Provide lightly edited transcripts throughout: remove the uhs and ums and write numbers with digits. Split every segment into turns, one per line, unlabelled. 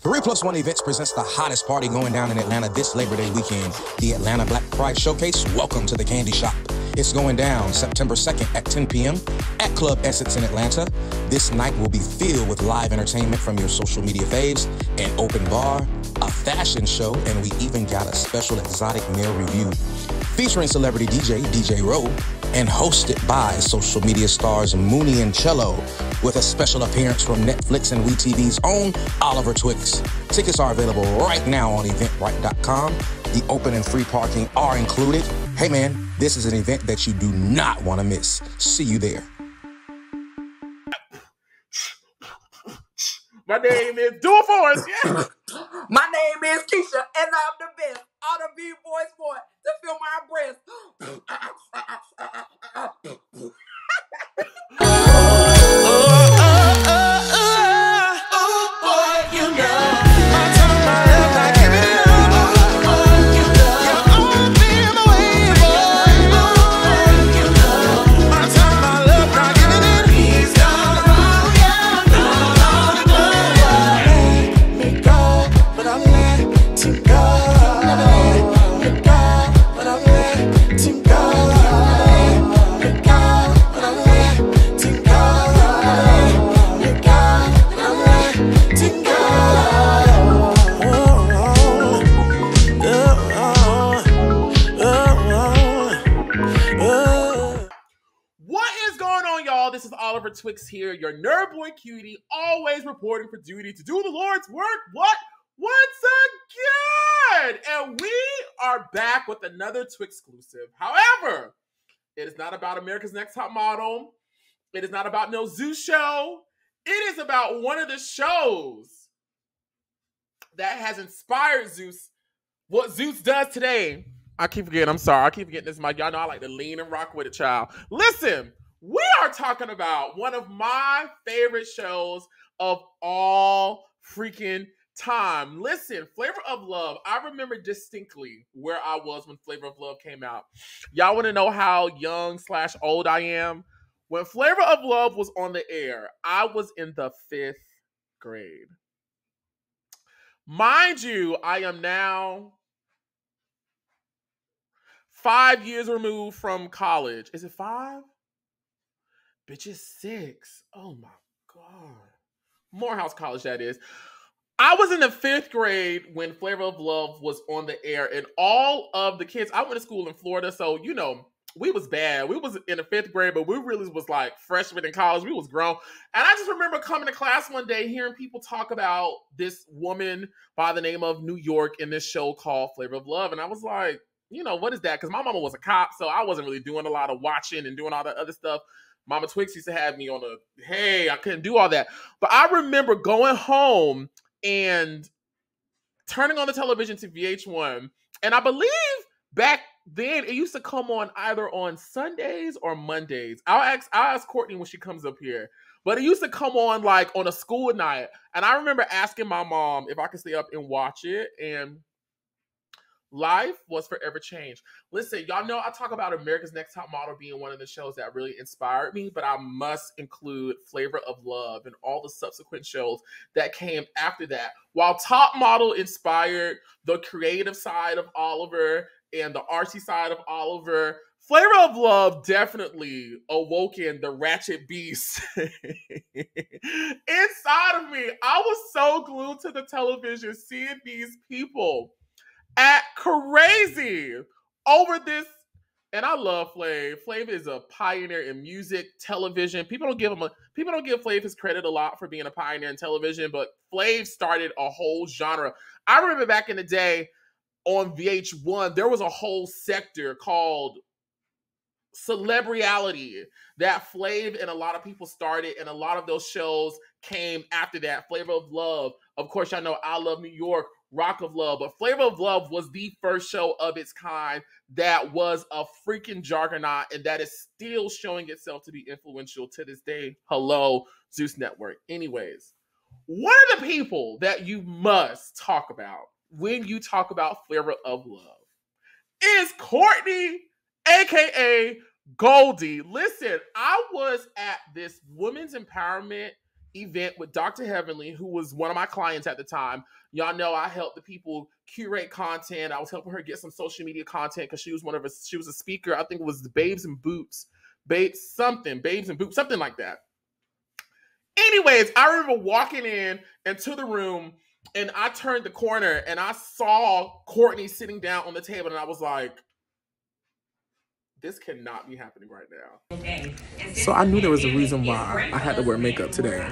3 Plus 1 Events presents the hottest party going down in Atlanta this Labor Day weekend, the Atlanta Black Pride Showcase. Welcome to the Candy Shop. It's going down September 2nd at 10 p.m. at Club Essex in Atlanta. This night will be filled with live entertainment from your social media faves, an open bar, a fashion show, and we even got a special exotic meal review featuring celebrity DJ Rowe, and hosted by social media stars Mooney and Cello, with a special appearance from Netflix and WeTV's own Oliver Twixt. Tickets are available right now on eventbrite.com. The open and free parking are included. Hey man, this is an event that you do not want to miss. See you there.
My name is Do It For Us. Yeah.
My name is Keisha, and I'm the best. All the big boys for it to feel my breath.
This is Oliver Twixt here, your nerd boy cutie, always reporting for duty to do the Lord's work. Once again? And we are back with another Twixt exclusive. However, it is not about America's Next Top Model. It is not about no Zeus show. It is about one of the shows that has inspired Zeus. What Zeus does today. I keep forgetting. I'm sorry. I keep forgetting this mic. Y'all know I like to lean and rock with it, child. Listen. We are talking about one of my favorite shows of all freaking time. Listen, Flavor of Love. I remember distinctly where I was when Flavor of Love came out. Y'all want to know how young/old I am? When Flavor of Love was on the air, I was in the 5th grade. Mind you, I am now 5 years removed from college. Is it 5? Bitch, it's 6. Oh my God. Morehouse College, that is. I was in the 5th grade when Flavor of Love was on the air, and all of the kids, I went to school in Florida, so, you know, we was bad. We was in the 5th grade, but we really was like freshmen in college. We was grown. And I just remember coming to class one day, hearing people talk about this woman by the name of New York in this show called Flavor of Love. And I was like, you know, what is that? Because my mama was a cop, so I wasn't really doing a lot of watching and doing all that other stuff. Mama Twixt used to have me on I couldn't do all that. But I remember going home and turning on the television to VH1. And I believe back then it used to come on either on Sundays or Mondays. I'll ask Courtney when she comes up here. But it used to come on like on a school night. And I remember asking my mom if I could stay up and watch it. And life was forever changed. Listen, y'all know I talk about America's Next Top Model being one of the shows that really inspired me, but I must include Flavor of Love and all the subsequent shows that came after that. While Top Model inspired the creative side of Oliver and the artsy side of Oliver, Flavor of Love definitely awoken the ratchet beast inside of me. I was so glued to the television seeing these people act crazy over this. And I love Flav. Flav is a pioneer in music, television. People don't give Flav his credit a lot for being a pioneer in television, but Flav started a whole genre. I remember back in the day on VH1, there was a whole sector called Celebrity that Flav and a lot of people started, and a lot of those shows came after that. Flavor of Love, of course, y'all know I Love New York, Rock of Love, but Flavor of Love was the first show of its kind that was a freaking juggernaut, and that is still showing itself to be influential to this day. Hello, Zeus Network. Anyways, one of the people that you must talk about when you talk about Flavor of Love is Courtney, aka Goldie. Listen, I was at this women's empowerment event with Dr. Heavenly, who was one of my clients at the time. Y'all know I helped the people curate content. I was helping her get some social media content because she was she was a speaker. I think it was the Babes and Boots, Babes and Boots, something like that. Anyways, I remember walking into the room, and I turned the corner and I saw Courtney sitting down on the table, and I was like, this cannot be happening right now. So I knew there was a reason why I had to wear makeup today.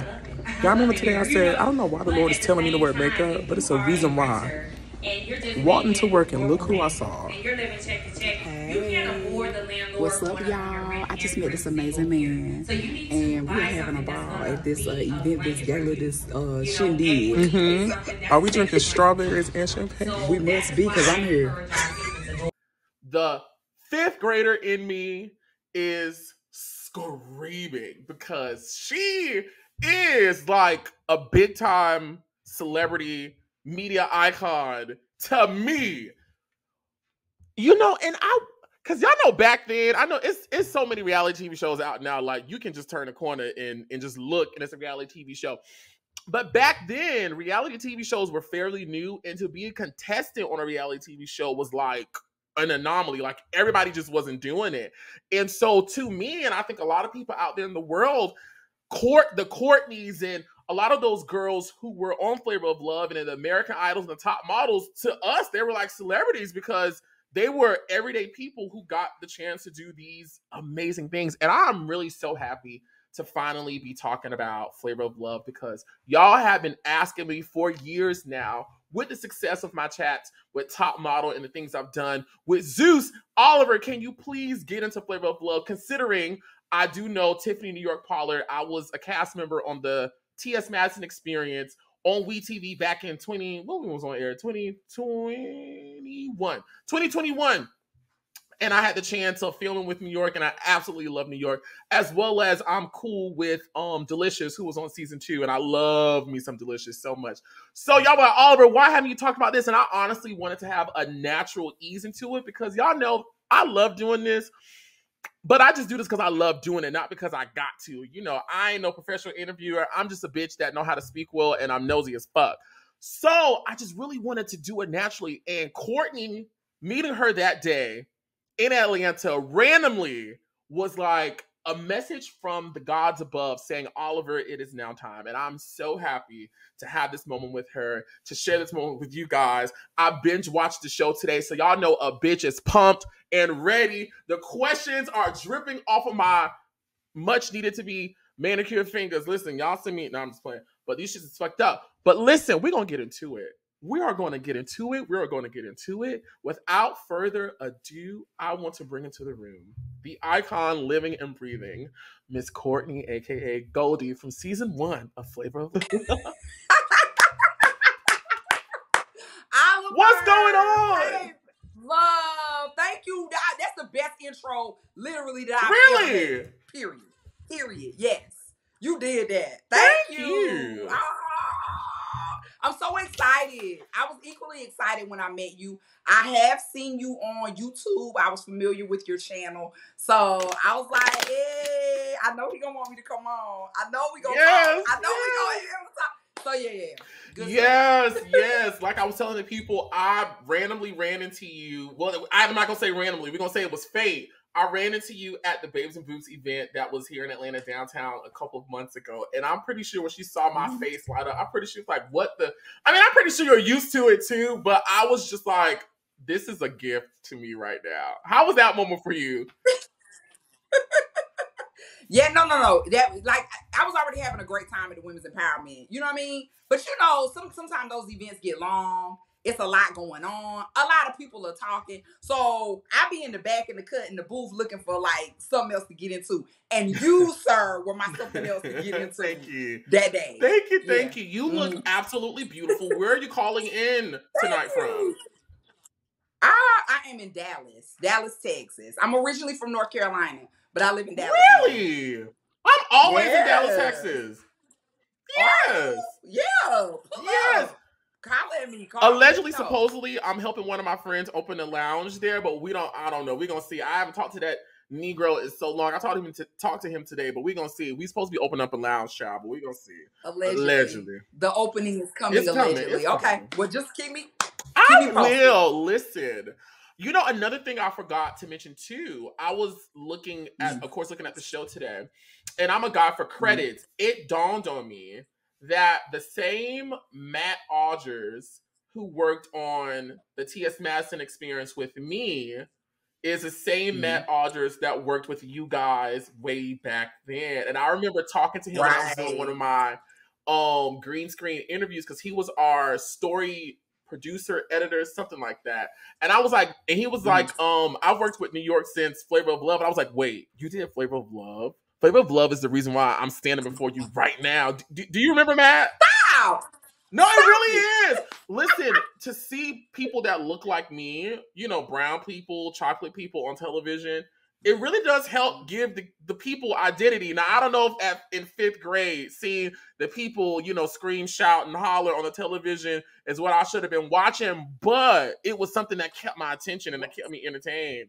Y'all remember today I said, I don't know why the Lord is telling me to wear makeup, but it's a reason why. Walked into work and look who I saw.
Hey, what's up, y'all? I just met this amazing man, and we're having a ball at this event, this gala, this shindig.
Are we drinking strawberries and champagne?
We must be, because I'm here.
The 5th grader in me is screaming because she is like a big time celebrity media icon to me. You know, and because y'all know back then, I know it's so many reality TV shows out now, like you can just turn a corner and just look and it's a reality TV show. But back then, reality TV shows were fairly new, and to be a contestant on a reality TV show was like an anomaly. Like everybody just wasn't doing it. And so to me, and I think a lot of people out there in the world, the Courtneys and a lot of those girls who were on Flavor of Love and in the American Idols and the top models, to us, they were like celebrities because they were everyday people who got the chance to do these amazing things. And I'm really so happy to finally be talking about Flavor of Love because y'all have been asking me for years now, with the success of my chats with Top Model and the things I've done with Zeus. Oliver, can you please get into Flavor of Love? Considering I do know Tiffany New York Pollard, I was a cast member on the TS Madison Experience on WeTV back in 2021. And I had the chance of filming with New York, and I absolutely love New York, as well as I'm cool with Deelishis, who was on season 2, and I love me some Deelishis so much. So y'all were like, Oliver, why haven't you talked about this? And I honestly wanted to have a natural ease into it because y'all know I love doing this, but I just do this because I love doing it, not because I got to. You know, I ain't no professional interviewer. I'm just a bitch that know how to speak well, and I'm nosy as fuck. So I just really wanted to do it naturally. And Courtney, meeting her that day in Atlanta randomly was like a message from the gods above saying, Oliver, it is now time. And I'm so happy to have this moment with her, to share this moment with you guys. I binge watched the show today, so y'all know a bitch is pumped and ready. The questions are dripping off of my much needed to be manicured fingers. Listen, y'all see me. No, I'm just playing. But these shits is fucked up. But listen, we're going to get into it. We are going to get into it. We are going to get into it. Without further ado, I want to bring into the room the icon living and breathing, Miss Courtney, a.k.a. Goldie, from season 1 of Flavor of Love. What's going on?
Hey, love. Thank you. That's the best intro, literally, that I've ever had. Period. Yes. You did that. Thank you. I'm so excited. I was equally excited when I met you. I have seen you on YouTube. I was familiar with your channel. So I was like, hey, I know he gonna want me to come on. I know we gonna talk. I know we gonna hear him talk. So yeah. Good
Yes. Like I was telling the people, I randomly ran into you. Well, I'm not gonna say randomly. We're gonna say it was fate. I ran into you at the Babes and Boots event that was here in Atlanta downtown a couple of months ago. And I'm pretty sure when she saw my face light up, I'm pretty sure she was like, what the? I mean, I'm pretty sure you're used to it too, but I was just like, this is a gift to me right now. How was that moment for you?
Yeah, no. That, like, I was already having a great time at the Women's Empowerment. You know what I mean? But you know, sometimes those events get long. It's a lot going on. A lot of people are talking. So I be in the back in the cut in the booth looking for like something else to get into. And you, sir, were my something else to get into.
Thank you.
That day.
Thank you. You look absolutely beautiful. Where are you calling in tonight from?
I am in Dallas, Texas. I'm originally from North Carolina, but I live in Dallas.
Really? I'm always in Dallas, Texas. Yes.
Yes. Call at me.
Allegedly, supposedly, I'm helping one of my friends open a lounge there, but I don't know. We're going to see. I haven't talked to that Negro is so long. I talked to him today, but we're gonna see. We supposed to be opening up a lounge, child, but we're gonna see. Allegedly.
The opening is coming allegedly. Okay. Well, just keep me
posted. Will. Listen. You know, another thing I forgot to mention too, I was looking at the show today, and I'm a guy for credits. It dawned on me that the same Matt Odgers who worked on the TS Madison Experience with me is the same Matt Odgers that worked with you guys way back then. And I remember talking to him when I was doing one of my green screen interviews, because he was our story producer, editor, something like that. And I was like, and he was like, I've worked with New York since Flavor of Love. And I was like, wait, you did Flavor of Love? Flavor of Love is the reason why I'm standing before you right now. Do you remember, Matt?
Wow.
No, it really is. Listen, to see people that look like me, you know, brown people, chocolate people on television, it really does help give the people identity. Now, I don't know if in 5th grade, seeing the people, you know, scream, shout, and holler on the television is what I should have been watching, but it was something that kept my attention and that kept me entertained.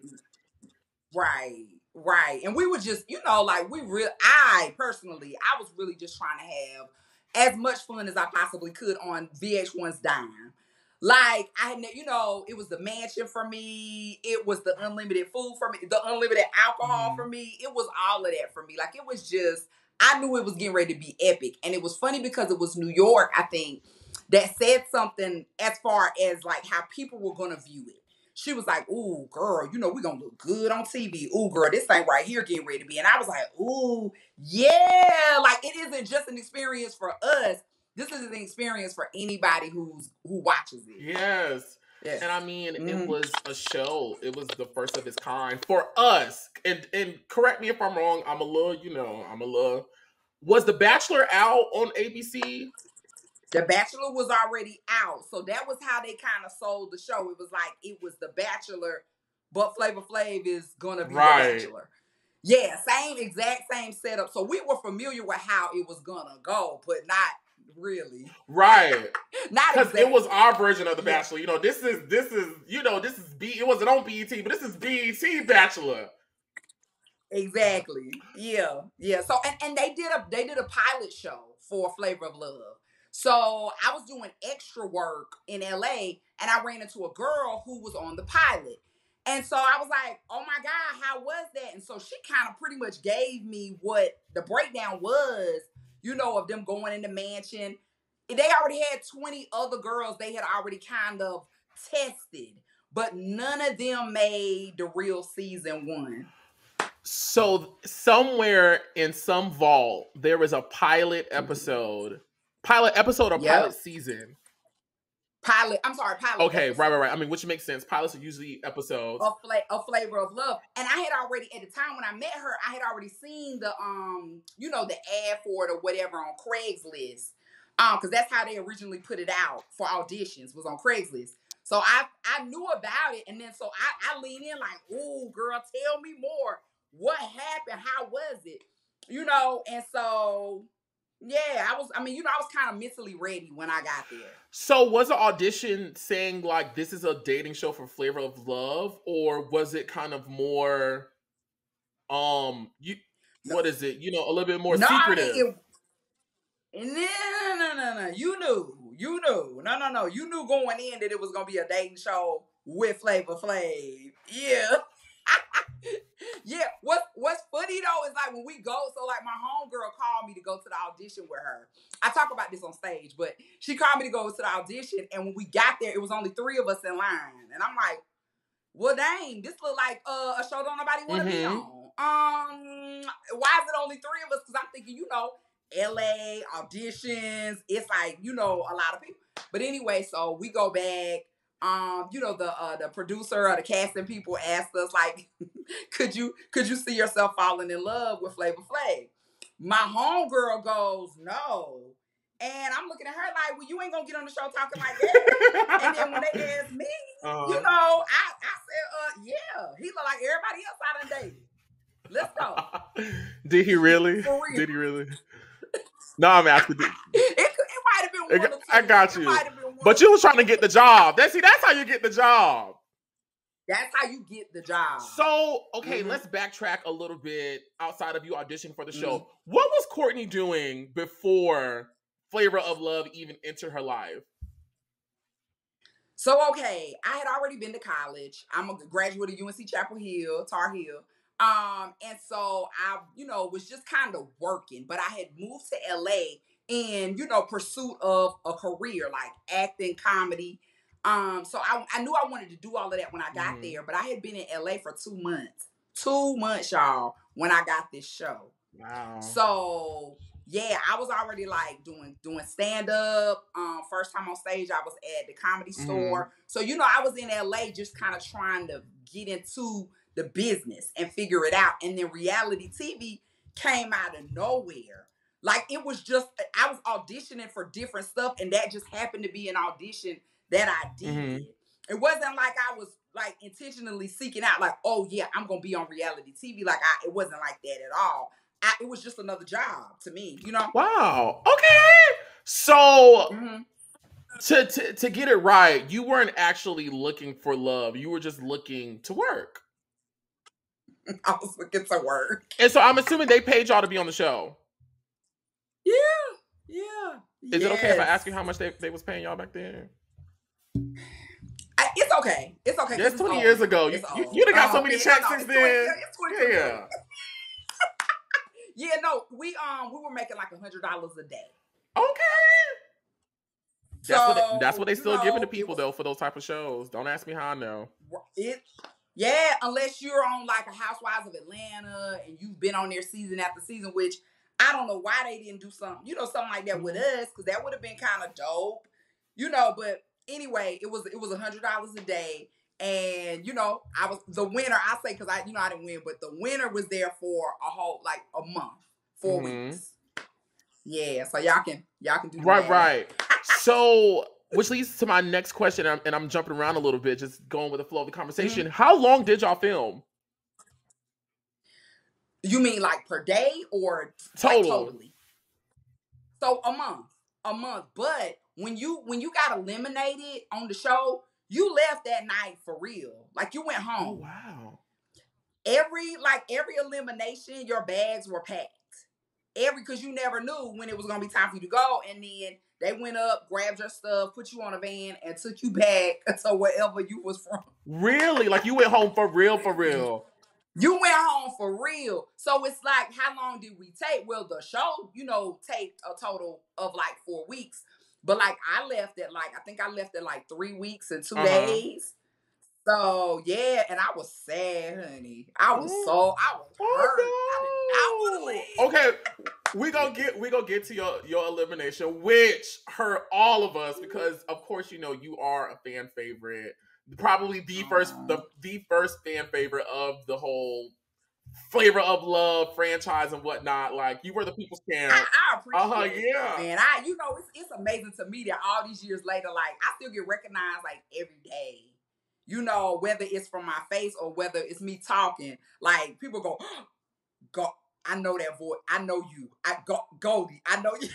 Right. And we were just, you know, like I personally was really just trying to have as much fun as I possibly could on VH1's dime. Like, you know, it was the mansion for me. It was the unlimited food for me. The unlimited alcohol for me. It was all of that for me. Like, it was just, I knew it was getting ready to be epic. And it was funny because it was New York, I think, that said something as far as, like, how people were going to view it. She was like, ooh, girl, you know, we're going to look good on TV. Ooh, girl, this thing right here getting ready to be. And I was like, ooh, yeah. Like, it isn't just an experience for us. This is an experience for anybody who watches it.
Yes. And I mean, it was a show. It was the first of its kind for us. And correct me if I'm wrong. Was The Bachelor out on ABC?
The Bachelor was already out. So that was how they kind of sold the show. It was like, it was The Bachelor, but Flavor Flav is going to be The Bachelor. Yeah, exact same setup. So we were familiar with how it was going to go, but not really.
Right.
Not
because
exactly.
It was our version of The Bachelor. You know, this is it wasn't on BET, but this is BET Bachelor.
Exactly. Yeah. So and they did a pilot show for Flavor of Love. So I was doing extra work in LA, and I ran into a girl who was on the pilot. And so I was like, oh my God, how was that? And so she kind of pretty much gave me what the breakdown was, you know, of them going in the mansion. They already had 20 other girls they had already kind of tested, but none of them made the real season 1.
So somewhere in some vault, there was a pilot episode. Pilot episode or pilot season?
Pilot
Okay,
episode.
right. I mean, which makes sense. Pilots are usually episodes.
A Flavor of Love. And I had already, at the time when I met her, I had already seen the, you know, the ad for it or whatever on Craigslist. Because that's how they originally put it out for auditions, was on Craigslist. So I knew about it. And then so I leaned in like, ooh, girl, tell me more. What happened? How was it? You know, and so... yeah, I was kind of mentally ready when I got there.
So was the audition saying like, this is a dating show for Flavor of Love? Or was it kind of more, what is it? You know, a little bit more secretive?
No. You knew. No. You knew going in that it was going to be a dating show with Flavor Flav. Yeah. Yeah, what's funny though is like when we go, so like my homegirl called me to go to the audition with her. I talk about this on stage, but she called me to go to the audition, and when we got there, it was only 3 of us in line. And I'm like, well dang, this look like a show don't nobody want to be on. Why is it only 3 of us? Because I'm thinking, you know, LA auditions, it's like, you know, a lot of people. But anyway, so we go back. You know, the producer or the casting people asked us, like, could you see yourself falling in love with Flavor Flav? My homegirl goes, no. And I'm looking at her like, well, you ain't gonna get on the show talking like that. And then when they asked me, you know, I said, yeah, he look like everybody else I done dated. Let's go.
Did he really? Did he really? No, I'm asking.
It might have been one or two.
I got you. But you was trying to get the job. That's how you get the job.
That's how you get the job.
So, okay, let's backtrack a little bit outside of you auditioning for the show. What was Courtney doing before Flavor of Love even entered her life?
So, okay, I had already been to college. I'm a graduate of UNC Chapel Hill, Tar Heel. And so I, was just kind of working, but I had moved to LA in, pursuit of a career like acting, comedy. So I knew I wanted to do all of that when I got there, but I had been in LA for 2 months. 2 months, y'all, when I got this show.
Wow.
So yeah, I was already like doing stand-up. First time on stage, I was at the Comedy Store. So, I was in LA just kind of trying to get into the business and figure it out. And then reality TV came out of nowhere. Like, it was just, I was auditioning for different stuff, and that just happened to be an audition that I did. It wasn't like I was like intentionally seeking out, like, oh yeah, I'm gonna be on reality TV. Like, it wasn't like that at all. It was just another job to me,
Wow. Okay. So to get it right, you weren't actually looking for love. You were just looking to work.
I was looking to work.
And so I'm assuming they paid y'all to be on the show.
Yeah.
Is it okay if I ask you how much they was paying y'all back then?
It's okay. It's okay.
That's 20 years ago. You done got so many checks since then. Yeah.
Yeah, no, we were making like $100 a day.
Okay. That's what they still giving to people though for those type of shows. Don't ask me how I know.
Yeah, unless you're on like a Housewives of Atlanta and you've been on their season after season, which I don't know why they didn't do something like that with us, because that would have been kind of dope, But anyway, it was $100 a day. And, I was the winner, I say, because I didn't win, but the winner was there for a whole, like a month, 4 weeks. Yeah, so y'all can do that.
Right. So, which leads to my next question, and I'm jumping around a little bit, just going with the flow of the conversation. How long did y'all film?
You mean like per day or totally? So a month. But when you got eliminated on the show, you left that night for real. Like, you went home.
Oh, wow.
Every elimination, your bags were packed. Because you never knew when it was going to be time for you to go. And then they went up, grabbed your stuff, put you on a van, and took you back to wherever you was from.
Really? Like, you went home for real?
You went home for real. So it's like, how long did we take? Well, the show, taped a total of like 4 weeks. But like, I left at like 3 weeks and 2 days. So yeah, and I was sad, honey. I was hurt. I would leave.
Okay, we gonna get to your elimination, which hurt all of us because of course you are a fan favorite, probably the first fan favorite of the whole Flavor of Love franchise and whatnot. Like, you were the people's champ.
I appreciate it.
Yeah.
Man, it's amazing to me that all these years later, like, I still get recognized like every day. Whether it's from my face or whether it's me talking, like, people go, I know that voice. I know you. Goldie, I know you.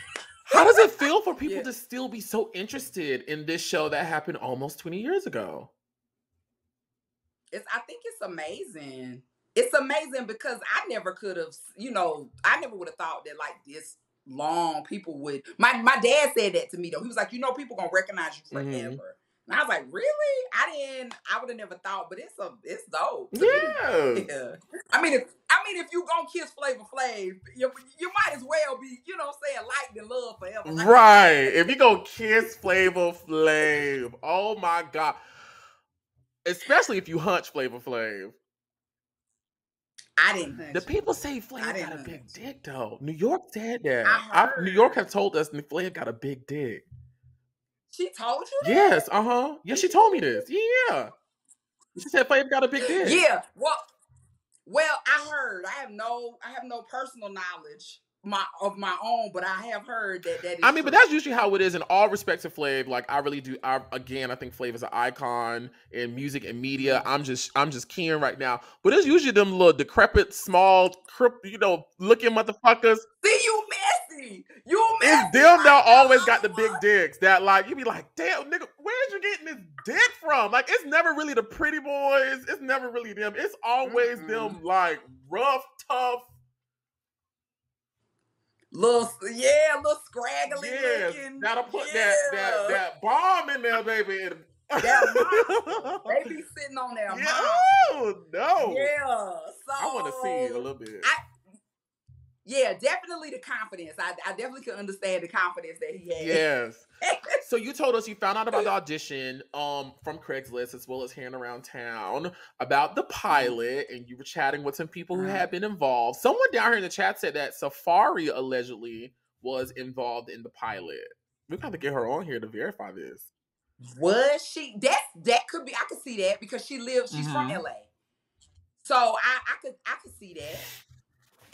How does it feel for people to still be so interested in this show that happened almost 20 years ago?
I think it's amazing. It's amazing because I never could have, I never would have thought that like this long people would. My dad said that to me though. He was like, people gonna recognize you forever. And I was like, really? I would have never thought, but it's dope. Yeah. I mean, if you gonna kiss Flavor Flav, you might as well be, liked and loved forever. Like,
right. If you go kiss Flavor Flav, oh my God. Especially if you hunch Flavor Flav.
I didn't hunch.
The people say Flav got a big dick though. New York said that. New York has told us Flav got a big dick.
She told you that?
Yes, Yeah, she told me this. Yeah. She said Flav got a big dick.
Yeah. Well, I heard. I have no personal knowledge of my own, but I have heard that is true.
But that's usually how it is in all respect to Flav. Like, I really do. I think Flav is an icon in music and media. I'm just keying right now. But it's usually them little decrepit, small, looking motherfuckers.
See, you messy.
It's them that always got the big dicks. That, like, you be like, damn, nigga, where'd you get this dick from? Like, it's never really the pretty boys. It's never really them. It's always them, like, rough, tough.
Little scraggly looking.
Gotta put that bomb in there, baby.
That monster. They be sitting on their monster.
Oh, no.
Yeah. So
I want to see a little bit.
Yeah, definitely the confidence. I definitely could understand the confidence that he had.
Yes. So you told us you found out about the audition from Craigslist as well as hearing around town about the pilot, and you were chatting with some people who had been involved. Someone down here in the chat said that Safari allegedly was involved in the pilot. We're going to get her on here to verify this.
Was she? That could be. I could see that because she's from LA. So I could see that.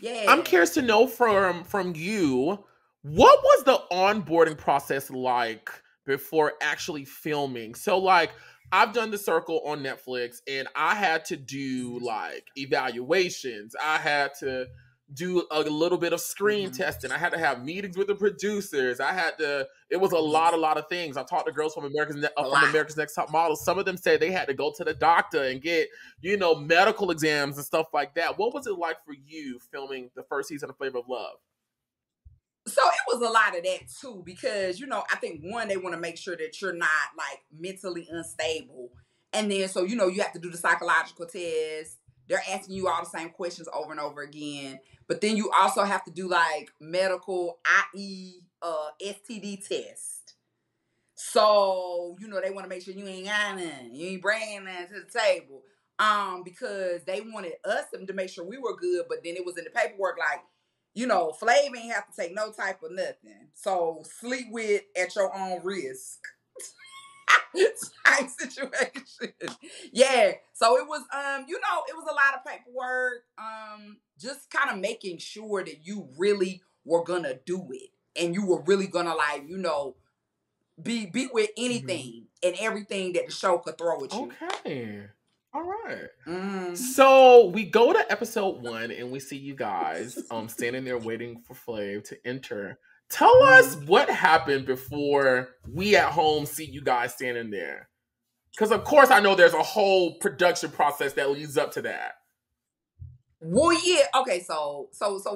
Yeah.
I'm curious to know from you, what was the onboarding process like before actually filming? So, like, I've done The Circle on Netflix, and I had to do, like, evaluations. I had to do a little bit of screen testing. I had to have meetings with the producers. It was a lot of things. I talked to girls from America's Next Top Model. Some of them said they had to go to the doctor and get, medical exams and stuff like that. What was it like for you filming the first season of Flavor of Love?
So it was a lot of that too, because, I think one, they want to make sure that you're not like mentally unstable. And then, so, you have to do the psychological test. They're asking you all the same questions over and over again. But then you also have to do like medical, i.e. STD test. So, they want to make sure you ain't got none. You ain't bringing none to the table. Because they wanted us to make sure we were good. But then it was in the paperwork like, Flav ain't have to take no type of nothing. So sleep with at your own risk. Type situation. Yeah. So it was, it was a lot of paperwork. Just kind of making sure that you really were gonna do it. And you were really gonna be with anything and everything that the show could throw at you.
Okay. All right. So we go to episode 1 and we see you guys standing there waiting for Flav to enter. Tell us what happened before we at home see you guys standing there. Because of course I know there's a whole production process that leads up to that.
Well, yeah. Okay, so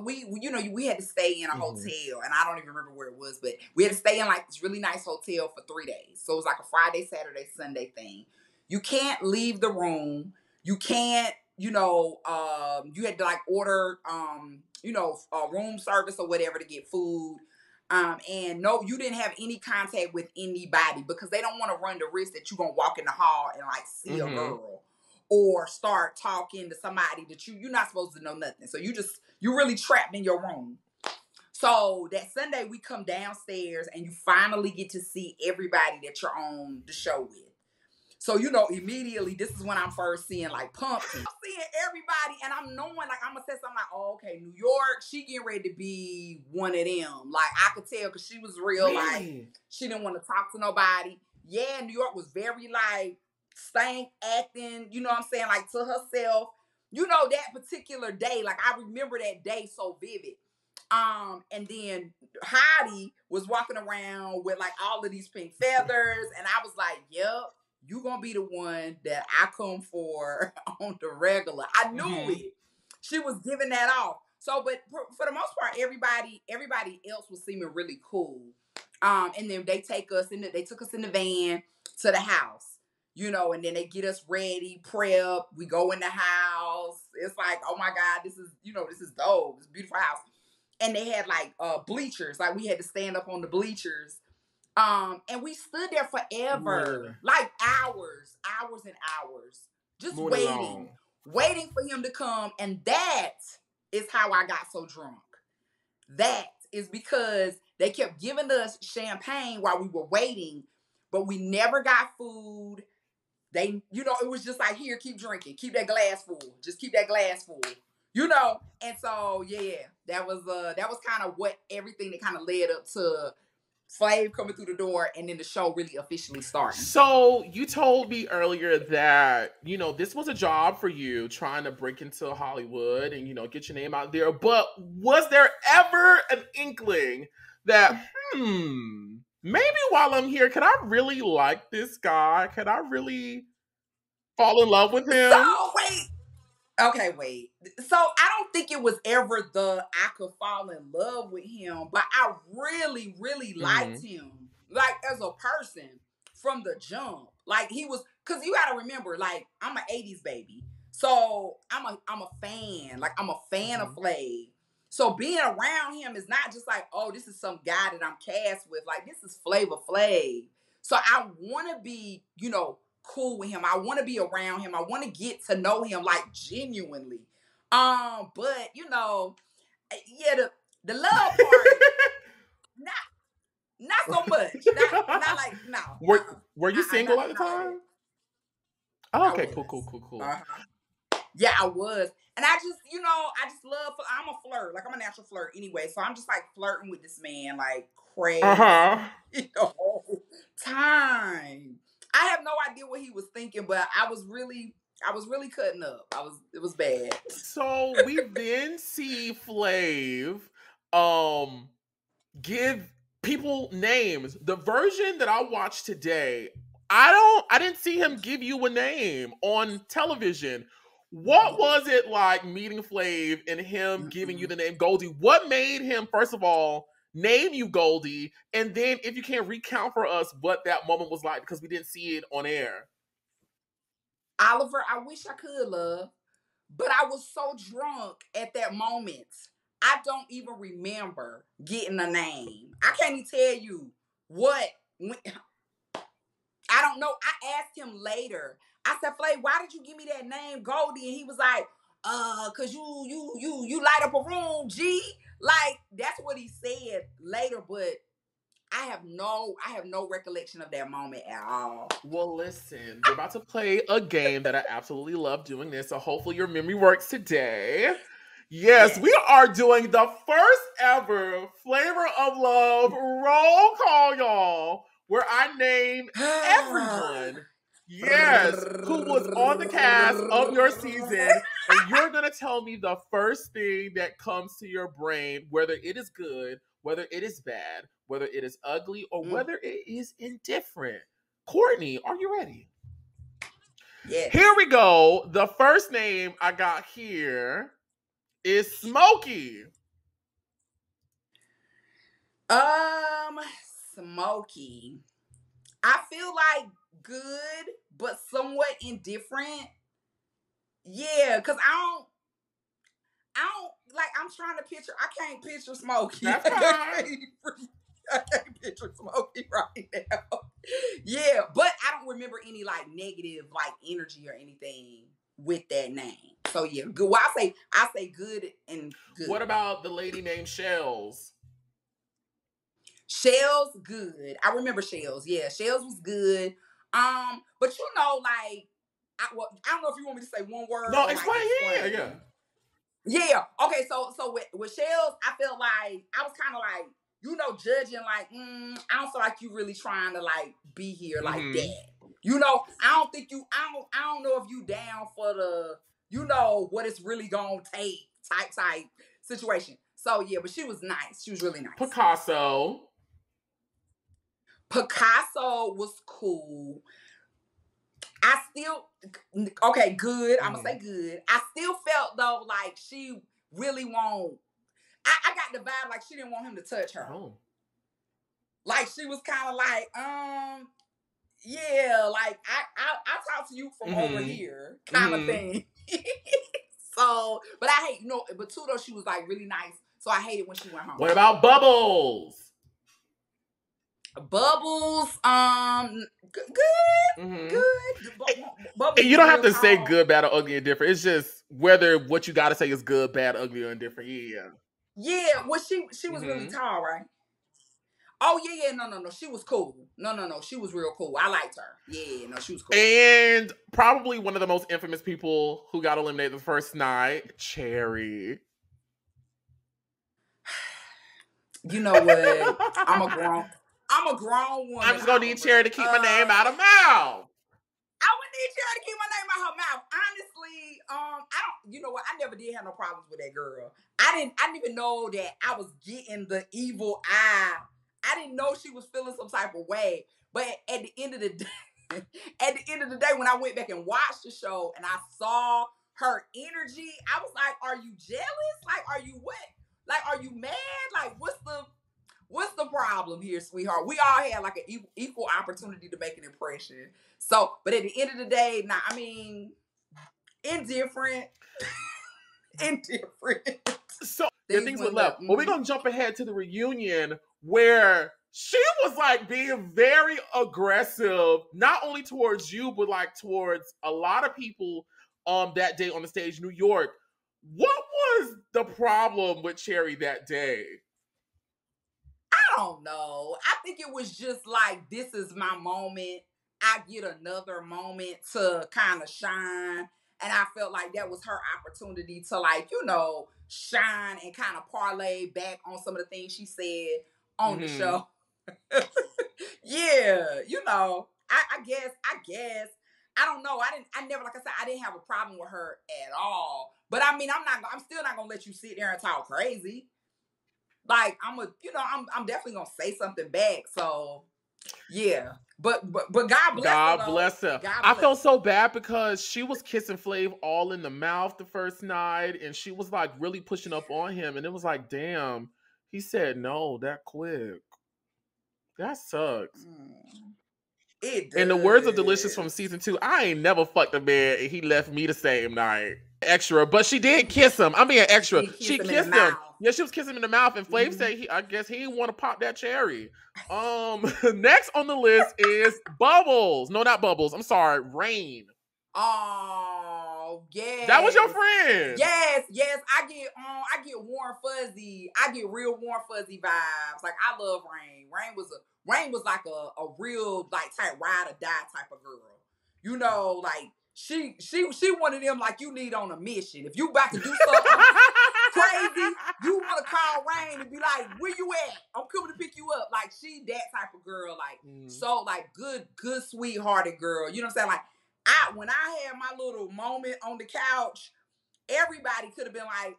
we we had to stay in a hotel, and I don't even remember where it was, but we had to stay in like this really nice hotel for 3 days. So it was like a Friday, Saturday, Sunday thing. You can't leave the room. You can't, you had to like order, room service or whatever to get food. And no, you didn't have any contact with anybody because they don't want to run the risk that you're going to walk in the hall and like see a girl or start talking to somebody that you're not supposed to know nothing. So you're really trapped in your room. So that Sunday we come downstairs and you finally get to see everybody that you're on the show with. So, immediately, this is when I'm first seeing, like, Pumpkin. I'm seeing everybody, and I'm knowing, like, I'm going to say something like, oh, okay, New York, she getting ready to be one of them. Like, I could tell because she was real, like, she didn't want to talk to nobody. Yeah, New York was very, like, stank, acting, you know what I'm saying, like, to herself. That particular day, like, I remember that day so vivid. And then Heidi was walking around with, like, all of these pink feathers, and I was like, yep. You gonna be the one that I come for on the regular. I knew it. She was giving that off. So, but for the most part, everybody else was seeming really cool. And then they took us in the van to the house, and then they get us ready, prep. We go in the house. It's like, oh my God, this is dope. It's a beautiful house. And they had like bleachers. Like we had to stand up on the bleachers. And we stood there forever, like hours and hours, just waiting for him to come. And that is how I got so drunk. That is because they kept giving us champagne while we were waiting, but we never got food. They, it was just like, here, keep drinking, keep that glass full, just keep that glass full, And so, yeah, that was kind of what everything that kind of led up to Flav coming through the door and then the show really officially starting.
So you told me earlier that, this was a job for you trying to break into Hollywood and, get your name out there. But was there ever an inkling that, maybe while I'm here, can I really like this guy? Can I really fall in love with him?
So wait. Okay, wait. So I don't think it was ever I could fall in love with him, but I really, really liked him. Like as a person from the jump. Like he was, cause you gotta remember, like I'm an 80s baby. So I'm a fan. Like I'm a fan of Flav. So being around him is not just like, oh, this is some guy that I'm cast with. Like this is Flavor Flav. So I wanna be, cool with him. I want to be around him. I want to get to know him like genuinely. But yeah, the love part, not so much. Not like no.
Were you single at the time? Oh, okay, cool.
Yeah, I was. And I just love, I'm a flirt. Like, I'm a natural flirt anyway. So I'm just, like, flirting with this man, like, crazy. The whole time. I have no idea what he was thinking, but I was really cutting up. It was bad.
So we then see Flav give people names. The version that I watched today, I didn't see him give you a name on television. What was it like meeting Flav and him giving you the name Goldie? What made him, first of all, name you Goldie? And then if you can recount for us what that moment was like, because we didn't see it on air.
Oliver, I wish I could, love. But I was so drunk at that moment. I don't even remember getting a name. I can't even tell you what. I don't know. I asked him later. I said, Flav, why did you give me that name, Goldie? And he was like, cause you light up a room, G. Like, that's what he said later, but I have no recollection of that moment at all.
Well, listen, we're about to play a game that I absolutely love doing this, so hopefully your memory works today. Yes, we are doing the first ever Flavor of Love roll call, y'all, where I name everyone, yes, who was on the cast of your season, and you're going to tell me the first thing that comes to your brain, whether it is good, whether it is bad, whether it is ugly, or whether it is indifferent. Courtney, are you ready?
Yes.
Here we go. The first name I got here is Smokey.
Smokey. I feel like good, but somewhat indifferent. Yeah, because I don't like. I'm trying to picture. I can't picture Smokey.
That's fine.
I can't picture Smokey right now. Yeah, but I don't remember any like negative like energy or anything with that name. So yeah, good. Well, I say good and good.
What about the lady named Shells?
Shells, good. I remember Shells. Yeah, Shells was good. But like I don't know if you want me to say one word.
No, explain. Yeah.
Yeah. Okay. So with Shells, I felt like I was kind of like judging like I don't feel like you really trying to like be here like that. I don't think I don't know if you down for the what it's really gonna take type situation. So yeah, but she was nice. She was really nice.
Picasso
was cool. I still good. I'm gonna say good. I still felt though like she really won't. I got the vibe like she didn't want him to touch her.
Oh. Like
she was kind of like, yeah, like I talk to you from over here, kind of thing. So, but I hate but too though she was like really nice. So I hated when she went home.
What about Bubbles?
Bubbles, good. Bubbles,
and you don't have to say good, bad, or ugly, or different. It's just whether what you got to say is good, bad, ugly, or indifferent.
Yeah. Well, she was really tall, right? Oh yeah. No. She was cool. No. She was real cool. I liked her. Yeah. No, she was cool.
And probably one of the most infamous people who got eliminated the first night, Cherry.
You know what? I'm a grown woman.
I'm just gonna need Cherry to keep my name out of mouth.
I would need Cherry to keep my name out her mouth. Honestly, I don't. You know what? I never did have no problems with that girl. I didn't even know that I was getting the evil eye I didn't know she was feeling some type of way. But at the end of the day, when I went back and watched the show and I saw her energy, I was like, are you jealous? Like, are you what? Like, are you mad? Like, what's the problem here, sweetheart? We all had like an equal opportunity to make an impression. So, but at the end of the day, indifferent.
So the things were left. But we're gonna jump ahead to the reunion where she was like being very aggressive, not only towards you, but like towards a lot of people that day on the stage in New York. What was the problem with Cherry that day?
I don't know. I think it was just like, this is my moment. I get another moment to kind of shine. And I felt like that was her opportunity to, like, shine and kind of parlay back on some of the things she said on the show. Yeah, I guess. I don't know. Like I said, I didn't have a problem with her at all. But I mean, I'm still not gonna let you sit there and talk crazy. Like, I'm definitely gonna say something back. So yeah. But God bless her.
God bless her. I felt so bad because she was kissing Flav all in the mouth the first night, and she was like really pushing up on him, and it was like, damn, he said no that quick. That sucks.
It does.
In the words of Deelishis from season 2, I ain't never fucked a man and he left me the same night. Extra, but she did kiss him. I'm being extra. She kissed him. Yeah, she was kissing him in the mouth, and Flav said I guess he didn't want to pop that cherry. Next on the list is Bubbles. No, not Bubbles. I'm sorry, Rain.
Oh, yeah.
That was your friend.
Yes. I get warm fuzzy. I get real warm fuzzy vibes. Like, I love Rain. Rain was like a real like type ride or die type of girl. Like she one of them like you need on a mission. If you about to do something crazy, you want to call Rain and be like, where you at? I'm coming to pick you up. Like, she that type of girl. Like, so like good sweethearted girl. You know what I'm saying? Like, when I had my little moment on the couch, everybody could have been like,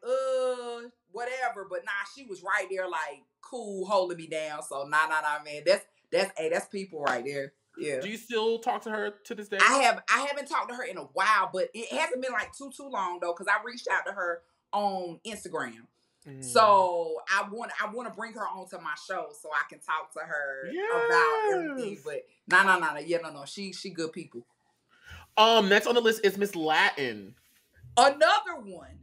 whatever. But nah, she was right there, like, cool, holding me down. So nah, man. That's people right there. Yeah.
Do you still talk to her to this day?
I haven't talked to her in a while, but it hasn't been like too long though, because I reached out to her on Instagram. So I want to bring her onto my show so I can talk to her about everything. But nah. Yeah, no. She good people.
Next on the list is Miss Latin.
Another one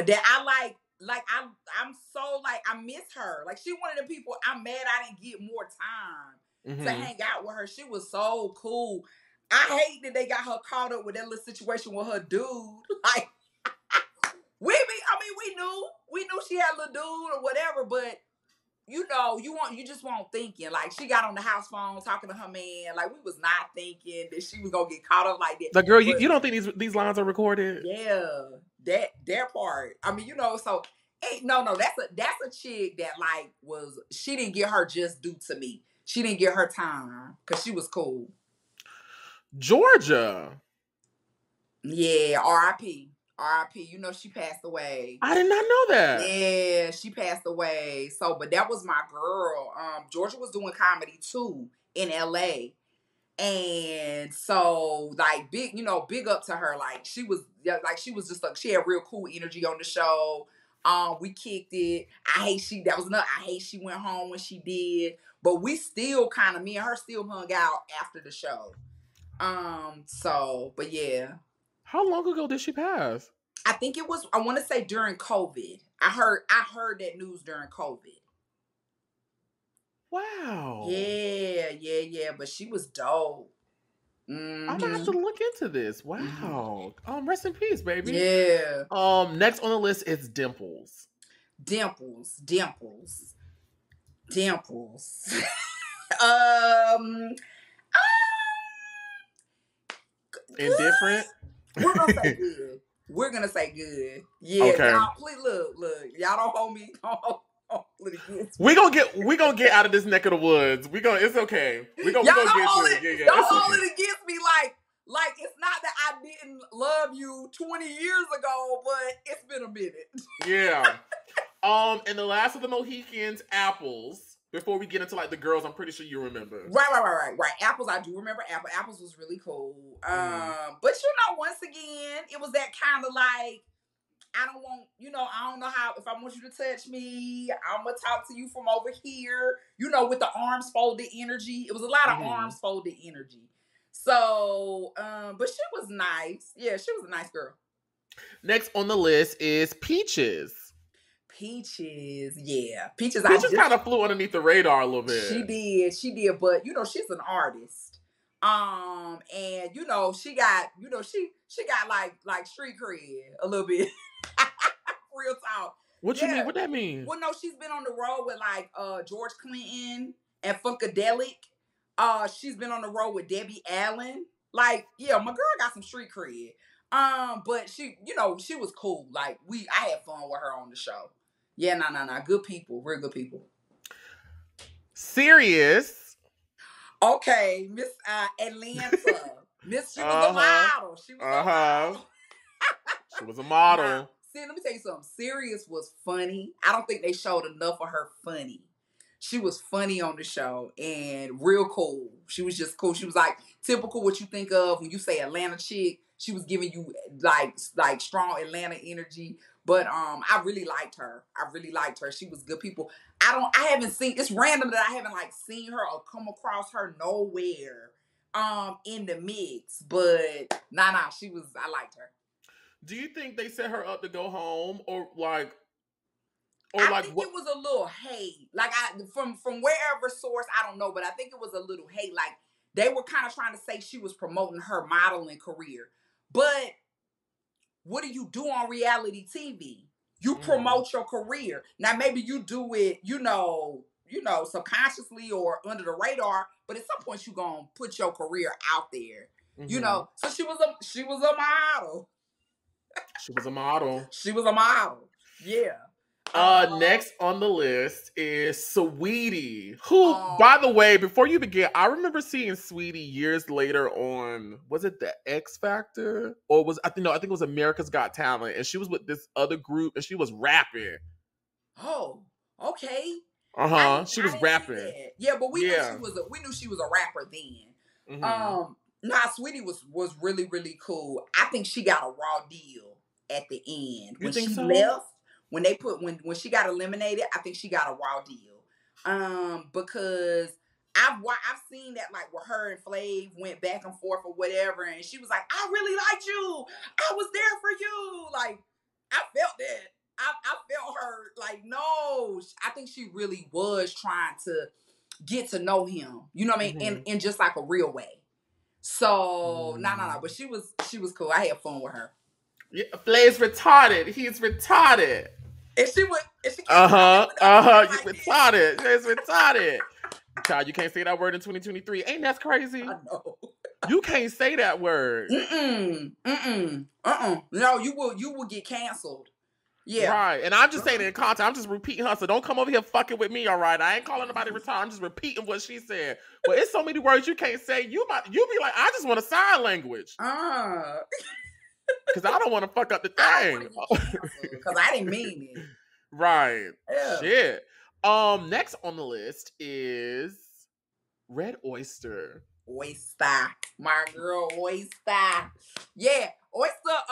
that I like. Like, I'm so like, I miss her. Like, she one of the people I'm mad I didn't get more time to hang out with her. She was so cool. I hate that they got her caught up with that little situation with her dude. Like, we knew she had a little dude or whatever, but you just won't thinking. Like, she got on the house phone talking to her man. Like, we was not thinking that she was gonna get caught up like that.
The girl, you don't think these lines are recorded?
Yeah, that part. I mean, so that's a chick that like she didn't get her just due to me. She didn't get her time because she was cool.
Georgia.
Yeah, R.I.P. She passed away.
I did not know that.
Yeah, she passed away. So, but that was my girl. Georgia was doing comedy too in L.A. And so, like, big up to her. Like, she was just like, she had real cool energy on the show. We kicked it. I hate she went home when she did. But we still me and her still hung out after the show. But yeah.
How long ago did she pass?
I think it was, I want to say during COVID. I heard that news during COVID.
Wow.
Yeah. But she was dope.
I'm gonna have to look into this. Wow. Rest in peace, baby.
Yeah.
Next on the list is Dimples.
Dimples.
Indifferent.
We're gonna say good. Yeah.
Okay.
Y'all, please look. Y'all don't hold me.
We gonna get out of this neck of the woods. It's okay. We gonna get through it.
Don't hold it against me like it's not that I didn't love you 20 years ago, but it's been a minute.
Yeah. And the last of the Mohicans, Apples. Before we get into like the girls, I'm pretty sure you remember.
Right. Apples, I do remember Apple. Apples was really cool. But once again, it was that kind of like, I don't want, I don't know how, if I want you to touch me, I'm going to talk to you from over here, with the arms folded energy. It was a lot of arms folded energy. So, but she was nice. Yeah, she was a nice girl.
Next on the list is Peaches.
Yeah. Peaches
kind of flew underneath the radar a little bit.
She did, but she's an artist. And she got like street cred a little bit. Real talk.
What you mean? What that mean?
Well, no, she's been on the road with like George Clinton and Funkadelic. She's been on the road with Debbie Allen. Like, yeah, my girl got some street cred. But she, she was cool. Like I had fun with her on the show. Yeah, no. Good people. Real good people.
Serious.
Okay, Miss Atlanta. She was a model. She was a model.
She was a model.
Now, see, let me tell you something. Serious was funny. I don't think they showed enough of her funny. She was funny on the show and real cool. She was just cool. She was like typical what you think of when you say Atlanta chick. She was giving you like strong Atlanta energy. But I really liked her. She was good people. I haven't seen, it's random that I haven't like seen her or come across her nowhere in the mix. But I liked her.
Do you think they set her up to go home or
I think it was a little hate. Like from wherever source, I don't know, but I think it was a little hate. Like they were kind of trying to say she was promoting her modeling career. But what do you do on reality TV? You promote your career. Now maybe you do it, subconsciously or under the radar, but at some point you gonna put your career out there. So she was a model.
She was a model.
She was a model. Yeah.
Next on the list is Sweetie, who, by the way, before you begin, I remember seeing Sweetie years later on, was it the X Factor? Or I think it was America's Got Talent, and she was with this other group, and she was rapping.
Oh, okay.
She was rapping.
Yeah, but we knew she was a rapper then. Sweetie was really, really cool. I think she got a raw deal at the end.
You think so?
Left, when she got eliminated, I think she got a raw deal. Because I've seen that like where her and Flav went back and forth or whatever, and she was like, I really liked you. I was there for you. Like, I felt that. I felt her like, no, I think she really was trying to get to know him. You know what I mean? In just like a real way. So no. But she was cool. I had fun with her.
Yeah, Flav's retarded. He's retarded.
You
retarded. It's retarded. Child, you can't say that word in 2023. Ain't that crazy?
I know.
You can't say that word.
No, you will get canceled. Yeah.
Right. And I'm just saying it in context. I'm just repeating her. So don't come over here fucking with me, all right? I ain't calling nobody retarded. I'm just repeating what she said. But it's so many words you can't say. You be like, I just want a sign language. Because I don't want to fuck up the thing.
Because I didn't mean it.
Right.
Yeah.
Shit. Next on the list is Red Oyster.
My girl Oyster. Yeah. Oyster,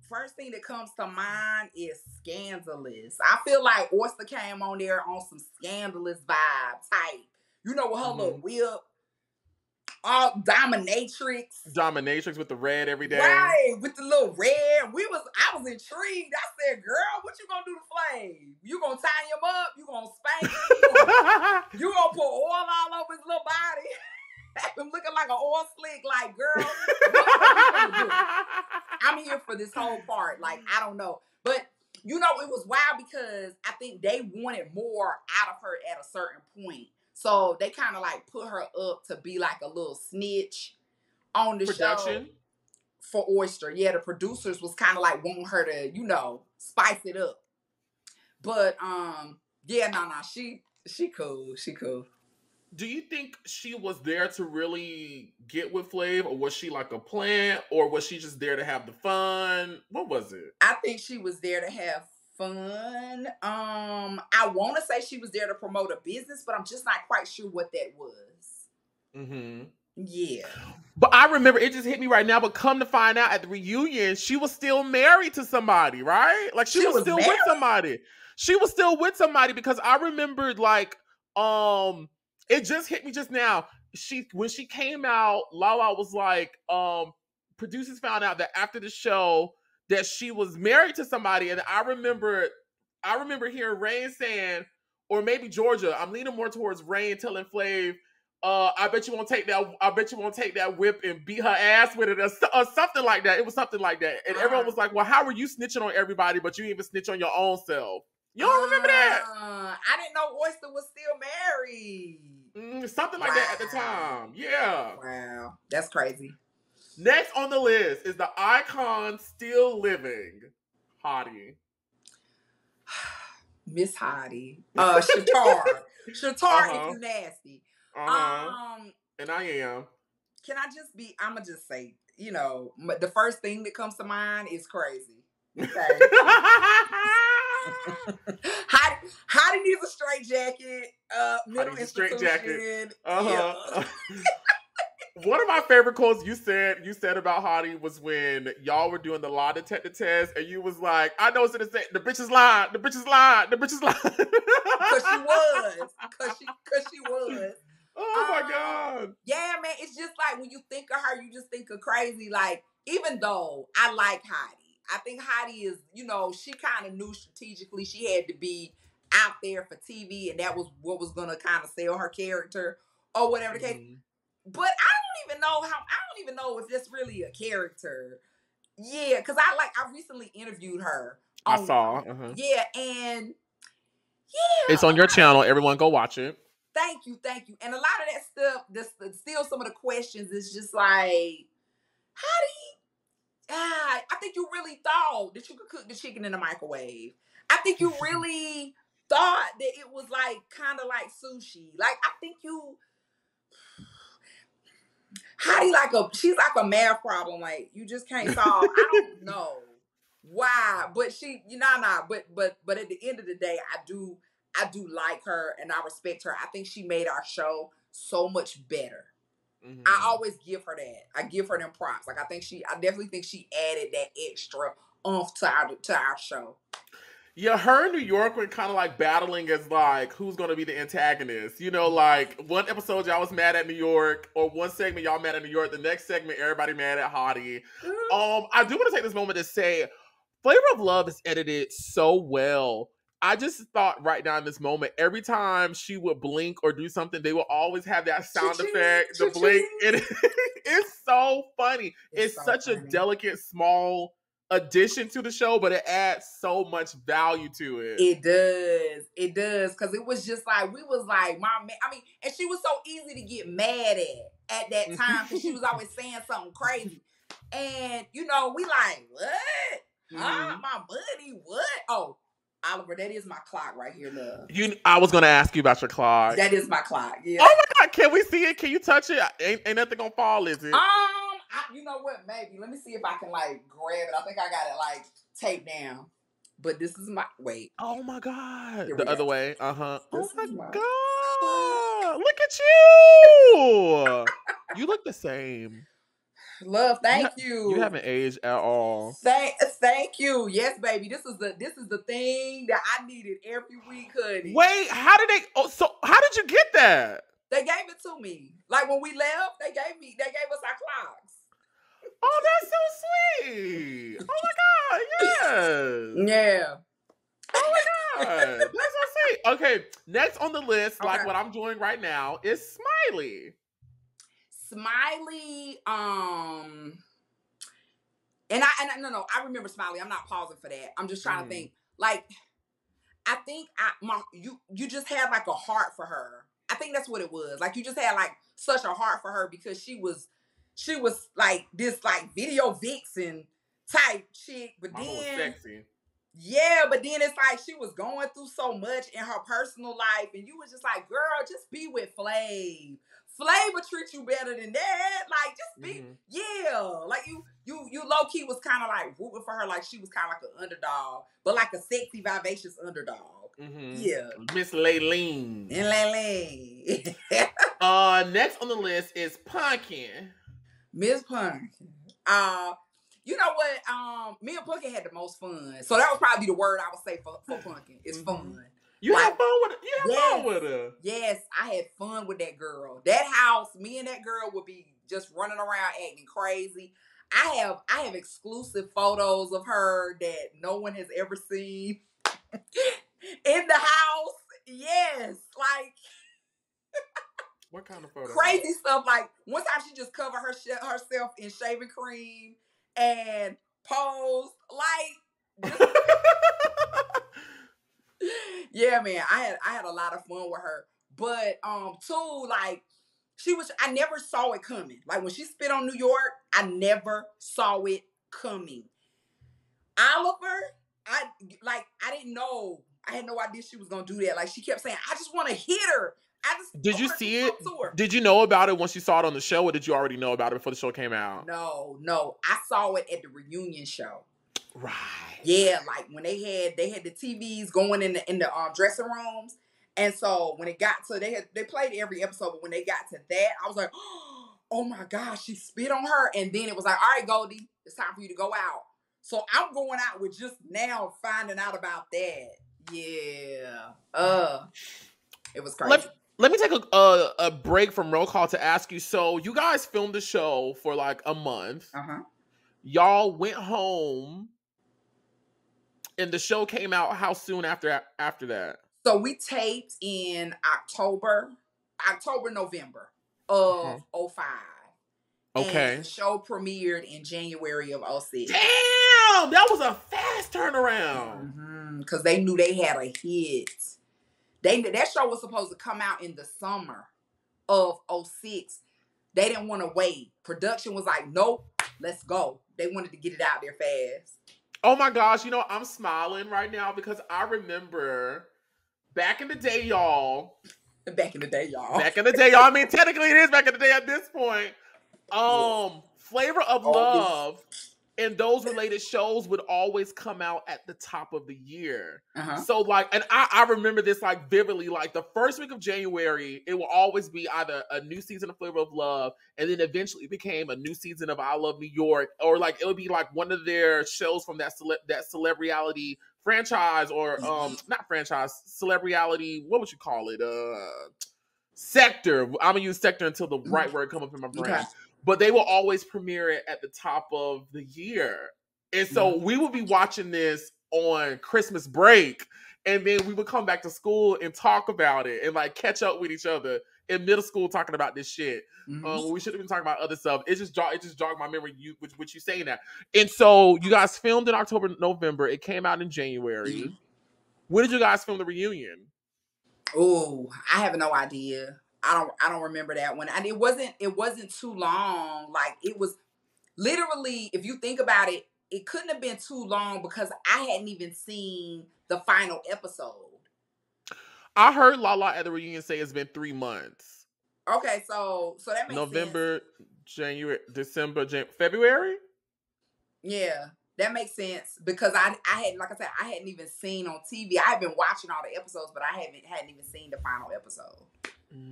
first thing that comes to mind is Scandalous. I feel like Oyster came on there on some Scandalous vibe type. With her little whip. Dominatrix
with the red every day.
Right, with the little red. I was intrigued. I said, girl, what you gonna do to Flav? You gonna tie him up? You gonna spank him? You gonna put oil all over his little body? I'm looking like an oil slick, like, girl, what are you gonna do? I'm here for this whole part. Like, I don't know. But, it was wild because I think they wanted more out of her at a certain point. So they kind of like put her up to be like a little snitch on the show for Oyster. Yeah, the producers was kind of like wanting her to, spice it up. But she cool. She cool.
Do you think she was there to really get with Flav, or was she like a plant, or was she just there to have the fun? What was it?
I think she was there to have fun. I want to say she was there to promote a business, but I'm just not quite sure what that was.
Mm-hmm.
Yeah.
But I remember, it just hit me right now, but come to find out at the reunion, she was still married to somebody, right? Like she was still
married?
with somebody. She was still with somebody because I remembered like, it just hit me just now. When she came out, Lala was like, producers found out that after the show that she was married to somebody. And I remember hearing Rain saying, or maybe Georgia, I'm leaning more towards Rain telling Flav, I bet you won't take that whip and beat her ass with it, or something like that. It was something like that, and everyone was like, "Well, how were you snitching on everybody, but you didn't even snitch on your own self?" You don't remember that?
I didn't know Oyster was still married.
Something like that at the time. Yeah.
Wow, that's crazy.
Next on the list is the icon still living, Hottie.
Miss Hottie. Shatar. Shatar, if you nasty.
And I am.
Can I just be, I'ma just say, you know, the first thing that comes to mind is crazy. Okay. Hottie needs a straight jacket. Middle institution. Straight jacket.
Yeah. One of my favorite quotes you said about Hottie was when y'all were doing the lie detector test, and you was like, "I know what's gonna say. The bitch is lying. The bitch is lying. The bitch is lying."
Because she was. Because she was.
Oh my God.
Yeah, man. It's just like when you think of her, you just think of crazy. Like, even though I like Hottie, I think Hottie is, you know, she kind of knew strategically she had to be out there for TV, and that was what was gonna kind of sell her character or whatever the case. But I don't even know if that's really a character. Yeah, because I recently interviewed her.
I saw.
Yeah, and yeah.
It's on your channel. Everyone go watch it.
Thank you. And a lot of that stuff, still some of the questions is just like, I think you really thought that you could cook the chicken in the microwave. I think you really thought that it was like kind of like sushi. Like, I think you... Hottie she's like a math problem. Like, you just can't solve. I don't know why, but but at the end of the day, I do like her and I respect her. I think she made our show so much better. Mm-hmm. I always give her that. I give her them props. Like, I definitely think she added that extra oomph to our show.
Yeah, her in New York were kind of like battling as like, who's going to be the antagonist? You know, like one episode y'all was mad at New York, or one segment y'all mad at New York. The next segment, everybody mad at Hottie. Mm-hmm. I do want to take this moment to say, Flavor of Love is edited so well. I just thought right now in this moment, every time she would blink or do something, they will always have that sound effect, the blink. It's so funny. It's so such funny. A delicate, small addition to the show, but it adds so much value to it.
It does, because it was just like, we was like, and she was so easy to get mad at that time, because she was always saying something crazy. And, you know, we like, what? Huh? My buddy, what? Oh, Oliver, that is my clock right here, love.
I was going to ask you about your clock.
That is my clock, yeah.
Oh my God, can we see it? Can you touch it? Ain't nothing going to fall, is it?
You know what? Maybe. Let me see if I can, like, grab it. I think I got it, like, taped down. But this is my... Wait.
Oh, my God. The other way. Uh-huh.
Oh, my
God. Look at you. You look the same.
Love, thank you.
You haven't aged at all.
Thank you. Yes, baby. This is the thing that I needed every week, honey.
Wait, how did you get that?
They gave it to me. Like, when we left, they gave us our clocks.
Oh, that's so sweet. Oh my God, yes.
Yeah.
Oh my God. That's so sweet. Okay, next on the list, like what I'm doing right now, is Smiley.
Smiley, I remember Smiley. I'm not pausing for that. I'm just trying to think. Like, I think you just had like a heart for her. I think that's what it was. Like, you just had like such a heart for her, because she was like this like video vixen type chick, but then
sexy.
Yeah, but then it's like she was going through so much in her personal life, and you was just like, girl, just be with Flav. Flav will treat you better than that. Like, just be, yeah. Like, you low key was kind of like rooting for her like she was kind of like an underdog, but like a sexy, vivacious underdog.
Mm-hmm.
Yeah.
Miss Laylene.
And Laylene.
Next on the list is Pumpkin.
Miss Pumpkin. You know what? Me and Pumpkin had the most fun. So that would probably be the word I would say for Pumpkin. It's fun.
You had fun with it? You had fun with her.
Yes, I had fun with that girl. That house, me and that girl would be just running around acting crazy. I have exclusive photos of her that no one has ever seen in the house. Yes, like
what kind of photos?
Crazy stuff. Like one time she just covered herself in shaving cream and posed like. Yeah, man, I had a lot of fun with her, but too, like I never saw it coming. Like when she spit on New York, I never saw it coming. Oliver, I didn't know. I had no idea she was gonna do that. Like she kept saying, "I just want to hit her."
Did you see it? Did you know about it once you saw it on the show, or did you already know about it before the show came out?
No, I saw it at the reunion show.
Right.
Yeah, like when they had the TVs going in the dressing rooms, and so when it got to they played every episode, but when they got to that, I was like, oh my gosh, she spit on her, and then it was like, all right, Goldie, it's time for you to go out. So I'm going out with just now finding out about that. Yeah, it was crazy.
Let me take a break from roll call to ask you. So you guys filmed the show for like a month. Y'all went home. And the show came out how soon after that?
So we taped in October, November of 05.
Okay.
And the show premiered in January of 06.
Damn! That was a fast turnaround.
Because they knew they had a hit. That show was supposed to come out in the summer of 06. They didn't want to wait. Production was like, nope, let's go. They wanted to get it out there fast.
Oh my gosh, I'm smiling right now because I remember back in the day, y'all.
Back in the day, y'all.
I mean, technically it is back in the day at this point. Flavor of Love and those related shows would always come out at the top of the year. So like, and I remember this like vividly, like the first week of January, it will always be either a new season of Flavor of Love, and then eventually it became a new season of I Love New York, or like it would be like one of their shows from that celebrity franchise, or not franchise, celebrity, what would you call it? Sector. I'm gonna use sector until the right word come up in my brain. Okay. But they will always premiere it at the top of the year. And so we would be watching this on Christmas break, and then we would come back to school and talk about it and like catch up with each other in middle school talking about this shit. We should have been talking about other stuff. It just jogged my memory with you saying that. And so you guys filmed in October, November. It came out in January. When did you guys film the reunion?
Oh, I have no idea. I don't remember that one. And it wasn't too long. Like it was literally, if you think about it, it couldn't have been too long because I hadn't even seen the final episode.
I heard Lala at the reunion say it's been 3 months.
Okay, so that makes
November,
sense.
January, December, February?
Yeah, that makes sense because I had, like I said, I hadn't even seen on TV. I had been watching all the episodes, but I hadn't even seen the final episode.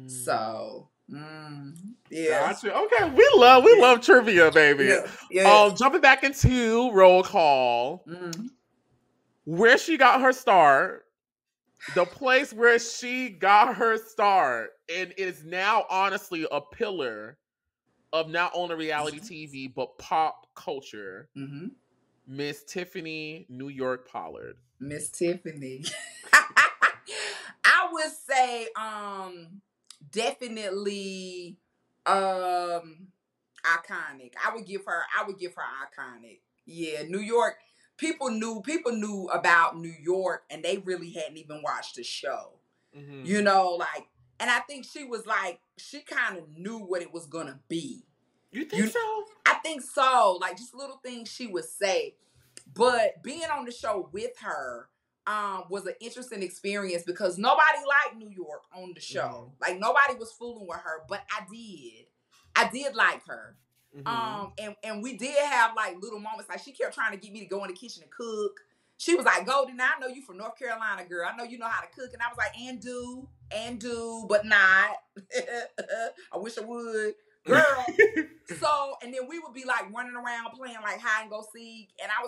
So, yeah.
Gotcha. Okay, we love trivia, baby.
Yeah.
Jumping back into roll call, where she got her start, the place where she got her start, and is now honestly a pillar of not only reality TV but pop culture. Miss Tiffany New York Pollard.
Miss Tiffany. I would say, definitely, iconic. I would give her iconic. Yeah, New York. People knew about New York, and they really hadn't even watched the show. You know, like, and I think she was like, she kind of knew what it was gonna be.
You think so?
I think so. Like, just little things she would say. But being on the show with her was an interesting experience because nobody liked New York on the show. Like, nobody was fooling with her, but I did like her. And we did have like little moments. Like she kept trying to get me to go in the kitchen and cook. She was like, Goldie, now I know you from North Carolina, girl. I know you know how to cook. And I was like, and do, but not. I wish I would. Girl. So, and then we would be like running around playing like hide and go seek. And I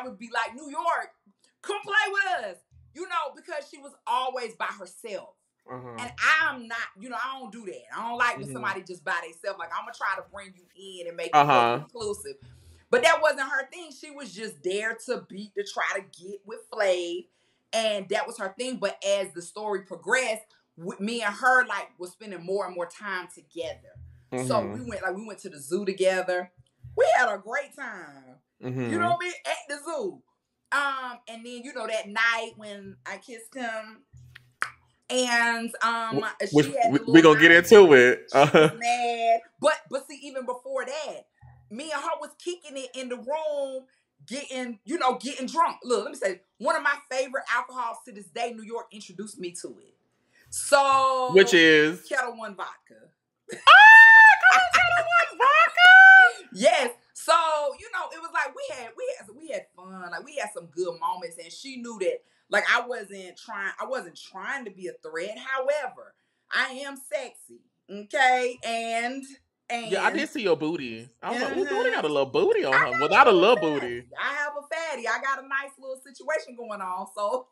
would be like, New York, come play with us. You know, because she was always by herself. And I'm not, you know, I don't do that. I don't like when somebody just by themselves. Like, I'm going to try to bring you in and make you feel inclusive. But that wasn't her thing. She was just there to try to get with Flav. And that was her thing. But as the story progressed, me and her, like, was spending more and more time together. So we went to the zoo together. We had a great time. You know what I mean? At the zoo. And then, you know, that night when I kissed him, and
we're gonna get into it.
She was mad. But see, even before that, me and her was kicking it in the room, getting drunk. Look, let me say, one of my favorite alcohols to this day, New York introduced me to it. So,
which is
Kettle One vodka.
Kettle One vodka.
Yes. So, you know, it was like we had fun. Like, we had some good moments, and she knew that. Like, I wasn't trying to be a threat. However, I am sexy. Okay? And
yeah, I did see your booty. I was like, oh, Goldie got a little booty on her. Without a little booty.
I have a fatty. I got a nice little situation going on. So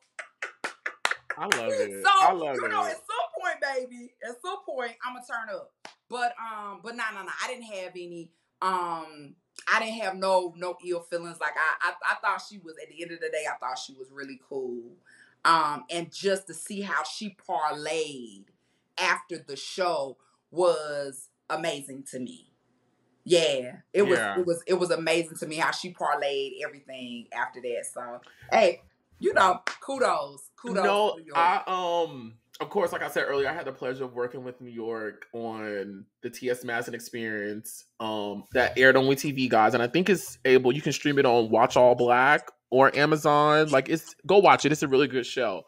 I love it.
So,
I love
you know,
it.
at some point, baby, I'm gonna turn up. But no. I didn't have any I didn't have no ill feelings. Like I thought she was, at the end of the day, I thought she was really cool. And just to see how she parlayed after the show was amazing to me. Yeah. It was amazing to me how she parlayed everything after that. So hey, you know, kudos.
No, of course, like I said earlier, I had the pleasure of working with New York on the TS Madison Experience that aired on WeTV, guys. And I think you can stream it on Watch All Black or Amazon. Like, go watch it. It's a really good show.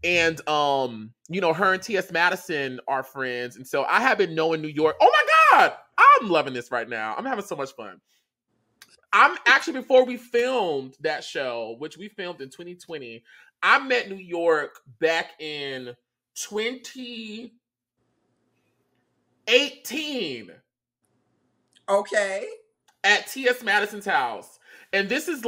And, you know, her and TS Madison are friends. And so I have been knowing New York. Oh my God, I'm loving this right now. I'm having so much fun. I'm actually, before we filmed that show, which we filmed in 2020, I met New York back in 2018.
Okay.
At TS Madison's house. And this is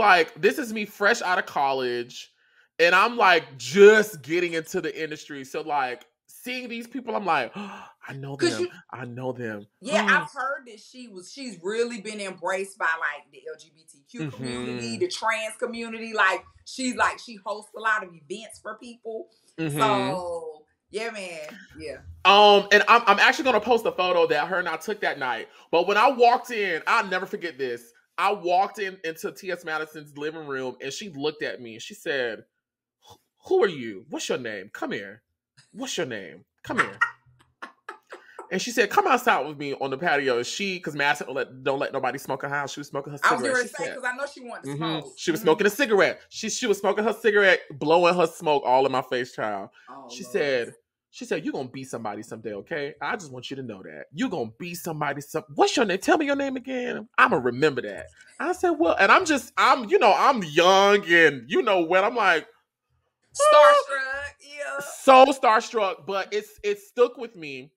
me fresh out of college. And I'm like just getting into the industry. So like seeing these people, I'm like, oh, I know them. I know them.
Yeah, I've heard that she's really been embraced by like the LGBTQ community, the trans community. Like she hosts a lot of events for people. So yeah, man. Yeah.
And I'm actually gonna post a photo that her and I took that night. But when I walked in, I'll never forget this. I walked into T.S. Madison's living room and she looked at me and she said, "Who are you? What's your name? Come here. What's your name? Come here." And she said, "Come outside with me on the patio." Because Madison don't let nobody smoke in her house. She was smoking her cigarette.
I was going to say, because I know she wanted to smoke.
She was smoking a cigarette. She was smoking her cigarette, blowing her smoke all in my face, child.
Oh,
she said, "You're going to be somebody someday, okay? I just want you to know that. You're going to be somebody. What's your name? Tell me your name again. I'm going to remember that." I said, well, and I'm young and when I'm like,
starstruck, yeah.
So starstruck, but it stuck with me.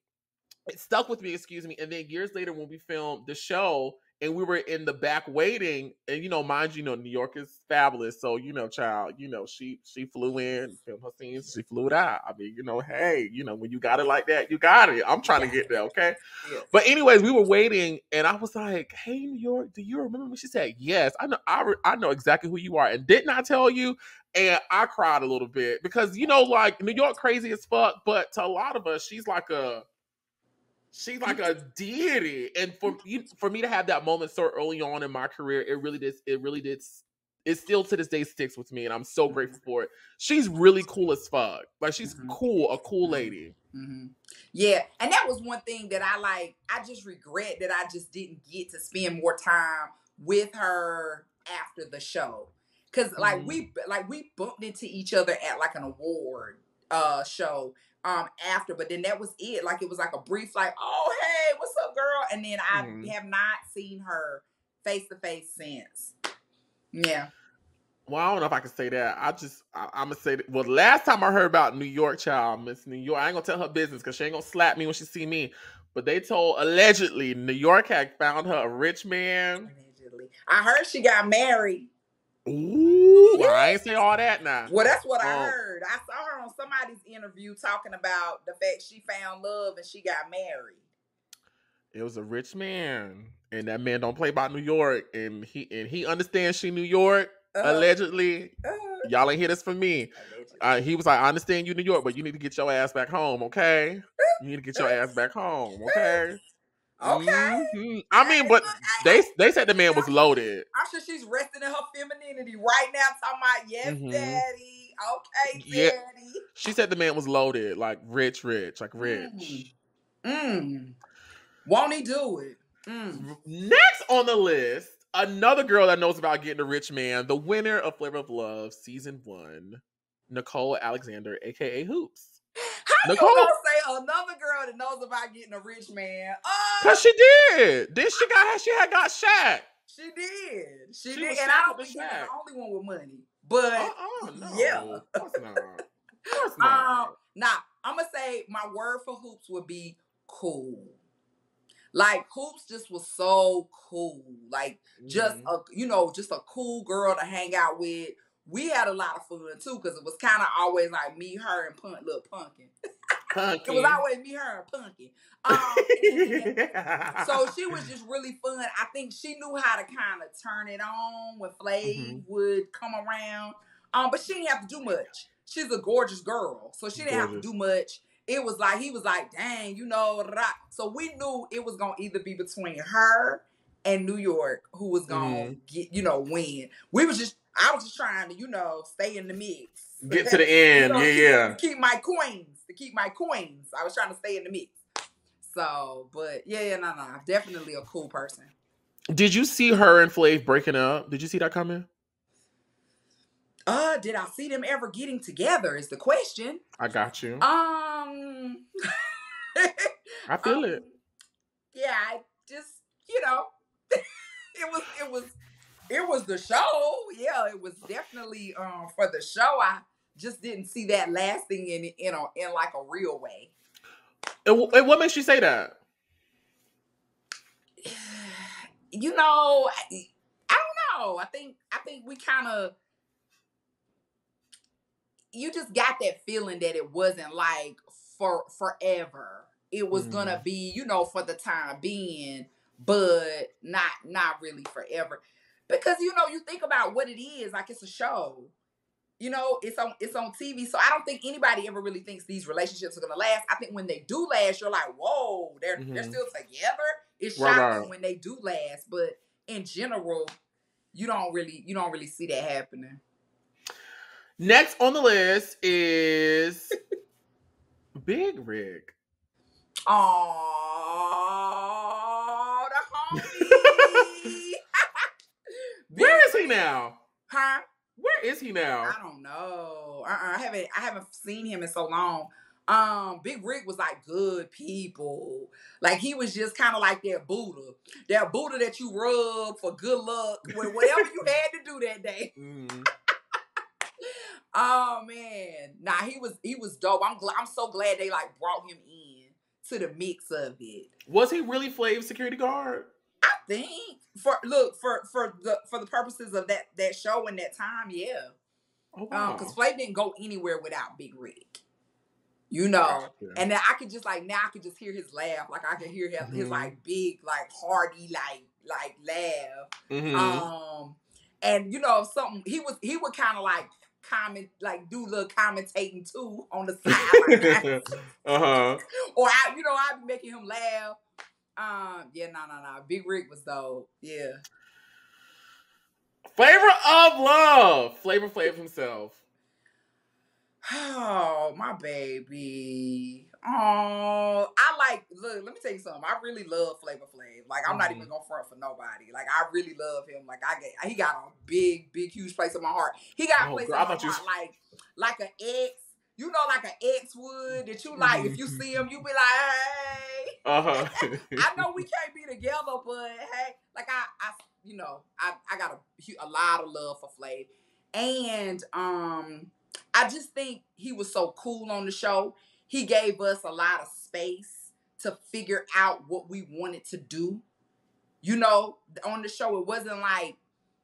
It stuck with me, excuse me. And then years later when we filmed the show and we were in the back waiting, and mind you, New York is fabulous. So, child, she flew in, filmed her scenes, she flew it out. I mean, hey, when you got it like that, you got it. I'm trying to get there, okay? Yes. But anyways, we were waiting and I was like, "Hey, New York, do you remember me?" She said, "Yes, I know exactly who you are. And didn't I tell you?" And I cried a little bit because, like New York crazy as fuck, but to a lot of us, she's like a deity. And for me to have that moment so early on in my career, it really did. It still to this day sticks with me, and I'm so grateful for it. She's really cool as fuck. Like she's cool, a cool lady.
Yeah, and that was one thing that I just regret that I just didn't get to spend more time with her after the show. Cause we bumped into each other at like an award show after, but then that was it. Like it was like a brief, like, "Oh hey, what's up, girl, and then I have not seen her face to face since. Yeah.
Well, I don't know if I can say that. I'm gonna say that. Well, last time I heard about New York, child, Miss New York, I ain't gonna tell her business because she ain't gonna slap me when she see me. But they told allegedly New York had found her a rich man.
Allegedly, I heard she got married.
Ooh, I ain't say all that now.
Well, that's what I heard. I saw her on somebody's interview talking about the fact she found love and she got married.
It was a rich man, and that man don't play about New York, and he understands she New York. Allegedly, y'all ain't hear this from me. He was like, I understand you New York, but you need to get your ass back home, okay? You need to get your ass back home, okay?
Okay.
Mm-hmm. I mean, but they said the man was loaded.
I'm sure she's resting in her femininity right now, talking about, yes, daddy. Okay,
yeah.
daddy.
She said the man was loaded, like rich, like rich.
Won't he do it?
Next on the list, another girl that knows about getting a rich man, the winner of Flavor Flav Season 1, Nicole Alexander, a.k.a. Hoops.
How Nicole, you gonna say another girl that knows about getting a rich man?
Cause she did. She had got Shaq.
She did. She did.
And
I don't think she was the only one with money. But
no.
Yeah.
Of course not. Of course not.
Now, I'm gonna say my word for Hoops would be cool. Like Hoops just was so cool. Like just a cool girl to hang out with. We had a lot of fun too, because it was kind of always like me, her, and little Pumpkin. It was always me, her, and Pumpkin. So she was just really fun. I think she knew how to kind of turn it on when Flav would come around. But she didn't have to do much. She's a gorgeous girl, so she didn't have to do much. It was like, he was like, dang, So we knew it was going to either be between her and New York who was going to get, win. I was just trying to, stay in the mix.
Get to the end.
To keep my coins. I was trying to stay in the mix. So, but no. Definitely a cool person.
Did you see her and Flav breaking up? Did you see that coming?
Did I see them ever getting together is the question.
I got you.
I
feel it.
Yeah, I just, it was the show. Yeah, it was definitely for the show. I just didn't see that lasting in like a real way.
And what makes you say that?
I don't know. I think we kind of, you just got that feeling that it wasn't like for forever. It was gonna be, for the time being, but not really forever. Because you think about what it is, like it's a show. It's on TV. So I don't think anybody ever really thinks these relationships are gonna last. I think when they do last, you're like, whoa, they're still together. It's shocking when they do last, but in general, you don't really see that happening.
Next on the list is Big Rick.
Oh, the homie.
Where is he now?
Huh?
Where is he now?
I don't know. I haven't seen him in so long. Big Rick was like good people. Like he was just kind of like that Buddha that you rub for good luck with whatever you had to do that day. Oh man, he was dope. I'm so glad they like brought him in to the mix of it.
Was he really Flav's security guard?
I think for the purposes of that show and that time, yeah. Oh, wow. Because Flav didn't go anywhere without Big Rick. And then I could just hear his laugh. Like I could hear his like big, like hearty, like laugh. And something he would kind of like comment, like do little commentating too on the side. Or I'd be making him laugh. No. Big Rick was dope. Yeah.
Flavor of Love. Flavor Flav himself.
Oh, my baby. Oh, look, let me tell you something. I really love Flavor Flav. Like, I'm not even gonna front for nobody. Like, I really love him. Like, he got a big, huge place in my heart. He got a place in my heart like an ex you know, like an ex would, that you like, if you see him, you be like, hey. I know we can't be together, but hey, like I got a lot of love for Flav. And I just think he was so cool on the show. He gave us a lot of space to figure out what we wanted to do. You know, on the show, it wasn't like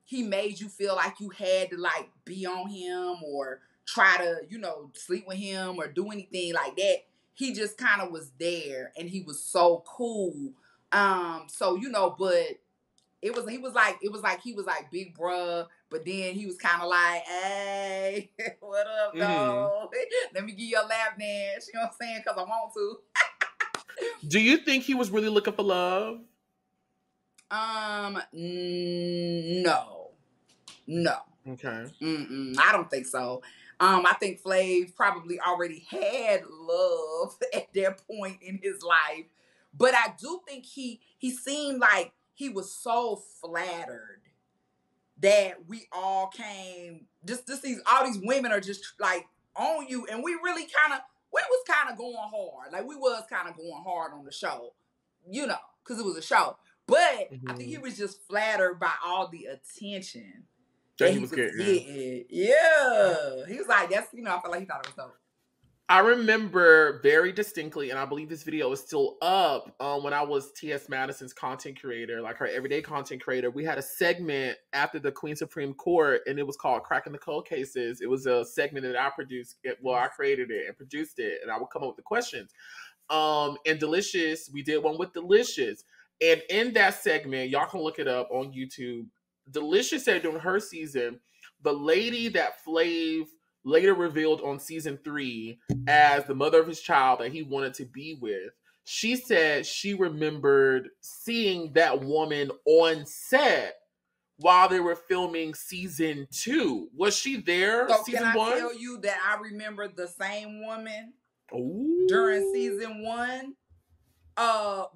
he made you feel like you had to like be on him or try to, you know, sleep with him or do anything like that. He just kind of was there, and he was so cool. So, you know, but he was like big bruh, but then he was kind of like, hey, what up, though? Let me give you a lap dance, you know what I'm saying? Because I want to.
Do you think he was really looking for love?
No.
Okay.
I don't think so. I think Flav probably already had love at that point in his life, but I do think he seemed like he was so flattered that we all came, just all these women are just like on you, and we was kind of going hard. Like, we was kind of going hard on the show, you know, because it was a show. But I think he was just flattered by all the attention that he was getting. Yeah. He was like, that's, you know, I felt like he thought it was dope.
I remember very distinctly, and I believe this video is still up, when I was TS Madison's content creator, like her everyday content creator. We had a segment after the Queen Supreme Court, and it was called Cracking the Cold Cases. It was a segment that I produced. I created it and produced it, and I would come up with the questions. And Deelishis, we did one with Deelishis. And in that segment, y'all can look it up on YouTube, Deelishis said during her season, the lady that Flav later revealed on season 3 as the mother of his child that he wanted to be with, she said she remembered seeing that woman on set while they were filming season 2. Was she there?
So
season
can I
1?
tell you that I remember the same woman
Ooh.
during season 1,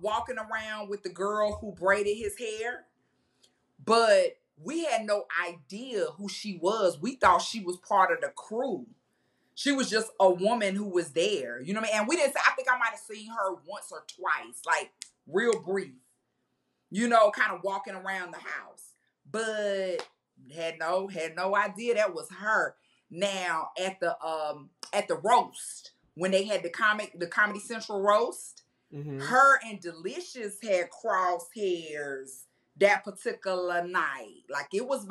walking around with the girl who braided his hair, but we had no idea who she was. We thought she was part of the crew. She was just a woman who was there. You know what I mean? And we didn't. I think I might have seen her once or twice, like real brief. You know, kind of walking around the house, but had no idea that was her. Now at the roast, when they had the Comedy Central roast, her and Deelishis had crosshairs that particular night. Like, it was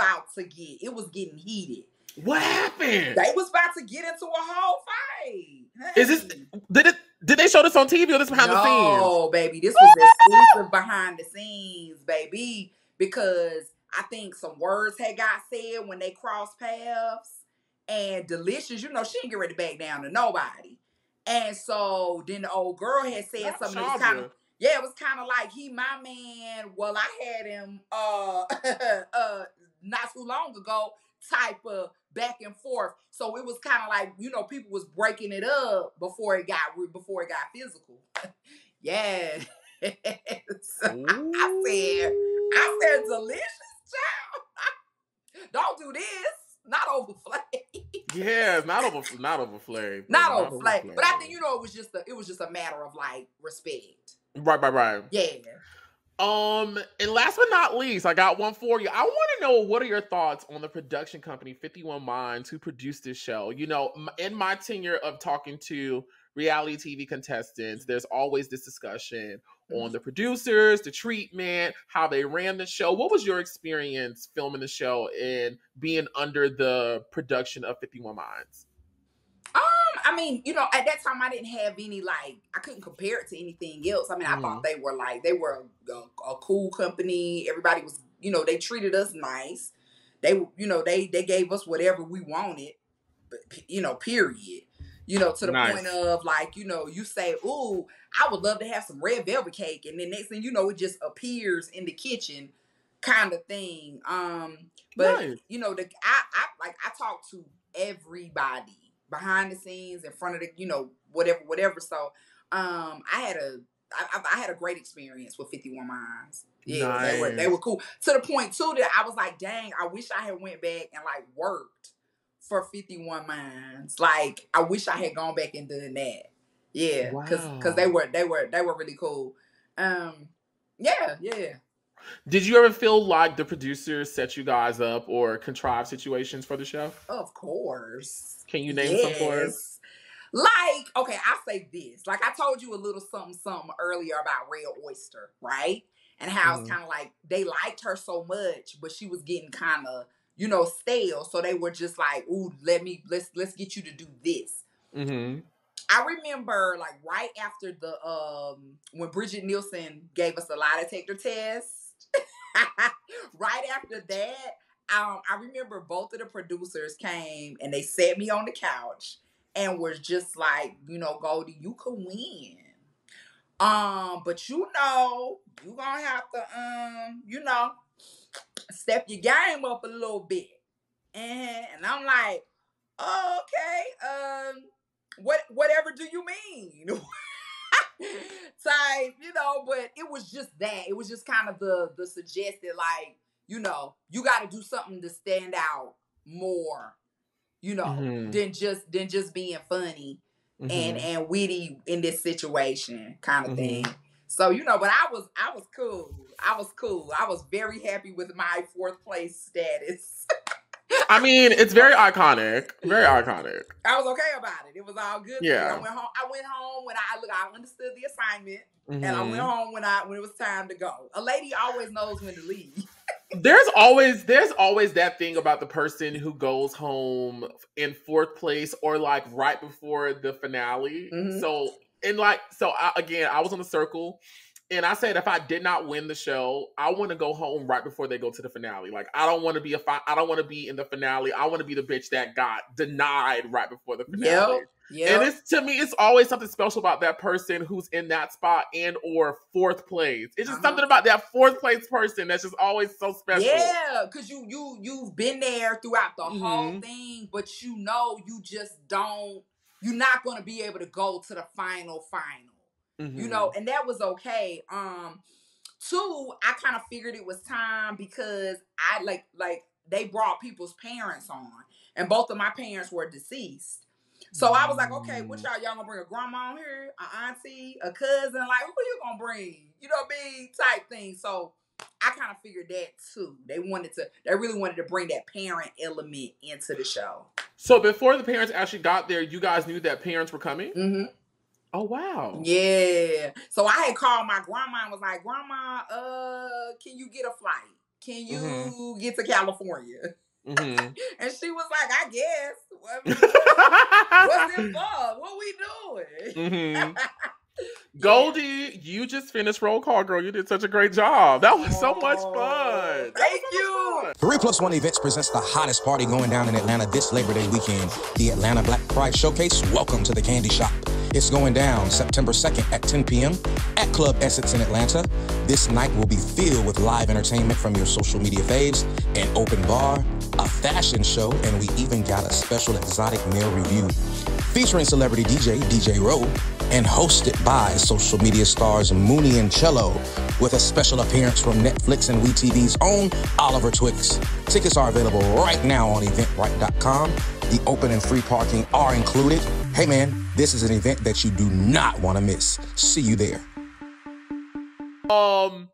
getting heated.
What happened?
They was about to get into a whole fight.
Hey. Is this did they show this on TV or this behind the scenes?
No, baby, this was exclusive behind the scenes, baby. Because I think some words had got said when they crossed paths, and Deelishis, you know, she didn't get ready to back down to nobody. And so then the old girl had said something that was kind of, it was kind of like, he my man. Well, I had him not too long ago, type of back and forth. So it was kind of like, you know, people was breaking it up before it got physical. Yeah. I said, Deelishis, child. Don't do this. Not over Flav.
Yeah, not over Flav.
Not over Flav. But I think, you know, it was just a matter of like respect.
Right.
Yeah.
And last but not least, I got one for you. I want to know, what are your thoughts on the production company 51 Minds who produced this show? You know, in my tenure of talking to reality TV contestants, there's always this discussion on the producers, the treatment, how they ran the show. What was your experience filming the show and being under the production of 51 Minds?
I mean, you know, at that time I didn't have any, like, I couldn't compare it to anything else. I mean, I thought they were a cool company. Everybody was, you know, they treated us nice. They, you know, they gave us whatever we wanted, you know, period. You know, to the point of, like, you know, you say, ooh, I would love to have some red velvet cake. And then next thing you know, it just appears in the kitchen kind of thing. But, you know, I talk to everybody behind the scenes, in front of the, you know, whatever. So, I had a great experience with 51 Minds. Yeah, they were cool. To the point too that I was like, dang, I wish I had went back and like worked for 51 Minds. Like, I wish I had gone back and done that. Yeah, because they were really cool. Yeah.
Did you ever feel like the producers set you guys up or contrived situations for the show?
Of course.
Can you name some for us?
Like, okay, I'll say this. Like, I told you a little something earlier about Red Oyster, right? And how it's kind of like they liked her so much, but she was getting kind of, stale. So they were just like, ooh, let's get you to do this.
Mm-hmm.
I remember, like, right after when Bridget Nielsen gave us a lie detector test, right after that, I remember both of the producers came and they sat me on the couch and was just like, Goldie, you could win. But you gonna have to, step your game up a little bit. And I'm like, oh, okay, whatever do you mean? Type, but it was just that. It was just kind of the suggested, like, you got to do something to stand out more, than just being funny and witty in this situation kind of thing. So, but I was cool. I was very happy with my 4th place status.
I mean, it's very iconic. Very iconic.
I was okay about it. It was all good.
Yeah.
I went home when I understood the assignment, and I went home when it was time to go. A lady always knows when to leave.
There's always that thing about the person who goes home in 4th place or like right before the finale. So I was on the circle. And I said, if I did not win the show, I want to go home right before they go to the finale. Like, I don't want to be in the finale. I want to be the bitch that got denied right before the finale. Yep. And to me, it's always something special about that person who's in that spot and or 4th place. It's just something about that 4th place person that's just always so special.
Yeah, because you've been there throughout the whole thing, but you just don't. You're not going to be able to go to the final. And that was okay. 2, I kind of figured it was time because I like they brought people's parents on, and both of my parents were deceased. So I was like, okay, what y'all gonna bring a grandma on here, an auntie, a cousin? Like, who you gonna bring? You know what I mean? Type thing. So I kind of figured that too. They really wanted to bring that parent element into the show.
So before the parents actually got there, you guys knew that parents were coming?
Mm-hmm.
Oh, wow.
Yeah. So I had called my grandma and was like, Grandma, can you get a flight? Can you get to California? And she was like, I guess. What's involved? What we doing?
Goldie, you just finished roll call, girl. You did such a great job. That was so much fun.
Thank you.
3+1 Events presents the hottest party going down in Atlanta this Labor Day weekend, the Atlanta Black Pride Showcase. Welcome to the Candy Shop. It's going down September 2nd at 10 p.m. at Club Essex in Atlanta. This night will be filled with live entertainment from your social media faves, an open bar, a fashion show, and we even got a special exotic male review featuring celebrity DJ Rowe, and hosted by social media stars Mooney and Cello, with a special appearance from Netflix and WeTV's own Oliver Twixt. Tickets are available right now on eventbrite.com. The open and free parking are included. Hey man, this is an event that you do not want to miss. See you there.
Tell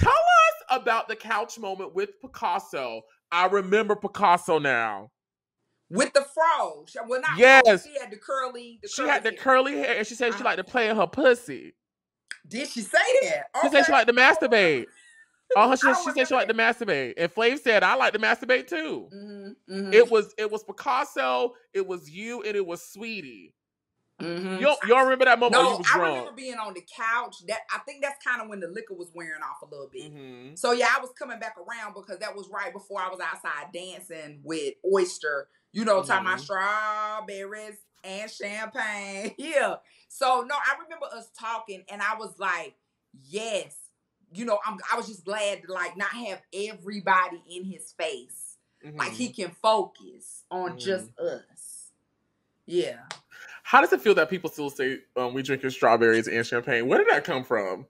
us about the couch moment with Picasso. I remember Picasso now.
With the fro. Well, not
yes.
Fro. She had the curly
She had the curly hair, and she said she liked to play in her pussy.
Did she say that? Okay.
She said she liked to masturbate. She said she liked to masturbate. And Flav said, I like to masturbate too. It was Picasso, it was you, and it was Sweetie. You don't remember that moment?
No,
you was drunk?
I remember being on the couch. I think that's kind of when the liquor was wearing off a little bit. So yeah, I was coming back around because that was right before I was outside dancing with Oyster. Talking about strawberries and champagne. Yeah. So no, I remember us talking, and I was like, yes. I was just glad to like not have everybody in his face. Like he can focus on just us. Yeah.
How does it feel that people still say we drinking strawberries and champagne? Where did that come from?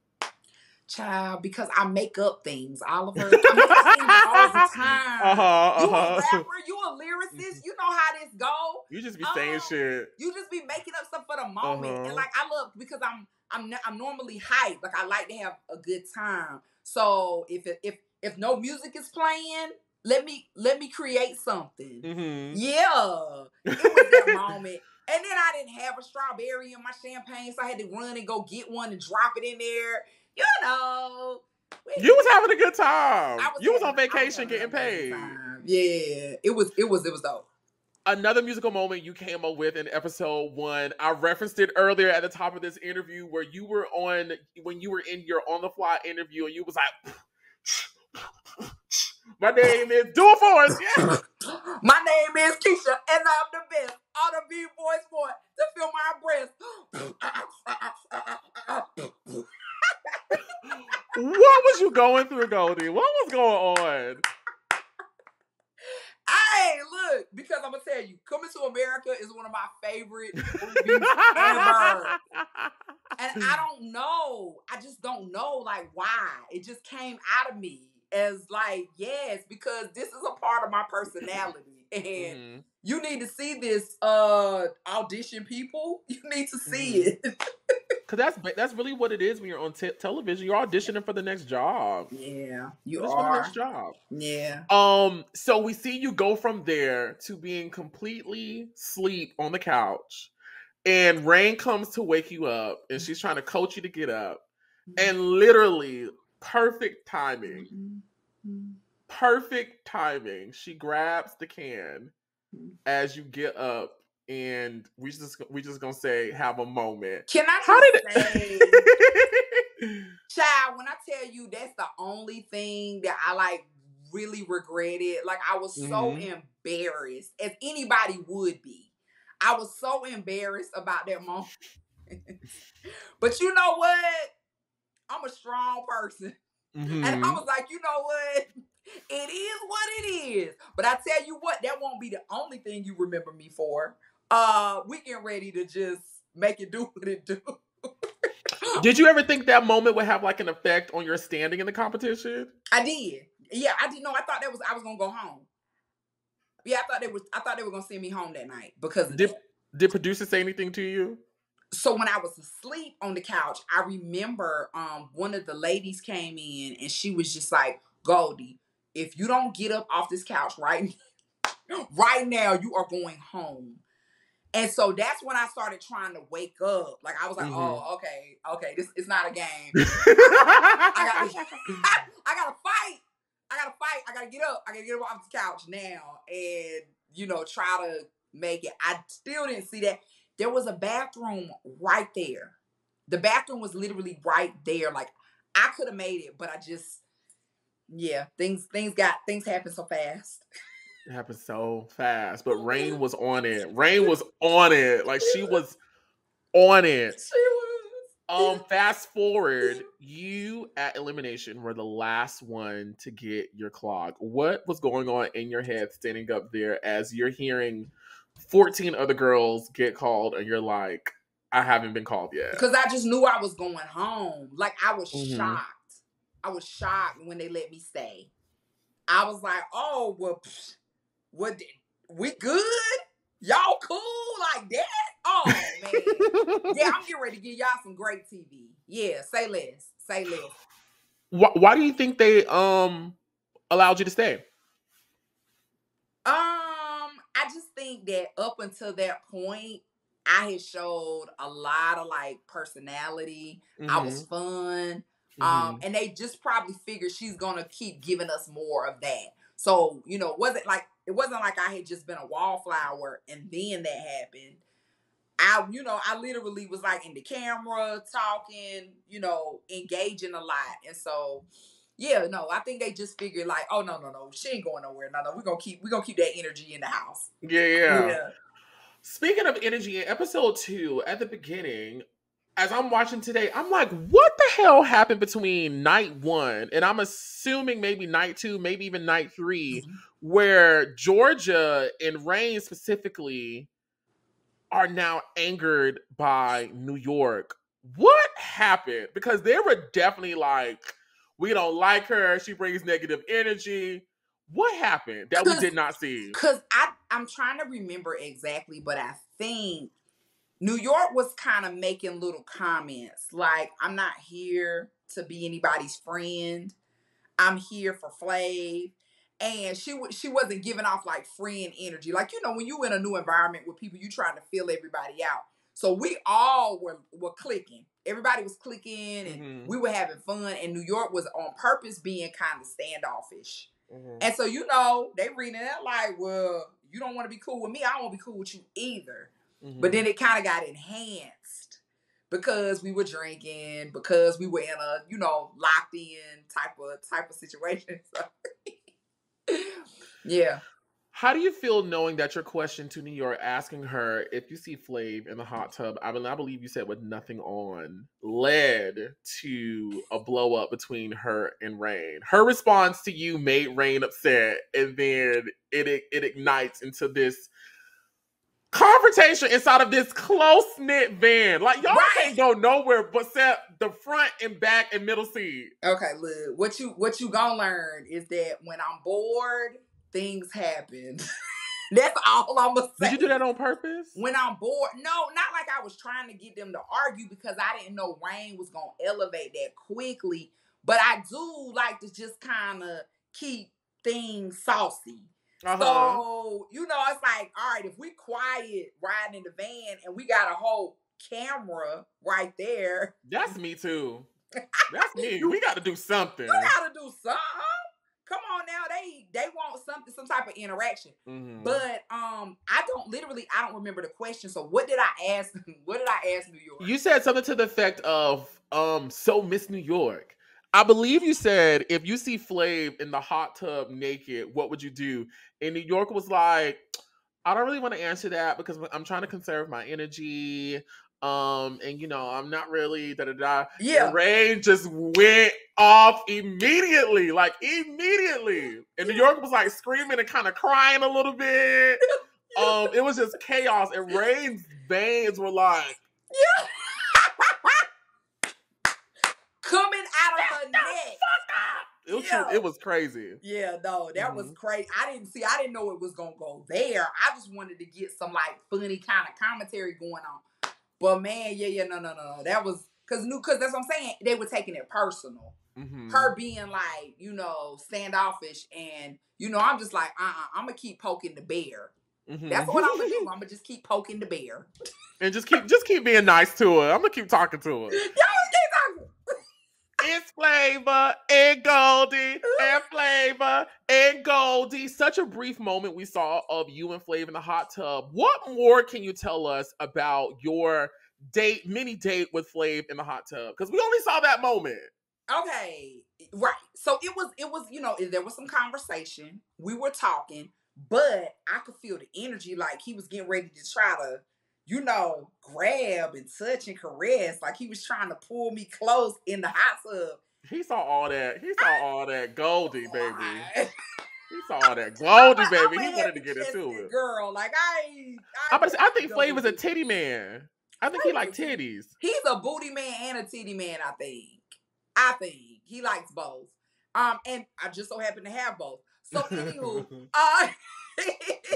Child, because I make up things, Oliver. I make up things all the time. You a rapper, you a lyricist, you know how this go.
You just be saying shit.
You just be making up stuff for the moment. And like I love, because I'm normally hyped. Like I like to have a good time. So if no music is playing, let me create something. Yeah. It was that moment. And then I didn't have a strawberry in my champagne, so I had to run and go get one and drop it in there. You know.
You was having a good time. You was on vacation getting paid.
Yeah. It was dope.
Another musical moment you came up with in episode 1. I referenced it earlier at the top of this interview where you were when you were in your on the fly interview and you was like, my name is, do it for us. Yeah.
My name is Keisha and I'm the best. All the B-boys want to feel my breath.
What was you going through, Goldie? What was going on?
Hey, look, because I'm going to tell you, Coming to America is one of my favorite movies ever. And I don't know. I just don't know, like, why. It just came out of me as, like, yes, because this is a part of my personality. And you need to see this audition, people. You need to see it.
Because that's really what it is when you're on television. You're auditioning for the next job.
Yeah, you
are.
For
the next job.
Yeah.
So we see you go from there to being completely asleep on the couch. And Rain comes to wake you up. And she's trying to coach you to get up. And literally, perfect timing. Perfect timing. She grabs the can as you get up. And we just gonna say, have a moment.
Can I say, child, when I tell you that's the only thing that I like really regretted, like I was so embarrassed, as anybody would be. I was so embarrassed about that moment. But you know what? I'm a strong person. And I was like, you know what? It is what it is. But I tell you what, that won't be the only thing you remember me for. We getting ready to just make it do what it do.
Did you ever think that moment would have like an effect on your standing in the competition?
I did. Yeah, I didn't know. I thought I was gonna go home. Yeah, I thought they were gonna send me home that night because
did producers say anything to you?
So when I was asleep on the couch, I remember one of the ladies came in and she was just like, Goldie, if you don't get up off this couch right now, you are going home. And so that's when I started trying to wake up. Like I was like, oh, okay, this is not a game. I gotta fight. I gotta get up. I gotta get up off the couch now and, try to make it. I still didn't see that. There was a bathroom right there. The bathroom was literally right there. Like I could have made it, but I just, things happen so fast.
It happened so fast, but Rain was on it. Rain was on it. Like she was on it.
She was.
Fast forward, you at elimination were the last one to get your clock. What was going on in your head standing up there as you're hearing 14 other girls get called and you're like, I haven't been called yet?
Because I just knew I was going home. Like I was shocked. I was shocked when they let me stay. I was like, oh, well, we good? Y'all cool like that? Oh, man. Yeah, I'm getting ready to give y'all some great TV. Yeah, say less. Say less.
Why do you think they allowed you to stay?
I just think that up until that point, I had showed a lot of like personality. I was fun. And they just probably figured she's gonna keep giving us more of that. So, it wasn't like I had just been a wallflower and then that happened. I literally was like in the camera, talking, engaging a lot. And so, I think they just figured like, oh, no, she ain't going nowhere. No, we're gonna keep that energy in the house.
Yeah. Speaking of energy, in episode 2, at the beginning, as I'm watching today, I'm like, what the hell happened between night 1 and I'm assuming maybe night 2, maybe even night 3, where Georgia and Rain specifically are now angered by New York What happened? Because they were definitely like, we don't like her. She brings negative energy. What happened that we did not see?
Because I'm trying to remember exactly, but I think New York was kind of making little comments like, I'm not here to be anybody's friend. I'm here for Flav. And she wasn't giving off like friend energy. Like, you know, when you in a new environment with people, you trying to fill everybody out. So we all were clicking. Everybody was clicking and we were having fun. And New York was on purpose being kind of standoffish. And so, you know, they reading that like, well, you don't want to be cool with me. I don't want to be cool with you either. But then it kind of got enhanced because we were drinking, because we were in a, you know, locked in type of situation. So, yeah.
How do you feel knowing that your question to New York, asking her if you see Flav in the hot tub, I believe you said with nothing on, led to a blow up between her and Rain? Her response to you made Rain upset, and then it ignites into this confrontation inside of this close-knit van. Like, y'all can't go nowhere but except the front and back and middle seat.
Okay, look, what you gonna learn is that when I'm bored, things happen. That's all I'm gonna say.
Did you do that on purpose?
When I'm bored, no, not like I was trying to get them to argue, because I didn't know Rain was gonna elevate that quickly. But I do like to just kind of keep things saucy. So, you know, it's like, all right, if we quiet riding in the van and we got a whole camera right there.
That's me too. That's me. We got to do something.
We got to do something. Come on now, they want something, some type of interaction. But I don't remember the question. So what did I ask? What did I ask New York?
You said something to the effect of, so Miss New York, I believe you said, if you see Flav in the hot tub naked, what would you do? And New York was like, I don't really want to answer that because I'm trying to conserve my energy. And you know, I'm not really da-da-da.
Yeah.
And Rain just went off immediately. And New York was like screaming and kind of crying a little bit. It was just chaos. And Rain's veins were like,
yeah. Coming out of her neck.
It was crazy.
Yeah, no, that was crazy. I didn't know it was gonna go there. I just wanted to get some like funny kind of commentary going on. But man, no. That was because that's what I'm saying. They were taking it personal. Her being like, you know, standoffish, and you know, I'm just like, I'm gonna keep poking the bear. That's what I'm gonna do. I'm gonna just keep poking the bear.
And just keep being nice to her. I'm gonna keep talking to her.
Y'all just keep talking.
It's Flavor and Goldie and Flavor and Goldie. Such a brief moment we saw of you and Flav in the hot tub. What more can you tell us about your mini date with Flav in the hot tub? Because we only saw that moment.
Okay, right. So it was, you know, there was some conversation. We were talking, but I could feel the energy, like he was getting ready to try to, you know, grab and touch and caress. Like he was trying to pull me close in the hot tub.
He saw all that. He saw all that Goldie, baby. He saw all that Goldie, baby. He wanted to get into it.
Girl, like
I think Flav is a titty man. I think he likes titties.
He's a booty man and a titty man, I think. He likes both. And I just so happen to have both. So anywho,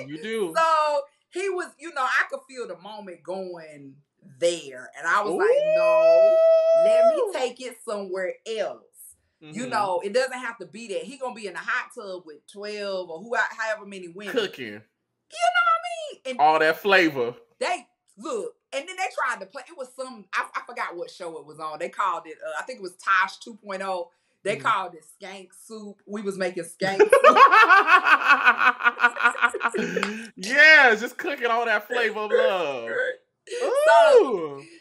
you do.
So he was, you know, I could feel the moment going there. And I was like, no, let me take it somewhere else. You know, it doesn't have to be that. He gonna be in the hot tub with 12 or however many women.
Cooking.
You know what I mean? And
all that flavor.
They, look, and then they tried to play, it was I forgot what show it was on. They called it, I think it was Tosh 2.0. They called it skank soup. We was making skank soup.
Yeah, just cooking all that flavor of love.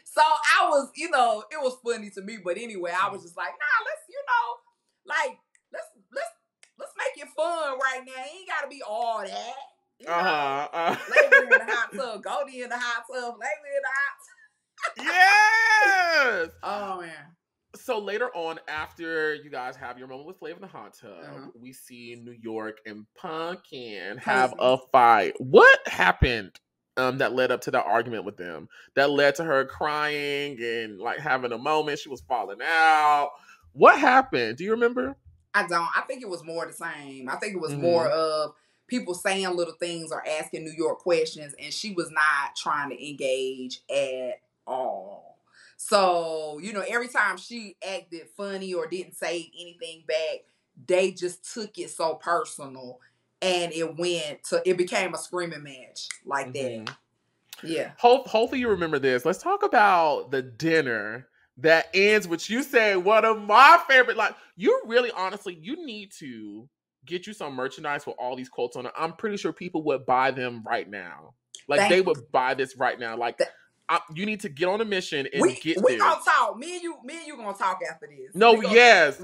So I was, you know, it was funny to me, but anyway, I was just like, nah, let's, you know, like, let's make it fun right now. It ain't gotta be all that. You know? Flavor in the hot tub, Goldie in the hot tub, Flavor in the hot tub.
Yes!
Oh man.
So later on, after you guys have your moment with Flavor in the hot tub, we see New York and Pumpkin have a fight. What happened that led up to that argument with them. That led to her crying and like having a moment. She was falling out. What happened? Do you remember?
I don't. I think it was more the same. I think it was more of people saying little things or asking New York questions, and she was not trying to engage at all. So, you know, every time she acted funny or didn't say anything back, they just took it so personal, and it became a screaming match like that. Yeah.
Hopefully you remember this. Let's talk about the dinner that ends with you saying one of my favorite, like, you really, honestly, you need to get you some merchandise with all these quotes on it. I'm pretty sure people would buy them right now. Like, they would buy this right now. Like, you need to get on a mission and get this.
We gonna talk. Me and you gonna talk after this.
No, because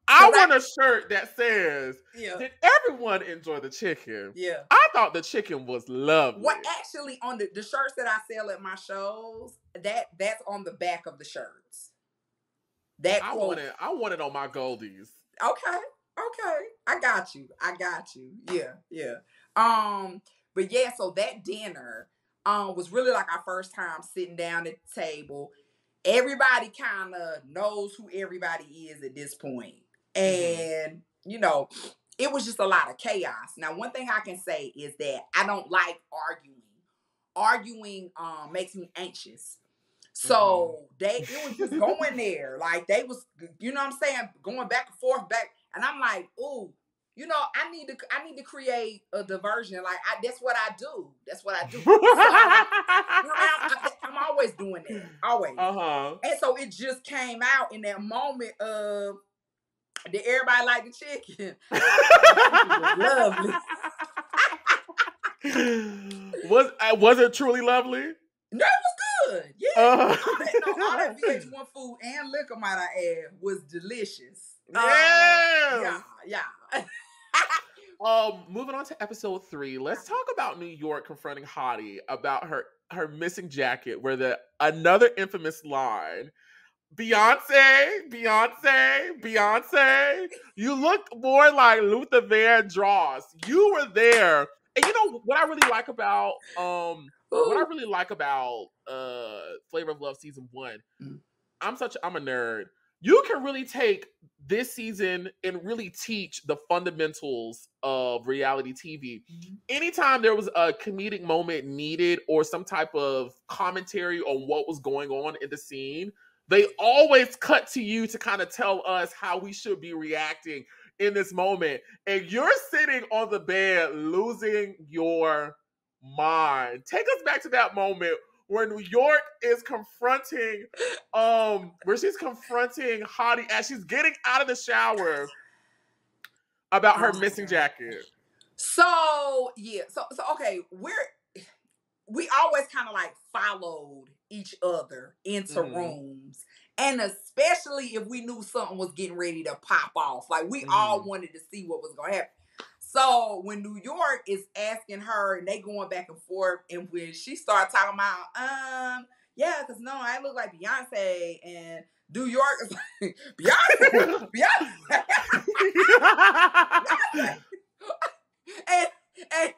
I want a shirt that says, did everyone enjoy the chicken?
Yeah.
I thought the chicken was lovely.
What actually on the shirts that I sell at my shows, that's on the back of the shirts. That
I want it on my Goldies.
Okay. I got you. Yeah. But yeah, so that dinner was really like our first time sitting down at the table. Everybody kind of knows who everybody is at this point. And, you know, it was just a lot of chaos. Now, one thing I can say is that I don't like arguing. Arguing makes me anxious. So it was just going there. Like, they was, you know what I'm saying, going back and forth. And I'm like, ooh, you know, I need to create a diversion. Like, that's what I do. So, I'm always doing that. Always. And so it just came out in that moment of, did everybody like the chicken? Lovely.
Was it truly lovely?
No, it was good. Yeah. All that VH1 food and liquor, might I add, was delicious. Yeah.
Moving on to episode 3, let's talk about New York confronting Hottie about her missing jacket, where another infamous line, Beyonce, you look more like Luther Vandross. You were there. And you know what I really like about Flavor Flav season 1? I'm a nerd. You can really take this season and really teach the fundamentals of reality TV. Anytime there was a comedic moment needed or some type of commentary on what was going on in the scene, they always cut to you to kind of tell us how we should be reacting in this moment. And you're sitting on the bed losing your mind. Take us back to that moment where New York is confronting Hottie as she's getting out of the shower about her missing jacket.
So yeah, so okay, we always kind of like followed each other into rooms, and especially if we knew something was getting ready to pop off, like we all wanted to see what was gonna happen. So when New York is asking her and they going back and forth, and when she started talking about, yeah, because no, I look like Beyonce, and New York is like, Beyonce.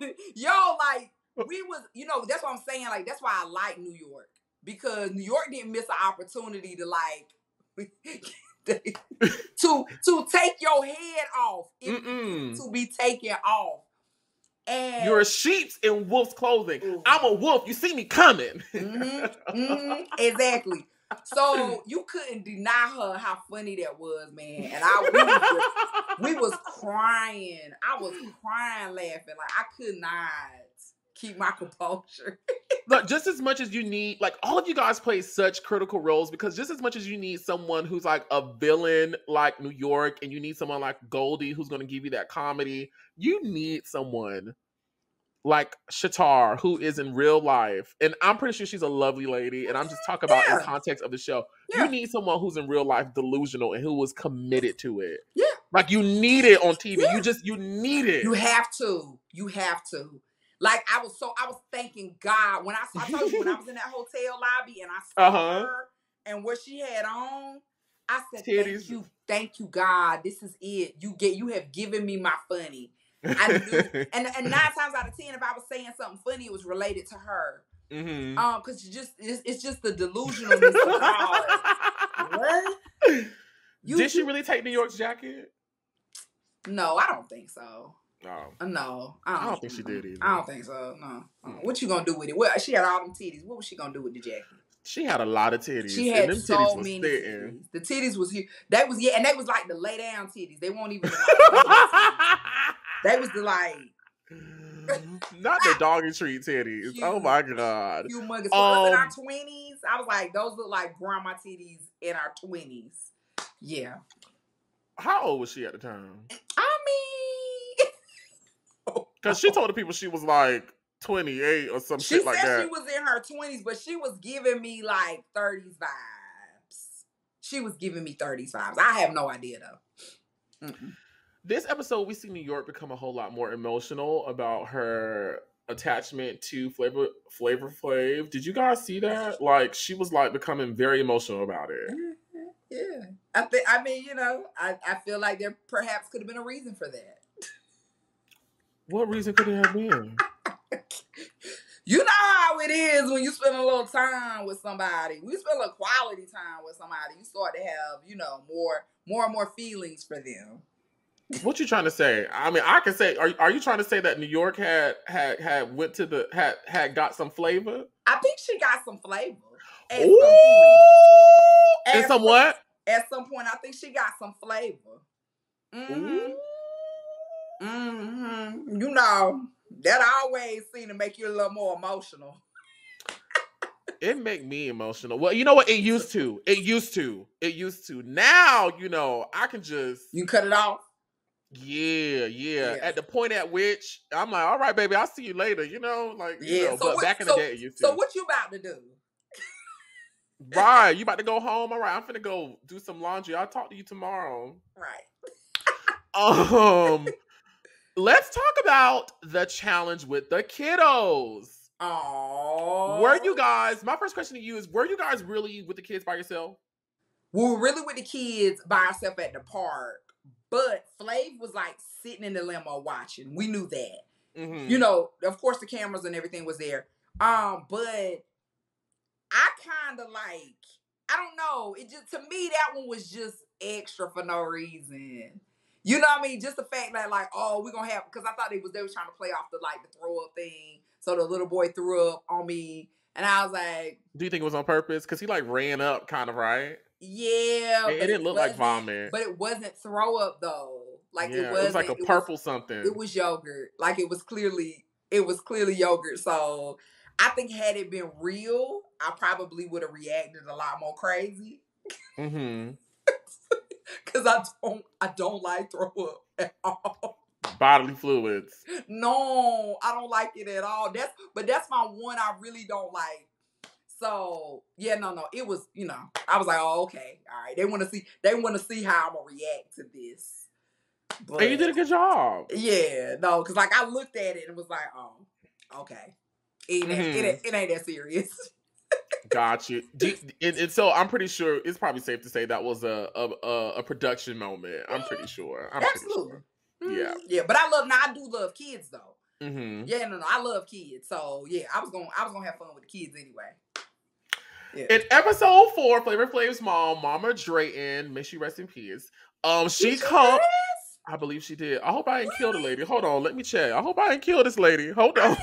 and yo, like, we was, you know, that's what I'm saying. Like, that's why I like New York, because New York didn't miss an opportunity to like to take your head off, to be taken off. And
you're a sheep in wolf's clothing. I'm a wolf. You see me coming.
Exactly. So you couldn't deny her how funny that was, man. And we was crying. I was crying, laughing. Like, I could not keep my composure.
Look, just as much as you need, like, all of you guys play such critical roles, because just as much as you need someone who's like a villain like New York, and you need someone like Goldie who's going to give you that comedy, you need someone like Shatar, who is in real life, and I'm pretty sure she's a lovely lady, and I'm just talking about in context of the show. You need someone who's in real life delusional and who was committed to it. Yeah. Like, you need it on TV. You need it.
You have to. Like, I was thanking God when I told you, when I was in that hotel lobby and I saw her and what she had on, I said, thank you, God. This is it. You have given me my funny. I knew, and 9 times out of 10, if I was saying something funny, it was related to her. Because it's just the delusionalness of it all. What?
Did she really take New York's jacket?
No, I don't think so.
Oh.
No,
I don't think she did either.
I don't think so. No. What you gonna do with it? Well, she had all them titties. What was she gonna do with the jacket?
She had a lot of titties.
She had
them
so
titties
many
titties.
The titties was here. That was and they was like the lay down titties. They won't even. They was the like.
Not the doggy treat titties. Oh my god.
Humongous. In our 20s, I was like, those look like grandma titties in our 20s. Yeah.
How old was she at the time?
I mean,
because she told the people she was like 28 or some shit like that.
She said she was in her 20s, but she was giving me like 30s vibes. She was giving me 30s vibes. I have no idea though.
This episode, we see New York become a whole lot more emotional about her attachment to Flavor Flav. Did you guys see that? Like, she was like becoming very emotional about it.
Yeah. I mean, you know, I feel like there perhaps could have been a reason for that.
What reason could it have been?
You know how it is when you spend a little time with somebody. When you spend a quality time with somebody, you start to have, you know, more and more feelings for them.
What you trying to say? I mean, I can say, are you trying to say that New York had went to the had got some flavor?
I think she got some flavor.
At some what?
At some point, I think she got some flavor. You know, that always seemed to make you a little more emotional.
It make me emotional. Well, you know what? It used to. Now, you know, I can just...
You cut it off?
Yeah. At the point at which I'm like, all right, baby, I'll see you later. You know, like, you know, but back in the day, it used to.
So what you about to do?
Right, you about to go home? All right, I'm finna go do some laundry. I'll talk to you tomorrow.
Right.
Let's talk about the challenge with the kiddos.
Oh.
Were you guys, my first question to you is, were you guys really with the kids by yourself?
We were really with the kids by ourselves at the park. But Flav was like sitting in the limo watching. We knew that. You know, of course the cameras and everything was there. But I kind of like, I don't know. It just, to me, that one was just extra for no reason. You know what I mean? Just the fact that like, oh, we're going to have, because I thought they was trying to play off the like the throw up thing. So the little boy threw up on me. And I was like. Do
you think it was on purpose? Because he like ran up kind of, right?
Yeah.
It didn't look like vomit.
But it wasn't throw up though. Like
it was like a purple something.
It was yogurt. Like it was clearly yogurt. So I think had it been real, I probably would have reacted a lot more crazy. Cause I don't like throw up at all.
Bodily fluids.
No, I don't like it at all. That's my one I really don't like. So yeah, no. It was, you know, I was like, oh, okay, all right. They want to see how I'm gonna react to this. But,
and you did a good job.
Yeah, no, because like I looked at it and was like, oh, okay, it ain't that serious.
Got you. And so I'm pretty sure it's probably safe to say that was a production moment. I'm pretty sure.
Absolutely.
Yeah.
Yeah, but I do love kids though. Yeah, no, I love kids. So yeah, I was gonna have fun with the kids anyway.
Yeah. In episode 4, Flavor Flav's mom, Mama Drayton, may she rest in peace. She come. I believe she did. I hope I didn't kill the lady. Hold on, let me check. I hope I didn't kill this lady. Hold on.
I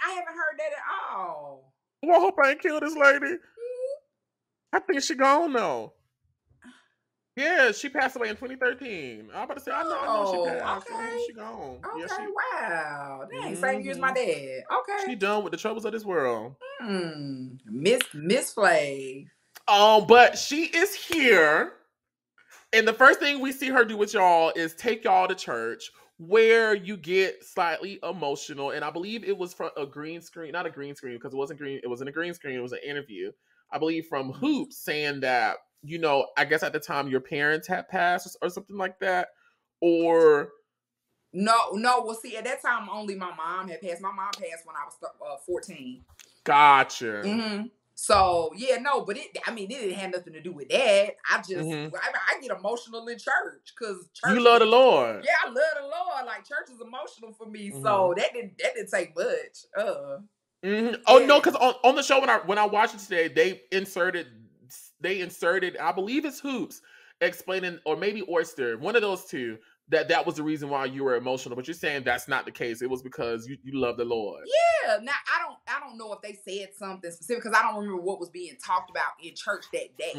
haven't heard that at all.
Well, I hope I didn't kill this lady. I think she gone though. Yeah, she passed away in 2013. I'm about to say, I know she passed.
Okay.
She gone.
Okay, wow. Dang, same year as my dad. Okay.
She done with the troubles of this world.
Miss Flav.
But she is here. And the first thing we see her do with y'all is take y'all to church, where you get slightly emotional. And I believe it was from a green screen, not a green screen, because it wasn't green. It wasn't a green screen. It was an interview, I believe, from Hoops, saying that, you know, I guess at the time your parents had passed or something like that. Or
no. Well, see, at that time only my mom had passed. My mom passed when I was 14.
Gotcha.
So yeah, no, but it didn't have nothing to do with that. I just I get emotional in church because church.
You love the Lord.
Yeah, I love the Lord. Like church is emotional for me. So that didn't take much.
Oh
yeah.
no, because on the show when I watched it today, they inserted I believe it's Hoops explaining, or maybe Oyster, one of those two, that was the reason why you were emotional. But you're saying that's not the case. It was because you love the Lord.
Yeah. Now I don't know if they said something specific because I don't remember what was being talked about in church that day.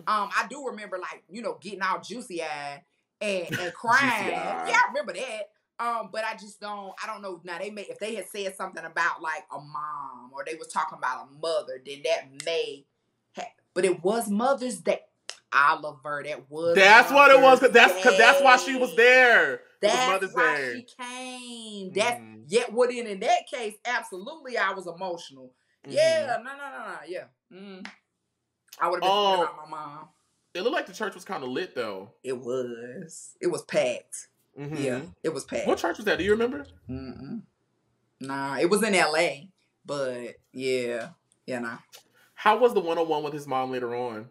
I do remember, like, getting all juicy eyed and crying. Yeah, I remember that. But I don't know. Now if they had said something about like a mom, or they was talking about a mother, then that may have, but it was Mother's Day. Oliver, that's
what it was, because that's why she was there.
That's why she came. That's in that case, absolutely I was emotional. Yeah, no. Yeah. I would have been thinking about my mom.
It looked like the church was kind of lit though.
It was packed. Yeah, it was packed.
What church was that? Do you remember?
Nah, it was in LA. But yeah, nah.
How was the one-on-one with his mom later on?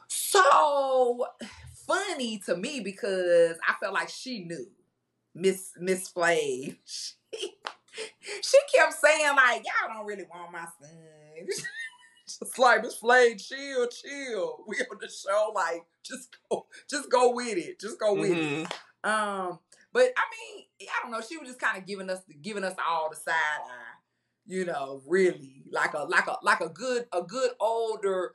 So funny to me because I felt like she knew. Miss Flav. She kept saying like, y'all don't really want my son. Just like, Miss Flav, chill. We on the show, like, just go with it. Just go with it. But I mean, I don't know. She was just kind of giving us all the side eye, really like a good older,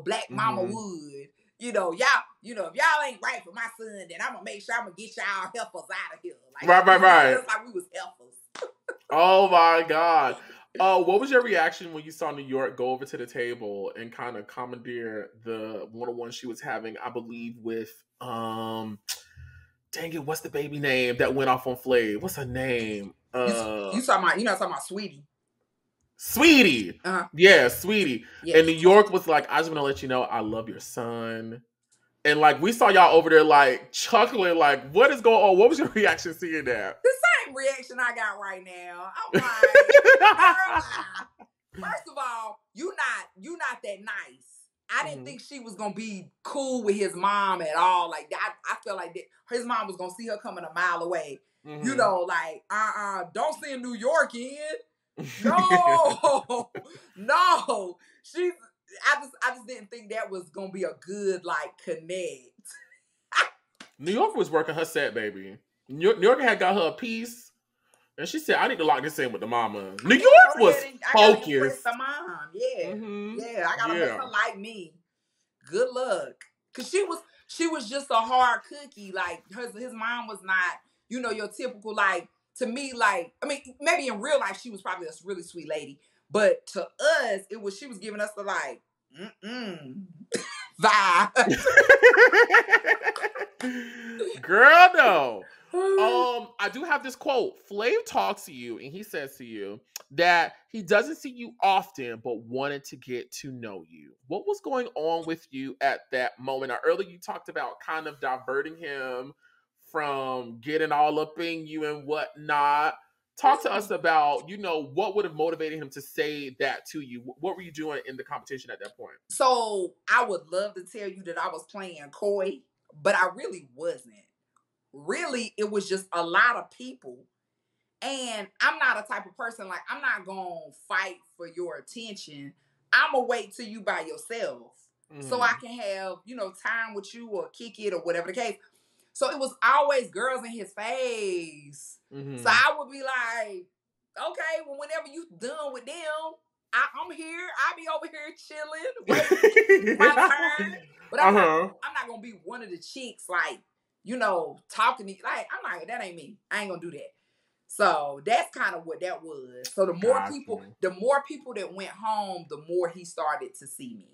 black mama would. Y'all, if y'all ain't right for my son, then I'm gonna make sure I'm gonna get y'all heifers out of here. Like,
right.
Just like we was heifers.
Oh my God. What was your reaction when you saw New York go over to the table and kind of commandeer the one-on-one she was having, I believe, with dang it, what's the baby name that went off on Flav? What's her name?
You talking about Sweetie.
Sweetie. Yeah, Sweetie. Yeah. And New York was like, I just want to let you know I love your son. And like, we saw y'all over there like chuckling, like, what is going on? What was your reaction seeing that?
The same reaction I got right now. I'm like, first of all, you not that nice. I didn't think she was gonna be cool with his mom at all. Like, I felt like that his mom was gonna see her coming a mile away. Like, don't send New York in. No. I just didn't think that was gonna be a good like connect.
New York was working her set, baby. New York had got her a piece, and she said, "I need to lock this in with the mama." New York was focused.
The mom, yeah. I gotta make her like me. Good luck, cause she was just a hard cookie. Like his mom was not, your typical like. To me, like, I mean, maybe in real life she was probably a really sweet lady, but to us, she was giving us the like, vibe.
Girl, no. I do have this quote. Flav talks to you, and he says to you that he doesn't see you often, but wanted to get to know you. What was going on with you at that moment? Now, earlier you talked about kind of diverting him from getting all up in you and whatnot. Talk to us about, what would have motivated him to say that to you. What were you doing in the competition at that point?
So I would love to tell you that I was playing coy, but I really wasn't. Really, it was just a lot of people. And I'm not a type of person, like, I'm not going to fight for your attention. I'm going to wait till you by yourself so I can have, time with you or kick it or whatever the case. So it was always girls in his face. So I would be like, okay, well, whenever you done with them, I'm here. I'll be over here chilling, waiting my turn. But I'm not going to be one of the chicks, like, talking to you. Like, I'm not, that ain't me. I ain't going to do that. So that's kind of what that was. So the more people that went home, the more he started to see me.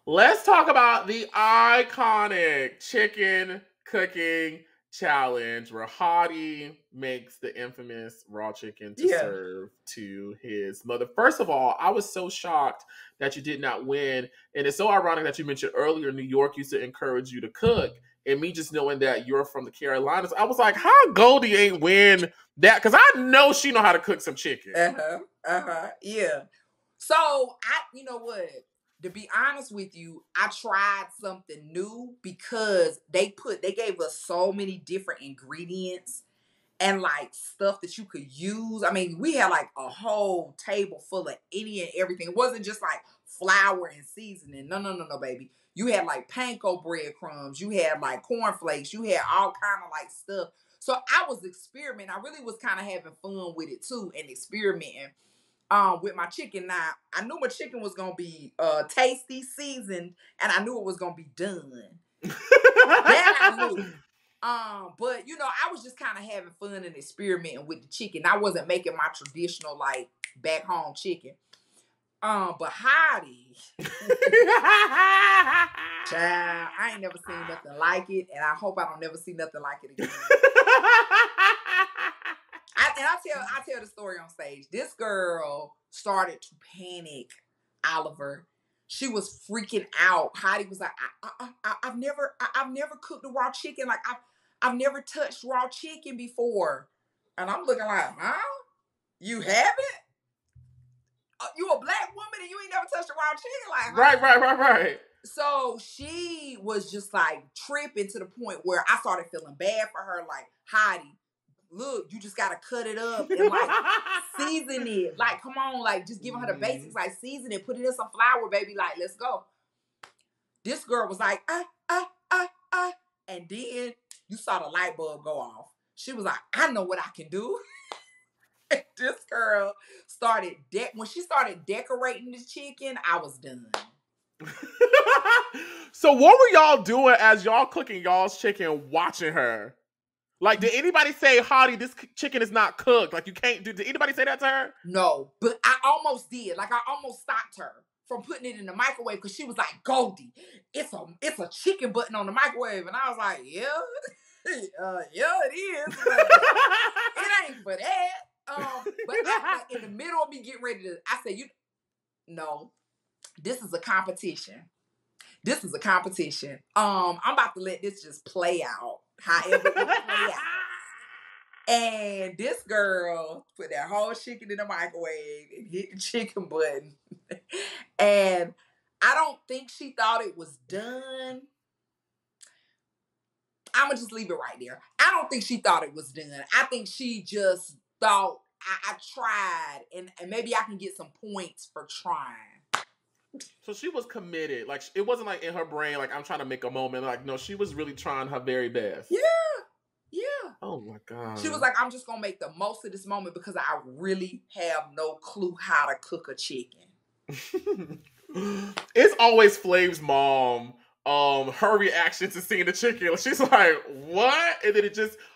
Let's talk about the iconic chicken cooking challenge where Hottie makes the infamous raw chicken to serve to his mother. First of all, I was so shocked that you did not win. And it's so ironic that you mentioned earlier New York used to encourage you to cook. And me just knowing that you're from the Carolinas, I was like, how Goldie ain't win that? Because I know she know how to cook some chicken.
Yeah. So you know what? To be honest with you, I tried something new because they gave us so many different ingredients and like stuff that you could use. I mean, we had like a whole table full of any and everything. It wasn't just like flour and seasoning. No, baby. You had like panko breadcrumbs. You had like cornflakes. You had all kind of like stuff. So I was experimenting. I really was kind of having fun with it too and experimenting with my chicken. Now, I knew my chicken was going to be tasty, seasoned, and I knew it was going to be done. That I knew. But you know, I was just kind of having fun and experimenting with the chicken. I wasn't making my traditional like back home chicken. But Heidi, child, I ain't never seen nothing like it, and I hope I don't never see nothing like it again. I tell the story on stage. This girl started to panic, Oliver. She was freaking out. Heidi was like, I've never cooked a raw chicken. Like I've never touched raw chicken before. And I'm looking like, huh? You haven't? You a black woman and you ain't never touched a raw chicken? Like, huh?
Right.
So she was just like tripping to the point where I started feeling bad for her. Like, Heidi, look, you just gotta cut it up and like season it. Like, come on, like just giving her the basics, like season it, put it in some flour, baby. Like, let's go. This girl was like, and then you saw the light bulb go off. She was like, I know what I can do. And this girl started when she started decorating this chicken, I was done.
So what were y'all doing as y'all cooking y'all's chicken, watching her? Like, did anybody say, Heidi, this chicken is not cooked? Like, you can't do... Did anybody say that to her?
No, but I almost did. Like, I almost stopped her from putting it in the microwave because she was like, Goldie, it's a chicken button on the microwave. And I was like, yeah, yeah, it is. But it ain't for that. But in the middle of me getting ready to... I said, no, this is a competition. This is a competition. I'm about to let this just play out. However it play out. And this girl put that whole chicken in the microwave and hit the chicken button. And I don't think she thought it was done. I'm going to just leave it right there. I don't think she thought it was done. I think she just thought I tried and maybe I can get some points for trying.
So she was committed. Like, it wasn't like in her brain, like, I'm trying to make a moment. Like, no, she was really trying her very best.
Yeah.
Oh, my God.
She was like, I'm just going to make the most of this moment because I really have no clue how to cook a chicken.
It's always Flav's mom, her reaction to seeing the chicken. She's like, what? And then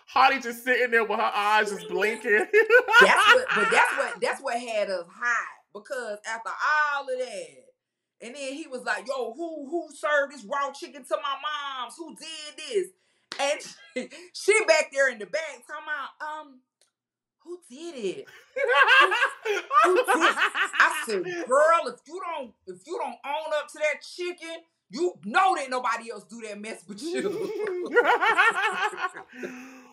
Heidi just sitting there with her eyes just blinking.
That's what had us hot. Because after all of that, and then he was like, yo, who served this raw chicken to my moms? Who did this? And she back there in the back talking about, who did it? Who did it? I said, girl, if you don't own up to that chicken, you know that nobody else do that mess but you.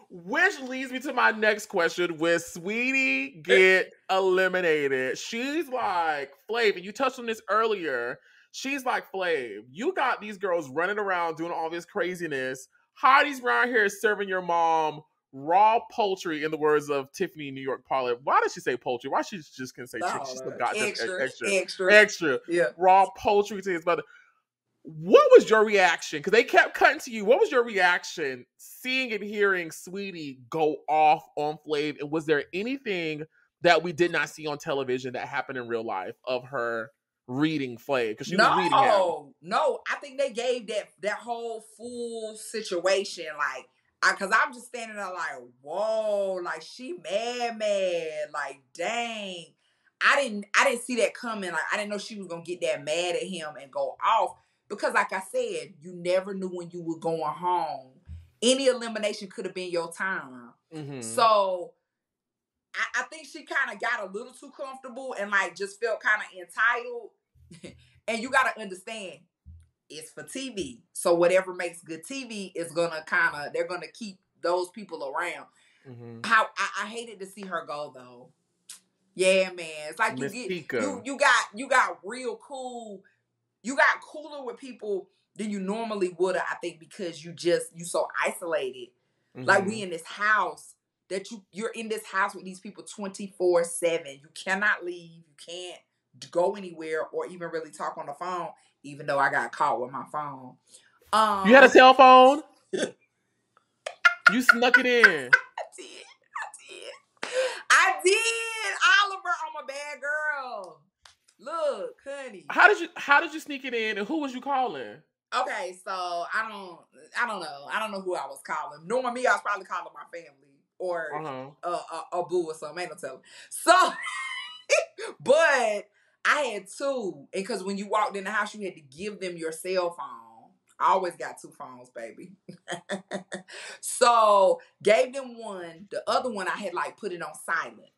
Which leads me to my next question. When Sweetie get eliminated, she's like, Flav, and you touched on this earlier, she's like, Flav, you got these girls running around doing all this craziness. Heidi's around here serving your mom raw poultry, in the words of Tiffany New York Pollard. Why did she say poultry? Why she just couldn't say chicken? She still got extra raw poultry to his mother. What was your reaction? Because they kept cutting to you. What was your reaction seeing and hearing Sweetie go off on Flav? And was there anything that we did not see on television that happened in real life of her reading Flav? Because she was reading him.
No. I think they gave that whole full situation, like, because I'm just standing there like, whoa, like she mad, like, dang. I didn't see that coming. Like, I didn't know she was gonna get that mad at him and go off. Because like I said, you never knew when you were going home. Any elimination could have been your time. Mm-hmm. So I think she kind of got a little too comfortable and like just felt kind of entitled. And you got to understand, it's for TV. So whatever makes good TV is going to they're going to keep those people around. Mm-hmm. I hated to see her go though. Yeah, man. It's like
Mystica.
you got real cool. You got cooler with people than you normally would have, I think, because you so isolated. Like we in this house that you're in this house with these people 24/7. You cannot leave. You can't go anywhere or even really talk on the phone, even though I got caught with my phone.
You had a cell phone? You snuck it in.
I did. Oliver, I'm a bad girl. Look, honey.
How did you sneak it in, and who was you calling?
Okay, so I don't know. I don't know who I was calling. Knowing me, I was probably calling my family or a boo or something. Ain't no telling. So, but I had two, and because when you walked in the house, you had to give them your cell phone. I always got two phones, baby. So gave them one. The other one I had like put it on silent.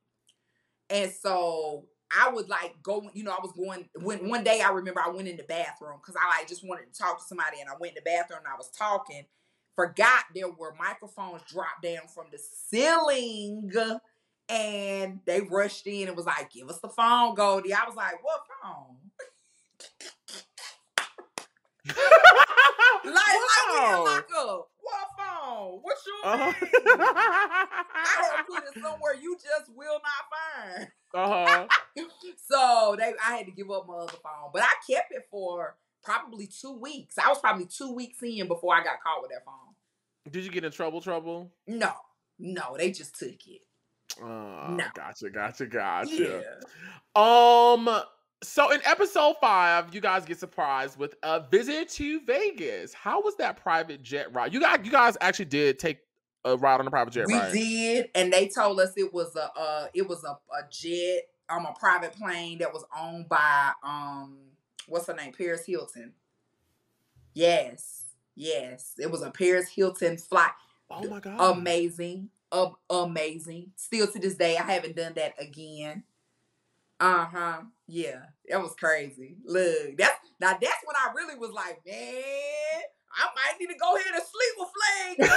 And so I would like go, I was going, when one day I remember I went in the bathroom because I like just wanted to talk to somebody, and I went in the bathroom and I was talking. Forgot there were microphones dropped down from the ceiling, and they rushed in and was like, "Give us the phone, Goldie." I was like, "What phone?" Like we in lockup. What phone? What's your name? I had put it somewhere you just will not find. So I had to give up my other phone, but I kept it for probably 2 weeks. I was probably 2 weeks in before I got caught with that phone.
Did you get in trouble?
No, they just took it.
No. Gotcha.
Yeah.
So in episode 5, you guys get surprised with a visit to Vegas. How was that private jet ride? You guys actually did take a ride on a private jet, right?
We did, and they told us it was a jet, a private plane that was owned by what's her name, Paris Hilton. Yes, it was a Paris Hilton flight.
Oh my god,
amazing. Still to this day, I haven't done that again. Yeah, that was crazy. Look, that's when I really was like, man, I might need to go ahead and sleep with Flag.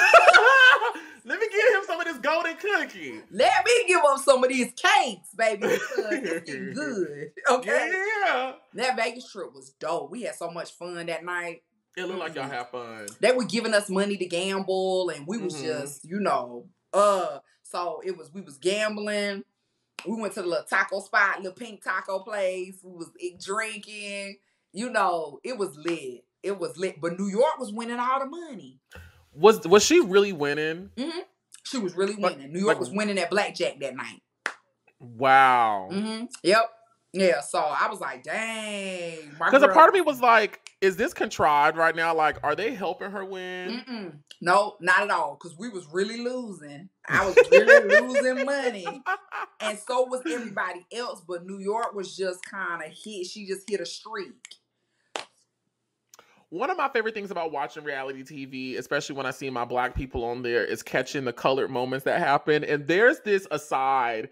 Let me give him some of this golden cookie.
Let me give him some of these cakes, baby, because it's getting good. Okay.
Yeah.
That Vegas trip was dope. We had so much fun that night.
It looked like y'all had fun.
They were giving us money to gamble, and we was just, so we was gambling. We went to the little taco spot, little pink taco place. We was drinking. It was lit. It was lit. But New York was winning all the money.
Was she really winning?
Mm-hmm. She was really winning. New York was winning at blackjack that night.
Wow.
Mm-hmm. Yep. Yeah. So I was like, dang.
Because a part of me was like, is this contrived right now? Like, are they helping her win?
Mm-mm. No, not at all. Because we was really losing. I was really losing money. And so was everybody else. But New York was just kind of hit. She just hit a streak.
One of my favorite things about watching reality TV, especially when I see my Black people on there, is catching the colored moments that happen. And there's this aside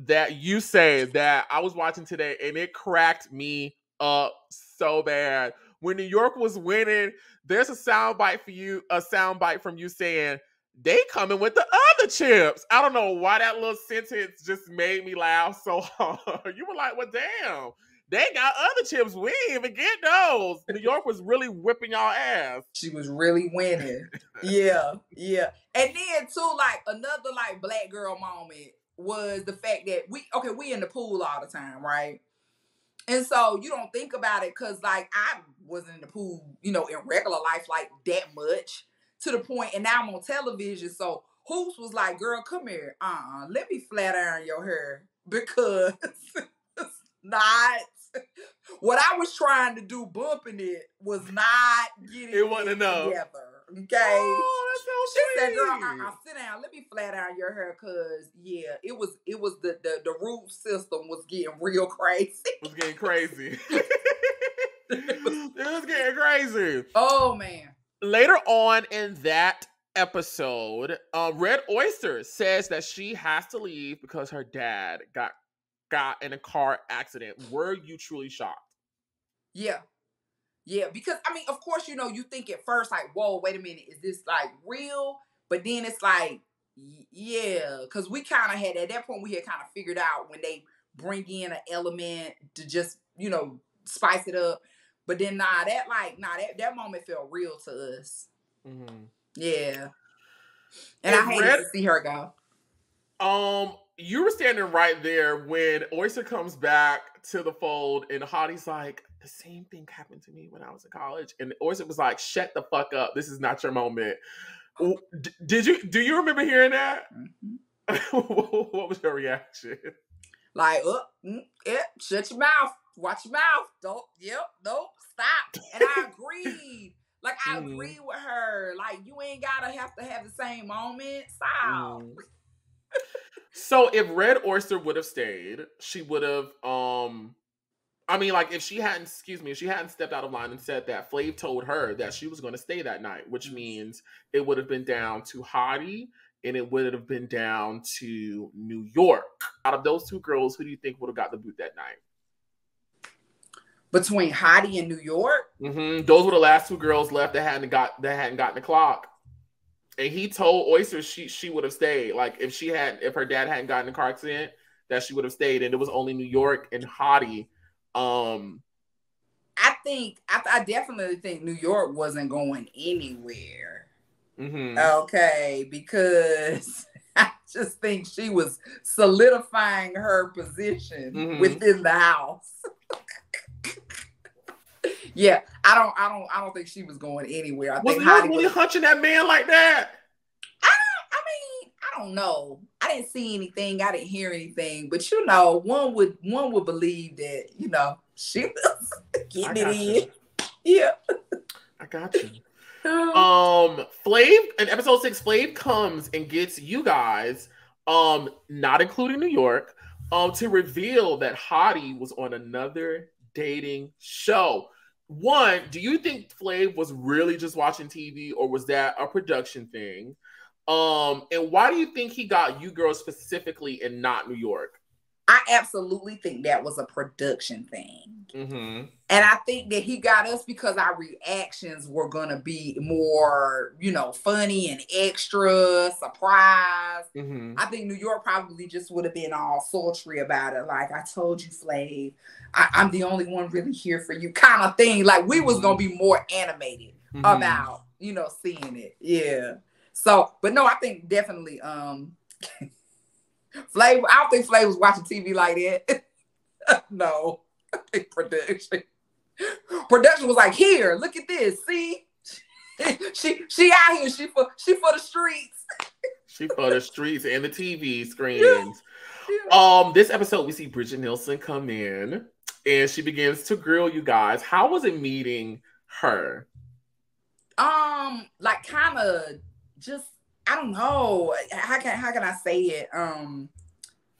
that you say that I was watching today, and it cracked me up so bad. When New York was winning, there's a soundbite from you saying, "They coming with the other chips." I don't know why that little sentence just made me laugh so hard. You were like, well, damn. They got other chips. We didn't even get those. New York was really whipping y'all ass.
She was really winning. Yeah. And then too, like another like Black girl moment was the fact that we in the pool all the time, right? And so you don't think about it because like I wasn't in the pool, in regular life like that much to the point, and now I'm on television. So Hoops was like, "Girl, come here. Let me flat iron your hair because not." What I was trying to do, bumping it, was not getting it together. Okay.
Oh, that's so
she
sweet.
said, "Girl, sit down. Let me flat iron your hair, cause it was the root system was getting real crazy.
It was getting crazy. It was getting crazy.
Oh man.
Later on in that episode, Red Oyster says that she has to leave because her dad got in a car accident. Were you truly shocked?
Yeah, because I mean, of course, you think at first like, whoa, wait a minute, is this like real? But then it's like, yeah, because we kind of had at that point we had kind of figured out when they bring in an element to just, spice it up. But then that moment felt real to us. Mm-hmm. Yeah. And I hated to see her go.
You were standing right there when Oyster comes back to the fold, and Hottie's like, the same thing happened to me when I was in college. And Oyster was like, shut the fuck up. This is not your moment. Do you remember hearing that? Mm-hmm. What was your reaction?
Like, shut your mouth. Watch your mouth. Nope, stop. And I agreed. Like, I agree with her. Like, you ain't gotta have to have the same moment. Stop.
So if Red Oyster would have stayed, she would have, if she hadn't stepped out of line and said that Flav told her that she was going to stay that night, which means it would have been down to Hottie and it would have been down to New York. Out of those two girls, who do you think would have got the boot that night?
Between Hottie and New York?
Mm-hmm. Those were the last two girls left that hadn't gotten the clock. And he told Oyster she would have stayed. Like if her dad hadn't gotten in a car accident, that she would have stayed. And it was only New York and Hottie. I
definitely think New York wasn't going anywhere.
Mm-hmm.
Okay, because I just think she was solidifying her position within the house. Yeah, I don't think she was going anywhere. I think
Hottie really hunching that man like that.
I don't know. I didn't see anything. I didn't hear anything. But one would believe that she was getting it in. Yeah,
I got you. Flav in episode 6, Flav comes and gets you guys, not including New York, to reveal that Hottie was on another dating show. One, do you think Flav was really just watching TV, or was that a production thing? And why do you think he got you girls specifically and not New York?
I absolutely think that was a production thing.
Mm-hmm.
And I think that he got us because our reactions were going to be more, funny and extra, surprise.
Mm-hmm.
I think New York probably just would have been all sultry about it. Like, I told you, Flav, I'm the only one really here for you kind of thing. Like, we was going to be more animated about, seeing it. Yeah. So, but no, I think definitely, Flav, I don't think Flav was watching TV like that. No, I think production was like, here, look at this. See, she out here. She for the streets.
She for the streets and the TV screens. Yeah. This episode we see Bridget Nielsen come in and she begins to grill you guys. How was it meeting her?
Like kind of just. I don't know. How can I say it?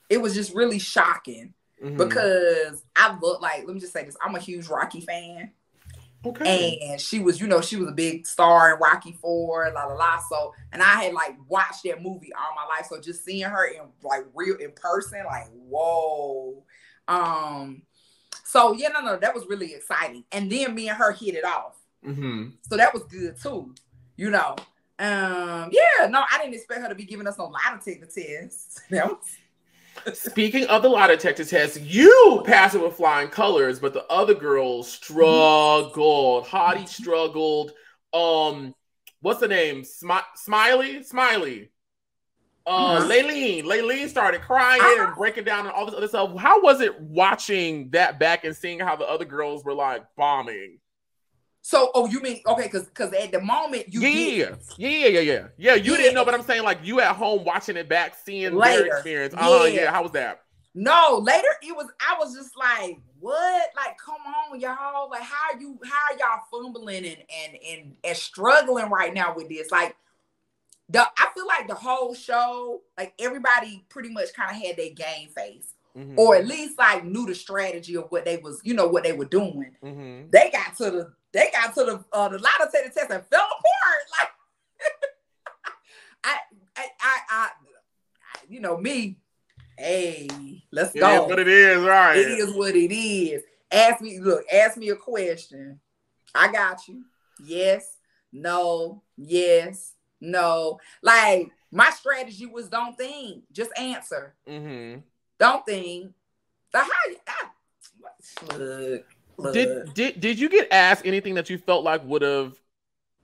It was just really shocking because I look like, let me just say this. I'm a huge Rocky fan.
Okay.
And she was a big star in Rocky 4, la la la. So, and I had like watched that movie all my life. So just seeing her in like real in person, like, whoa. So yeah, no, that was really exciting. And then me and her hit it off. So that was good too, Yeah, no, I didn't expect her to be giving us no lie detector tests.
Speaking of the lie detector test, you passed it with flying colors, but the other girls struggled. Hottie struggled. What's the name? Smiley. Laylene started crying and breaking down and all this other stuff. How was it watching that back and seeing how the other girls were like bombing?
So, you mean, okay, because at the moment you
Yeah, you didn't know, but I'm saying like you at home watching it back, seeing later. Their experience. Yeah, how was that?
No, later I was just like, what? Like, come on, y'all. Like, how are y'all fumbling and struggling right now with this? Like, I feel like the whole show, like everybody pretty much kind of had their game face. Or at least like knew the strategy of what they was, what they were doing. They got to the lie detector test and fell apart. Like, I me. Hey, let's go.
It is what it is, right?
It is what it is. Ask me a question. I got you. Yes, no, yes, no. Like, my strategy was don't think, just answer. Don't think. Look.
Did you get asked anything that you felt like would have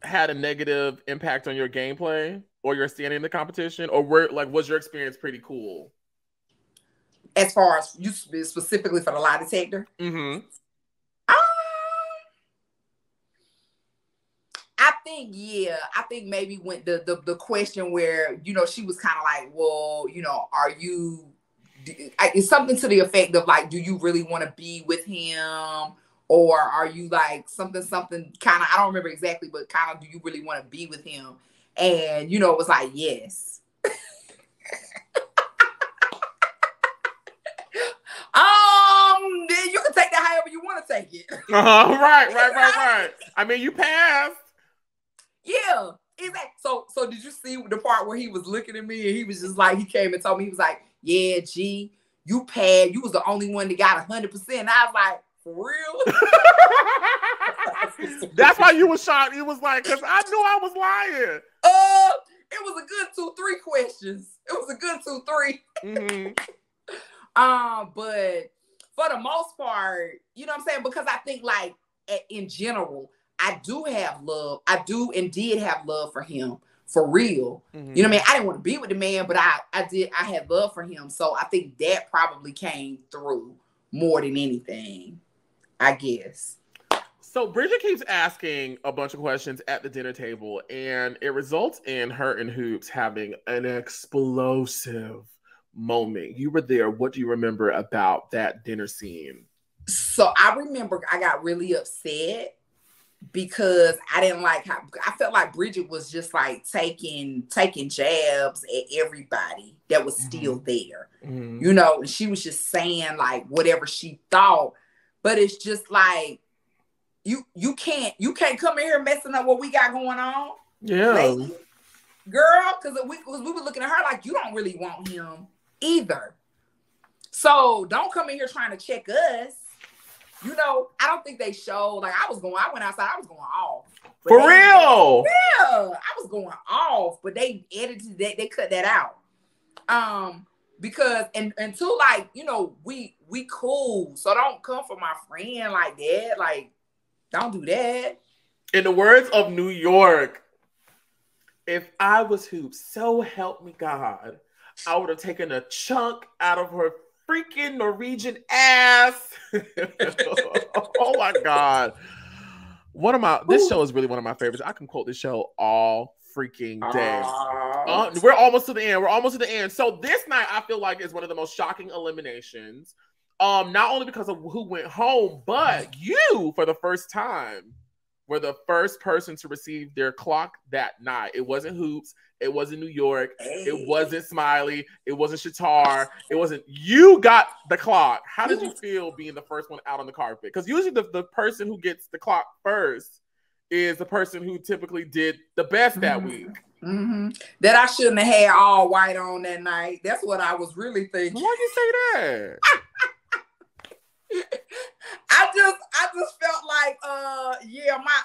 had a negative impact on your gameplay or your standing in the competition, or was your experience pretty cool?
As far as you specifically for the lie detector?
Mm-hmm.
I think maybe when the question where, you know, she was kind of like, well, you know, it's something to the effect of like, do you really want to be with him? Or are you like something kind of, I don't remember exactly, but kind of, do you really want to be with him? And, you know, it was like, yes. Then you can take that however you want to take it.
Right. I mean, you passed.
Yeah, exactly. So did you see the part where he was looking at me and he was just like, he came and told me, he was like, yeah, G, you passed. You was the only one that got 100%. And I was like, for real?
That's why you was shocked. It was like, because I knew I was lying.
It was a good 2-3 questions. It was a good 2-3.
Mm-hmm.
But for the most part, you know what I'm saying? Because I think like in general, I do have love. I do and did have love for him, for real. Mm-hmm. You know what I mean? I didn't want to be with the man, but I had love for him. So I think that probably came through more than anything, I guess.
So Bridget keeps asking a bunch of questions at the dinner table, and it results in her and Hoops having an explosive moment. You were there. What do you remember about that dinner scene?
So I remember I got really upset because I didn't like how I felt like Bridget was just like taking jabs at everybody that was still there, you know, and she was just saying like whatever she thought, but it's just like you can't come in here messing up what we got going on, lady, girl, because we were looking at her like you don't really want him either, so don't come in here trying to check us. You know, I don't think they showed, like I went outside, I was going off.
For real?
Yeah, I was going off, but they edited that, they cut that out. Because, and until like, you know, we cool, so don't come for my friend like that, like, don't do that.
In the words of New York, if I was Hoops, so help me God, I would have taken a chunk out of her freaking Norwegian ass. Oh my God. This show is really one of my favorites. I can quote this show all freaking day. We're almost to the end. So this night, I feel like is one of the most shocking eliminations. Not only because of who went home, but you, for the first time, were the first person to receive their clock that night. It wasn't Hoops. It wasn't New York. It wasn't Smiley. It wasn't Shatar. It wasn't. You got the clock. How did you feel being the first one out on the carpet? Because usually the person who gets the clock first is the person who typically did the best that week.
That I shouldn't have had all white on that night. That's what I was really thinking.
Why'd you say that?
I just felt like,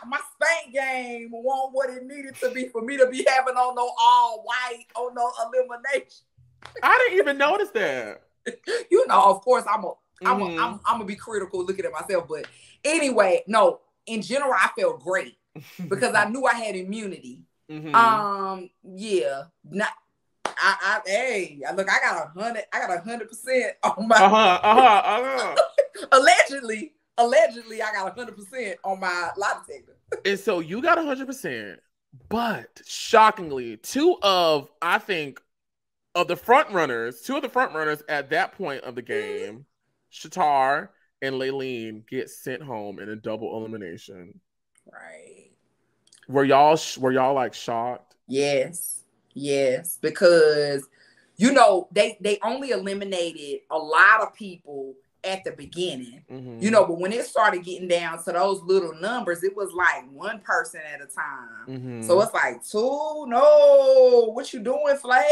my spank game wasn't what it needed to be for me to be having on no all white, on no elimination.
I didn't even notice that.
You know, of course, I'm gonna be critical looking at myself, but anyway, no. In general, I felt great because I knew I had immunity. I got 100% on my allegedly I got 100% on my lie detector.
And so you got 100%, but shockingly, two of the front runners at that point of the game, Shatar and Laylene, get sent home in a double elimination.
Right.
Were y'all like shocked?
Yes, because you know they only eliminated a lot of people at the beginning, you know, but when it started getting down to those little numbers, it was like one person at a time. So it's like, no, what you doing, Flav?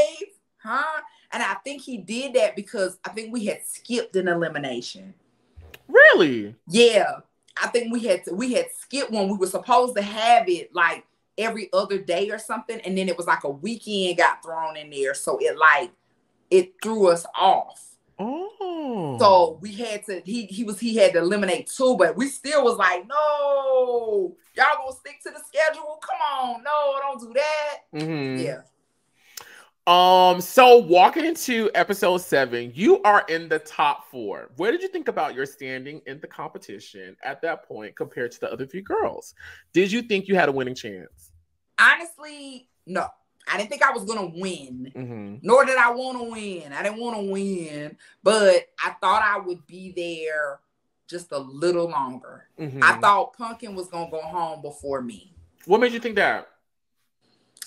Huh? And I think he did that because I think we had skipped an elimination.
Really?
Yeah. I think we had skipped one. We were supposed to have it like every other day or something, and then it was like a weekend got thrown in there, so it threw us off. So we had to, he had to eliminate 2, but we still was like, no, y'all gonna stick to the schedule? Come on, no, don't do that. Yeah.
So walking into episode 7, you are in the top 4. What did you think about your standing in the competition at that point compared to the other 3 girls? Did you think you had a winning chance?
Honestly, no. I didn't think I was going to win, nor did I want to win. I didn't want to win, but I thought I would be there just a little longer. I thought Pumpkin was going to go home before me.
What made you think that?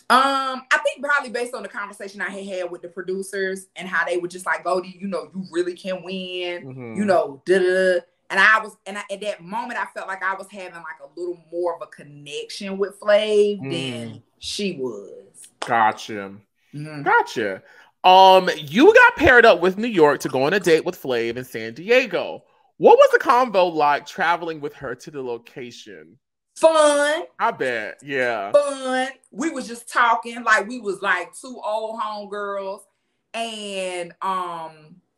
I think probably based on the conversation I had with the producers and how they were just like, Goldie, you know, you really can win, you know, da-da-da. And at that moment, I felt like I was having like a little more of a connection with Flav than she was.
Gotcha. Gotcha. You got paired up with New York to go on a date with Flav in San Diego. What was the convo like traveling with her to the location?
Fun.
I bet. Yeah.
Fun. We was just talking like we was like 2 old homegirls. And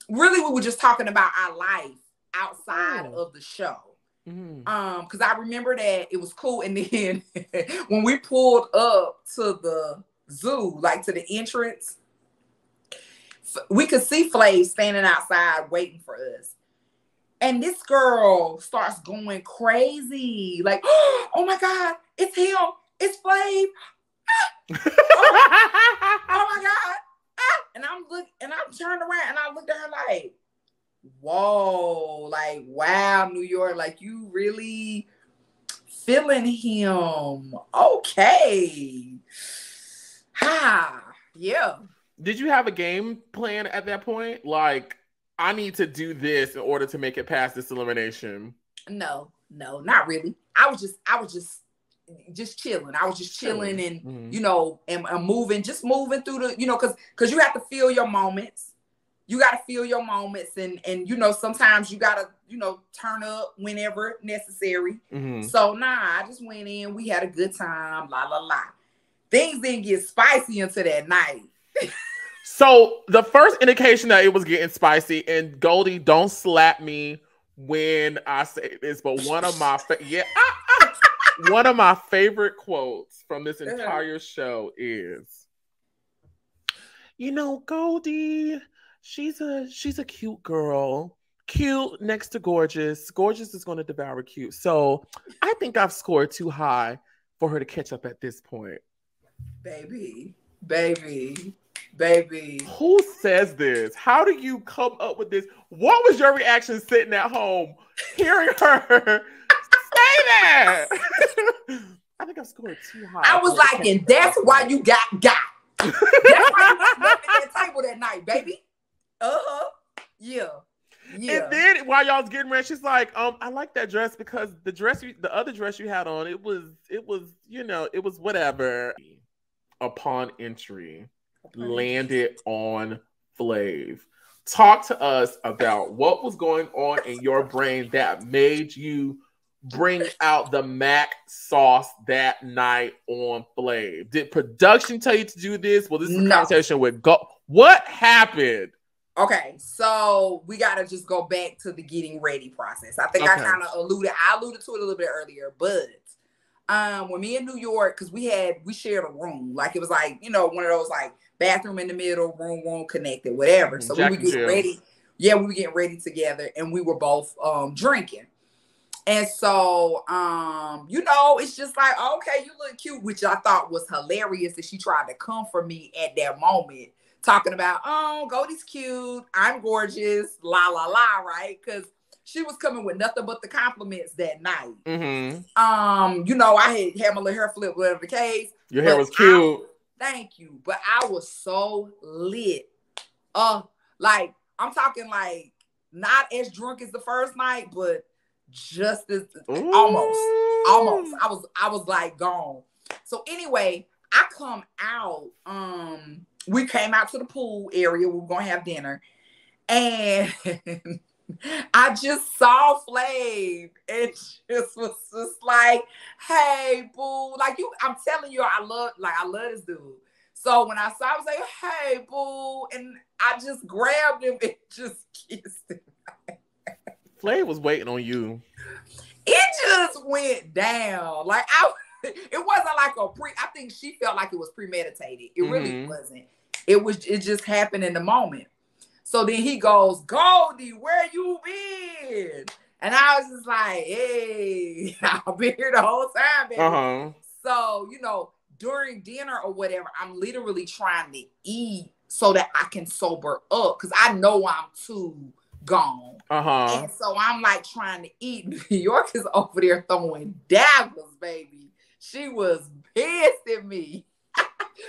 really we were just talking about our life outside of the show. Because I remember that it was cool. And then when we pulled up to the zoo, like to the entrance, we could see Flav standing outside waiting for us. And this girl starts going crazy. Like, oh my God, it's him. It's Flav. Oh my God. And I'm turned around and I looked at her like, whoa, like, wow, New York, like you really feeling him. Okay. Yeah.
Did you have a game plan at that point? Like, I need to do this in order to make it past this elimination.
No, not really. I was just chilling. I was just chilling and, you know, and moving through the, you know, because you have to feel your moments. You got to feel your moments. And, you know, sometimes you got to, you know, turn up whenever necessary. So, I just went in. We had a good time. La, la, la. Things didn't get spicy until that night.
So the first indication that it was getting spicy, and Goldie, don't slap me when I say this, but one of my favorite quotes from this entire show is, you know, Goldie, she's a cute girl. Cute next to gorgeous. Gorgeous is going to devour cute. So I think I've scored too high for her to catch up at this point.
Baby.
Who says this? How do you come up with this? What was your reaction sitting at home hearing her say that? I think I scored too high.
I was like, and that's why you got. That's why you got at that table that night, baby. Yeah.
And then while y'all was getting ready, she's like, I like that dress because the other dress you had on, it was, you know, it was whatever. Upon entry, landed on Flav. Talk to us about what was going on in your brain that made you bring out the Mac sauce that night on Flav. Did production tell you to do this? Well, this is a conversation with What happened?
Okay, so we got to just go back to the getting ready process. I think I kind of alluded to it a little bit earlier, but when me in New York, because we shared a room, like it was like, you know, one of those like bathroom in the middle, room connected, whatever. So we were getting ready. Yeah, we were getting ready together, and we were both drinking. And so, you know, it's just like, okay, you look cute, which I thought was hilarious that she tried to come for me at that moment, talking about, oh, Goldie's cute, I'm gorgeous, la la la, right? Because she was coming with nothing but the compliments that night. You know, I had my little hair flip, whatever the case.
Your hair was cute.
Thank you. But I was so lit. Like, I'm talking like not as drunk as the first night, but just as almost. I was like gone. So anyway, I come out. We came out to the pool area. We were gonna have dinner. And I just saw Flav and just was just like, hey, boo. Like I'm telling you, I love this dude. So when I saw him, I was like, hey, boo. And I just grabbed him and just kissed him.
Flav was waiting on you.
It just went down. Like it wasn't like I think she felt like it was premeditated. It really wasn't. It just happened in the moment. So then he goes, Goldie, where you been? And I was just like, hey, I've been here the whole time, baby. So, you know, during dinner or whatever, I'm literally trying to eat so that I can sober up because I know I'm too gone. And so I'm like trying to eat. New York is over there throwing daggers, baby. She was pissed at me.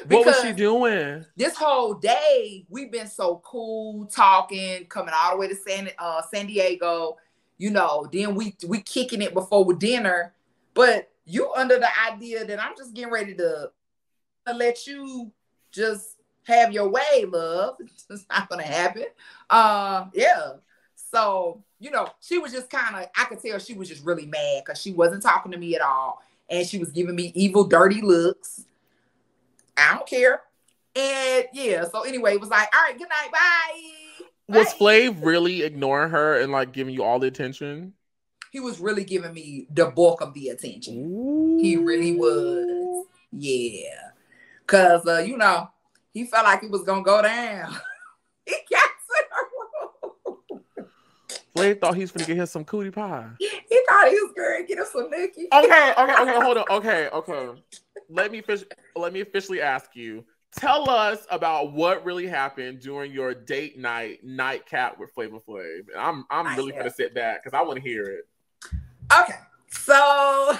What was she doing?
This whole day, we've been so cool, talking, coming all the way to San Diego. You know, then we kicking it before with dinner. But you under the idea that I'm just getting ready to let you just have your way, love. It's not going to happen. Yeah. So, you know, she was just kind of, I could tell she was just really mad because she wasn't talking to me at all. And she was giving me evil, dirty looks. I don't care. And yeah, so anyway, it was like, all right, good night, bye.
Was Flav really ignoring her and like giving you all the attention?
He was really giving me the bulk of the attention. Ooh. He really was. Yeah. Because, you know, he felt like it was going to go down. He got to the room.
Flav thought he was going to get him some cootie pie.
He thought he was going to get him some nookie.
Okay, hold on. Okay. Let me officially ask you. Tell us about what really happened during your date night nightcap with Flavor Flav. I'm really gonna sit back because I want to hear it.
Okay, so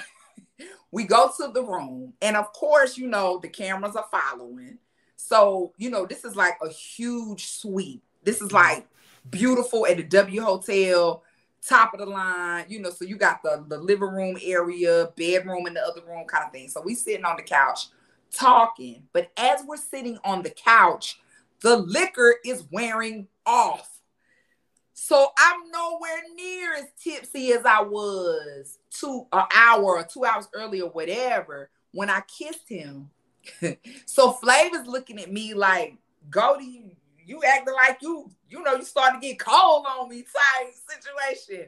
we go to the room, and of course, you know the cameras are following. So you know this is like a huge suite. This is like beautiful at the W Hotel. Top of the line, you know, so you got the living room area, bedroom in the other room kind of thing. So we sitting on the couch talking, but as we're sitting on the couch, the liquor is wearing off. So I'm nowhere near as tipsy as I was 2 hours earlier, whatever, when I kissed him. So Flav is looking at me like, Goldie, you acting like you know, you starting to get cold on me type situation.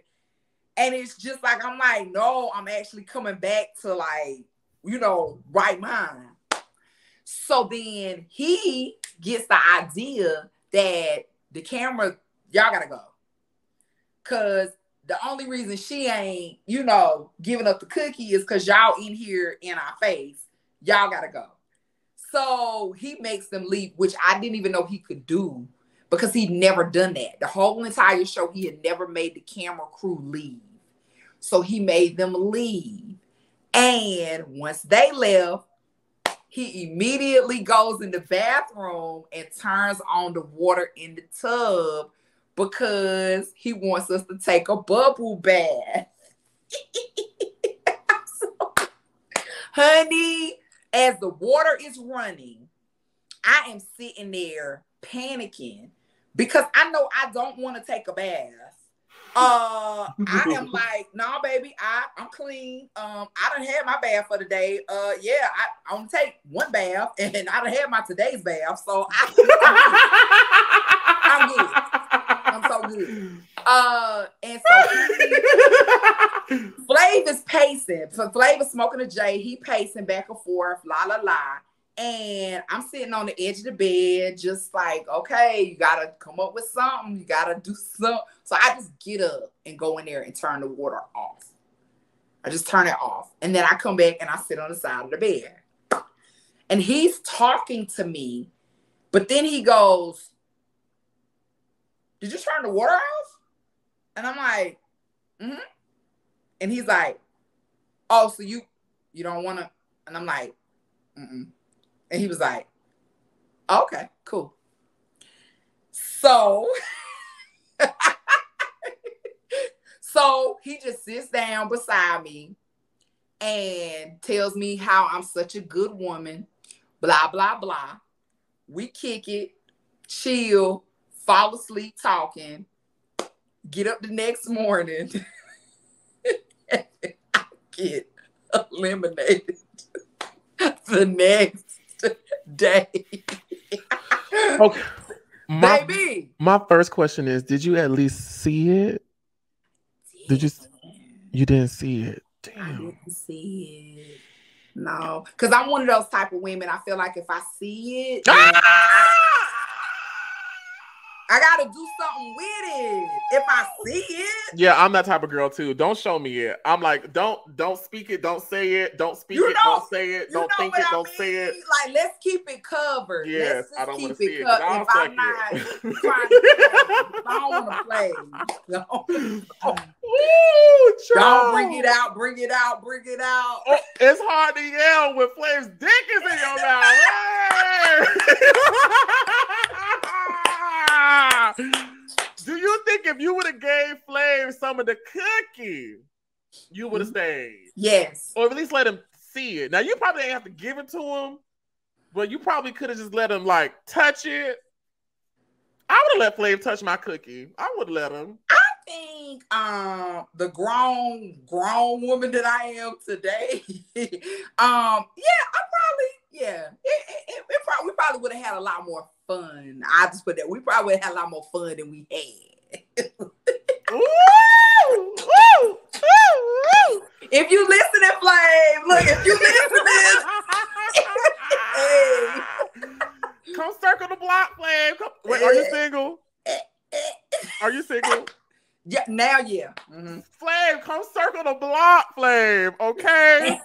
And it's just like, I'm like, no, I'm actually coming back to like, you know, right mind. So then he gets the idea that the camera, y'all gotta go. Cause the only reason she ain't, you know, giving up the cookie is cause y'all in here in our face. Y'all gotta go. So he makes them leave, which I didn't even know he could do because he'd never done that. The whole entire show, he had never made the camera crew leave. So he made them leave. And once they left, he immediately goes in the bathroom and turns on the water in the tub because he wants us to take a bubble bath. So, honey, as the water is running, I am sitting there panicking because I know I don't want to take a bath. I am like, nah, baby, I'm clean. I done had my bath for the day. Yeah, I only take one bath, and I done had my today's bath, so I'm good. I'm so good. And so Flav is pacing. So Flav is smoking a J. He pacing back and forth, la la la. And I'm sitting on the edge of the bed, just like, okay, you gotta come up with something. You gotta do something. So I just get up and go in there and turn the water off. I just turn it off. And then I come back and I sit on the side of the bed. And he's talking to me, but then he goes, did you turn the water off? And I'm like, mm-hmm. And he's like, oh, so you don't want to? And I'm like, mm-mm. And he was like, okay, cool. So, so he just sits down beside me and tells me how I'm such a good woman, blah, blah, blah. We kick it, chill, fall asleep talking, get up the next morning, and I get eliminated the next day.
Okay. My first question is, did you at least see it? Did you? You didn't see it. Damn.
I didn't see it. No, because I'm one of those type of women. I feel like if I see it, I gotta do something with it. If I see it.
Yeah, I'm that type of girl too. Don't show me it. I'm like, don't speak it, don't say it, don't speak it, don't say it, don't think it, don't say it.
Like, let's keep it covered.
Yes, I don't want to see it.
If I'm not trying to play, I don't want to play. Don't bring it out, bring it out, bring it out.
Oh, it's hard to yell when Flav's dick is in your mouth. Do you think if you would have gave Flav some of the cookie, you would have stayed?
Yes.
Or at least let him see it. Now, you probably didn't have to give it to him, but you probably could have just let him, like, touch it. I would have let Flav touch my cookie. I would let him.
I think the grown woman that I am today, we probably would have had a lot more fun. I just put that. We probably would have had a lot more fun than we had.
Ooh, ooh, ooh, ooh.
If you listening, Flav, look, if you listening,
hey. Come circle the block, Flav. Wait, are you single? Are you single?
Yeah, now, yeah.
Mm-hmm. Flav, come circle the block, Flav, okay?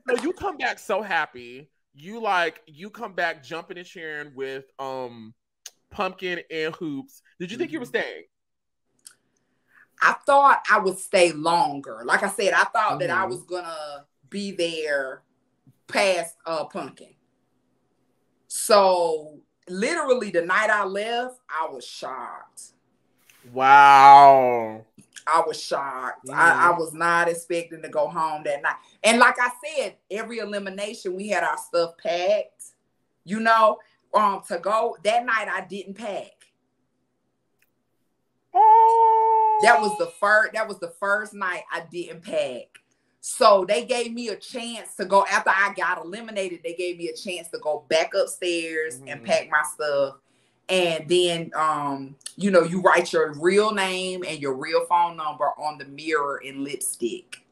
So you come back so happy. You come back jumping and cheering with Pumpkin and Hoops. Did you think you were staying?
I thought I would stay longer. Like I said, I thought that I was gonna be there past Pumpkin. So literally the night I left, I was shocked.
Wow.
I was shocked. I was not expecting to go home that night. And like I said, every elimination, we had our stuff packed. You know, to go. That night, I didn't pack.
Oh.
That was the first night I didn't pack. So they gave me a chance to go. After I got eliminated, they gave me a chance to go back upstairs and pack my stuff. And then, you write your real name and your real phone number on the mirror in lipstick.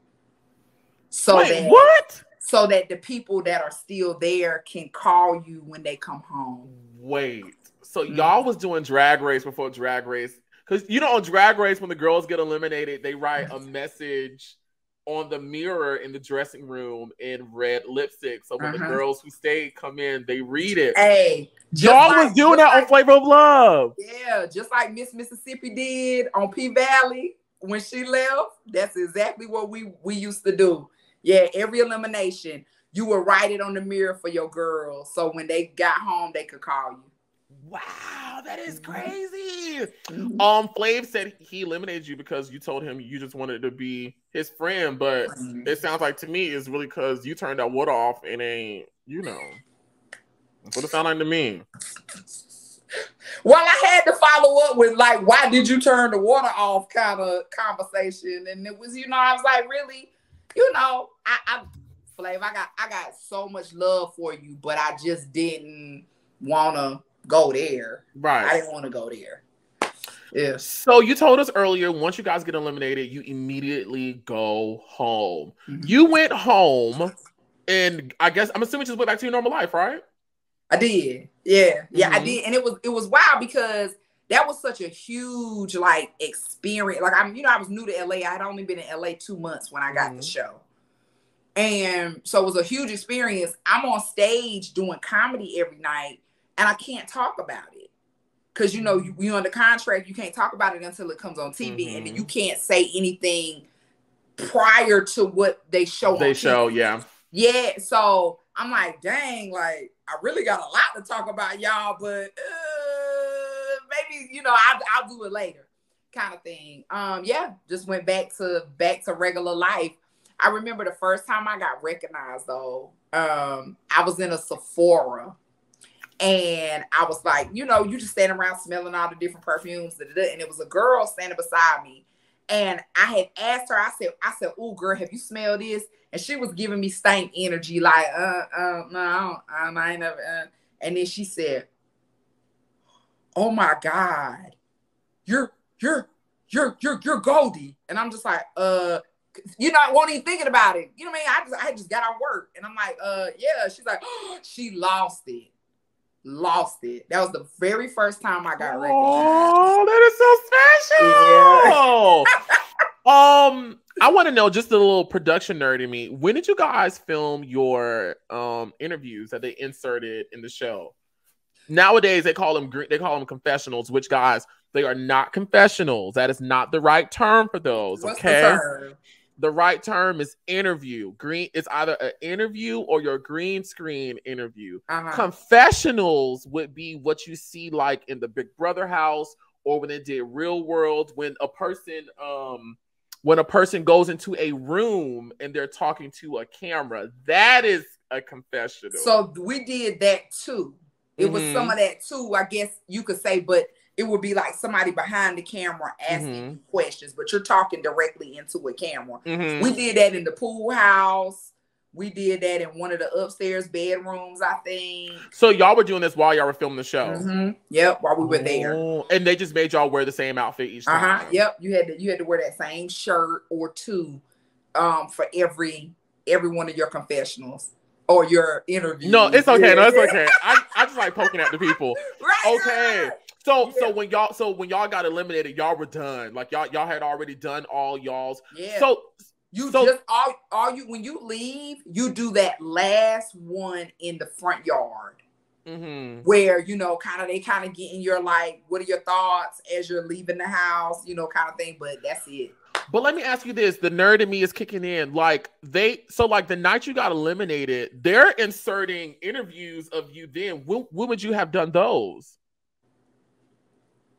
So that the people that are still there can call you when they come home.
Wait, so y'all was doing Drag Race before Drag Race? Because, on Drag Race, when the girls get eliminated, they write a message on the mirror in the dressing room in red lipstick. So when the girls who stayed come in, they read it.
Hey,
y'all was doing that on Flavor of Love.
Yeah, just like Miss Mississippi did on P Valley when she left. That's exactly what we used to do. Yeah, every elimination, you would write it on the mirror for your girls. So when they got home, they could call you.
Wow, that is crazy. Flav said he eliminated you because you told him you just wanted to be his friend, but it sounds like to me it's really because you turned that water off and ain't, that's what it sounded like to me.
Well, I had to follow up with like, why did you turn the water off kind of conversation, and it was, I was like, really, Flav, I got so much love for you, but I just didn't want to go there.
Right.
I didn't want to go there. Yeah.
So you told us earlier, once you guys get eliminated, you immediately go home. You went home, and I guess I'm assuming just went back to your normal life, right?
I did. Yeah. Yeah, I did. And it was wild because that was such a huge like experience. Like I was new to LA. I had only been in LA 2 months when I got the show. And so it was a huge experience. I'm on stage doing comedy every night, and I can't talk about it. Because, you under contract, you can't talk about it until it comes on TV. And then you can't say anything prior to what they show on TV.
Yeah.
Yeah, so I'm like, dang, like, I really got a lot to talk about, y'all, but maybe, I'll do it later kind of thing. Just went back to regular life. I remember the first time I got recognized, though, I was in a Sephora. And I was like, you just standing around smelling all the different perfumes. And it was a girl standing beside me. And I had asked her, I said, "Ooh, girl, have you smelled this?" And she was giving me stank energy, like, no, I ain't never. And then she said, "Oh my God, you're you're Goldie. And I'm just like, you're not won't even thinking about it. You know what I mean? I just got out of work. And I'm like, yeah. She's like, oh, she lost it. That was the very first time I got recognized.
Oh, that is so special. I want to know, just a little production nerd in me. When did you guys film your interviews that they inserted in the show? Nowadays they call them confessionals, which, guys, they are not confessionals. That is not the right term for those.
What's
okay?
the term?
The right term is interview. It's either an interview or your green screen interview. Confessionals would be what you see like in the Big Brother house, or when they did Real World, when a person goes into a room and they're talking to a camera. That is a confessional.
So we did that too. It was some of that too, I guess you could say, but it would be like somebody behind the camera asking you questions, but you're talking directly into a camera. We did that in the pool house. We did that in one of the upstairs bedrooms, I think.
So y'all were doing this while y'all were filming the show?
Yep, while we were there.
And they just made y'all wear the same outfit each time?
Yep, you had to wear that same shirt or two for every one of your confessionals. Or your interview.
No, it's okay. No, it's okay. I just like poking at the people.
Right.
Okay. So when y'all got eliminated, y'all were done. Like y'all had already done all y'all's.
Yeah. So when you leave, you do that last one in the front yard. Where, they kind of get in your, like, what are your thoughts as you're leaving the house, kind of thing. But that's it.
But let me ask you this. The nerd in me is kicking in. Like, the night you got eliminated, they're inserting interviews of you then. When would you have done those?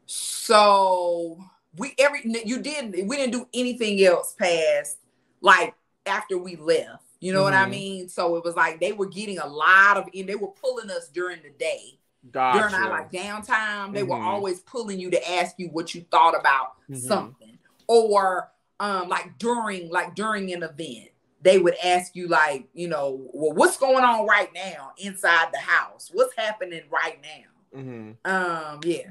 So we didn't do anything else past, like, after we left. You know what I mean? So it was like they were getting a lot of, and they were pulling us during the day.
Gotcha.
During our, like, downtime, they were always pulling you to ask you what you thought about something. Or during an event, they would ask you, like, well, what's going on right now inside the house? What's happening right now? Yeah.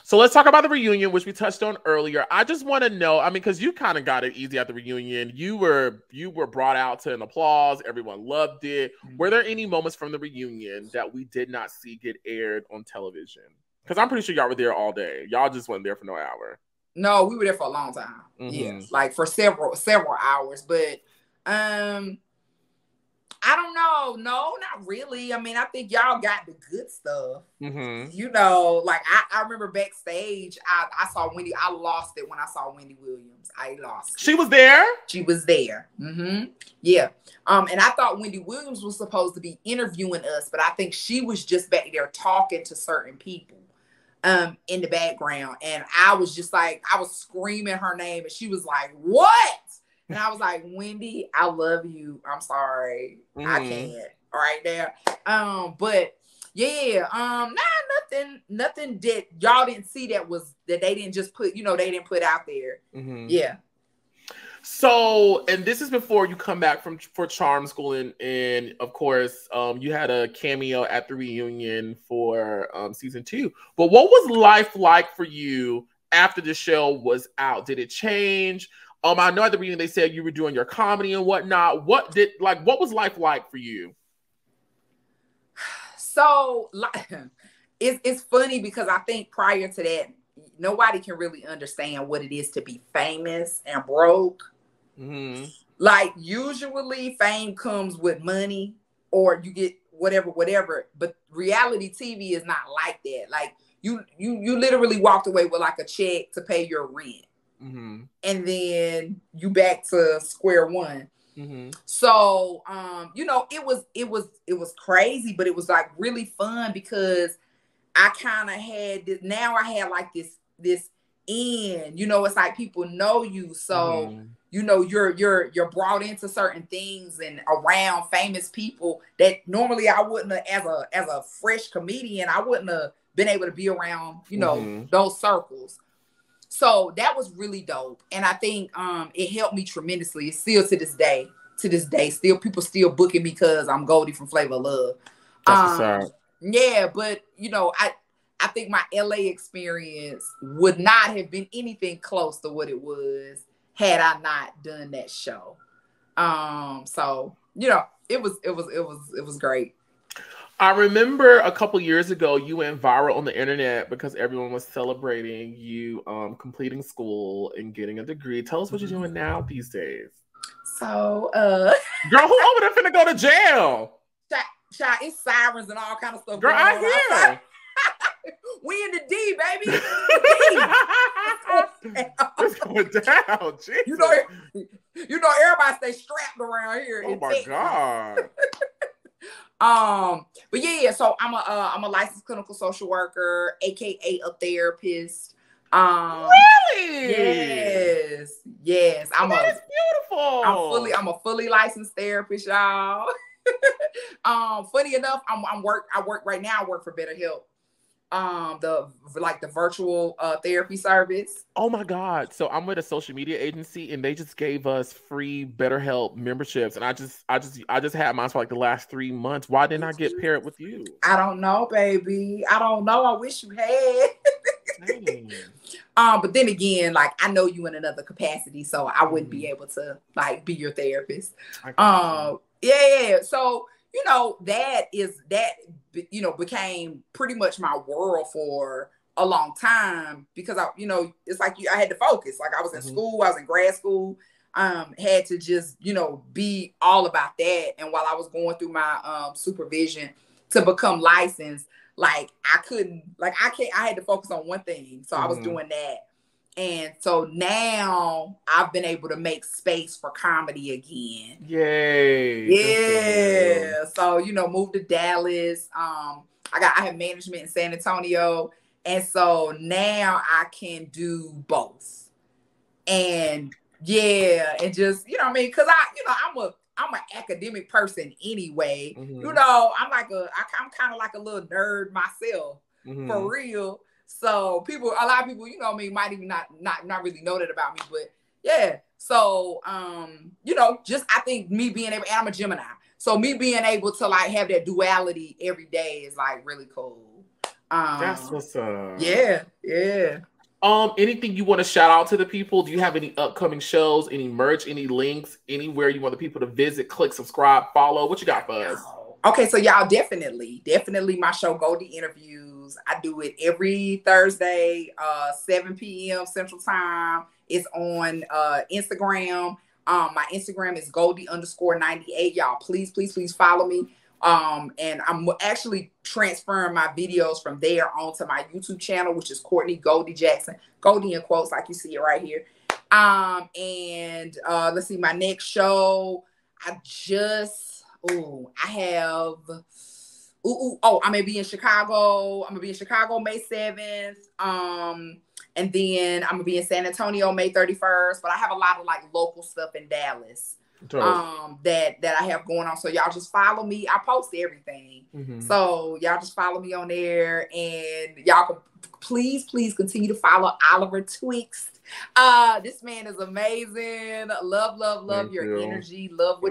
So let's talk about the reunion, which we touched on earlier. I just want to know, because you kind of got it easy at the reunion. You were brought out to an applause. Everyone loved it. Were there any moments from the reunion that we did not see get aired on television? Because I'm pretty sure y'all were there all day. Y'all just wasn't there for no hour.
No, we were there for a long time. Yeah, like for several hours. But I don't know. No, not really. I think y'all got the good stuff. Like I remember backstage, I saw Wendy. I lost it when I saw Wendy Williams. I lost it.
She was there?
She was there. Yeah. And I thought Wendy Williams was supposed to be interviewing us, but I think she was just back there talking to certain people in the background. And I was just like, I was screaming her name and she was like, what? And I was like, Wendy, I love you. I'm sorry. I can't right there. But yeah, nothing that y'all didn't see that they didn't just put, they didn't put out there. Yeah.
So, and this is before you come back for Charm School, and of course, you had a cameo at the reunion for season 2. But what was life like for you after the show was out? Did it change? I know at the beginning they said you were doing your comedy and whatnot. What was life like for you?
So, it's funny because I think prior to that, nobody can really understand what it is to be famous and broke. Like, usually fame comes with money or you get whatever. But reality TV is not like that. Like, you literally walked away with like a check to pay your rent. And then you back to square one. So, it was crazy, but it was like really fun because I kind of had this, now I had like this end, it's like people know you. So, you're brought into certain things and around famous people that normally I wouldn't have, as a fresh comedian, I wouldn't have been able to be around, those circles. So that was really dope. And I think it helped me tremendously. It's still to this day, still people still booking me because I'm Goldie from Flavor Flav. Yeah, but I I think my LA experience would not have been anything close to what it was had I not done that show. So you know, it was great.
I remember a couple years ago, you went viral on the internet because everyone was celebrating you completing school and getting a degree. Tell us what you're doing now these days.
So,
girl, who over there finna go to jail?
Child, it's sirens and all kind of stuff.
Girl, I hear.
We in the D, baby.
It's going down. Jesus.
You know, everybody stay strapped around here.
Oh my God.
But yeah. So I'm a licensed clinical social worker, aka a therapist.
Really?
Yes.
That is beautiful.
I'm a fully licensed therapist, y'all. Funny enough, I work right now. I work for BetterHelp. The virtual therapy service.
Oh my God. So I'm with a social media agency and they just gave us free BetterHelp memberships. And I just had mine for like the last 3 months. Why didn't I get paired with you?
I don't know, baby. I don't know. I wish you had. But then again, like I know you in another capacity, so I wouldn't be able to like be your therapist. Yeah. So, you know, that became pretty much my world for a long time because it's like I had to focus. Like I was in school, I was in grad school, had to just, be all about that. And while I was going through my supervision to become licensed, I had to focus on one thing. So I was doing that. And so now I've been able to make space for comedy again.
Yay.
Yeah. So, moved to Dallas. I have management in San Antonio. And so now I can do both. And yeah, and just, because I'm an academic person anyway. I'm kind of like a little nerd myself, for real. So a lot of people, might even not really know that about me, but yeah. So, I think me being able, and I'm a Gemini, so me being able to have that duality every day is really cool.
That's what's up.
Yeah.
Anything you want to shout out to the people? Do you have any upcoming shows, any merch, any links, anywhere you want the people to visit, click, subscribe, follow? What you got for us?
Okay, so y'all definitely my show Goldie Interviews. I do it every Thursday, 7 p.m. Central Time. It's on Instagram. My Instagram is Goldie_98. Y'all, please follow me. And I'm actually transferring my videos from there onto my YouTube channel, which is Courtney Goldie Jackson. Goldie in quotes, like you see it right here. And let's see, my next show. I'm gonna be in Chicago. I'm gonna be in Chicago May 7th. And then I'm gonna be in San Antonio May 31st. But I have a lot of local stuff in Dallas. That I have going on. So y'all just follow me. I post everything. So y'all just follow me on there, and y'all can please continue to follow Oliver Twixt. This man is amazing. Love your energy. Love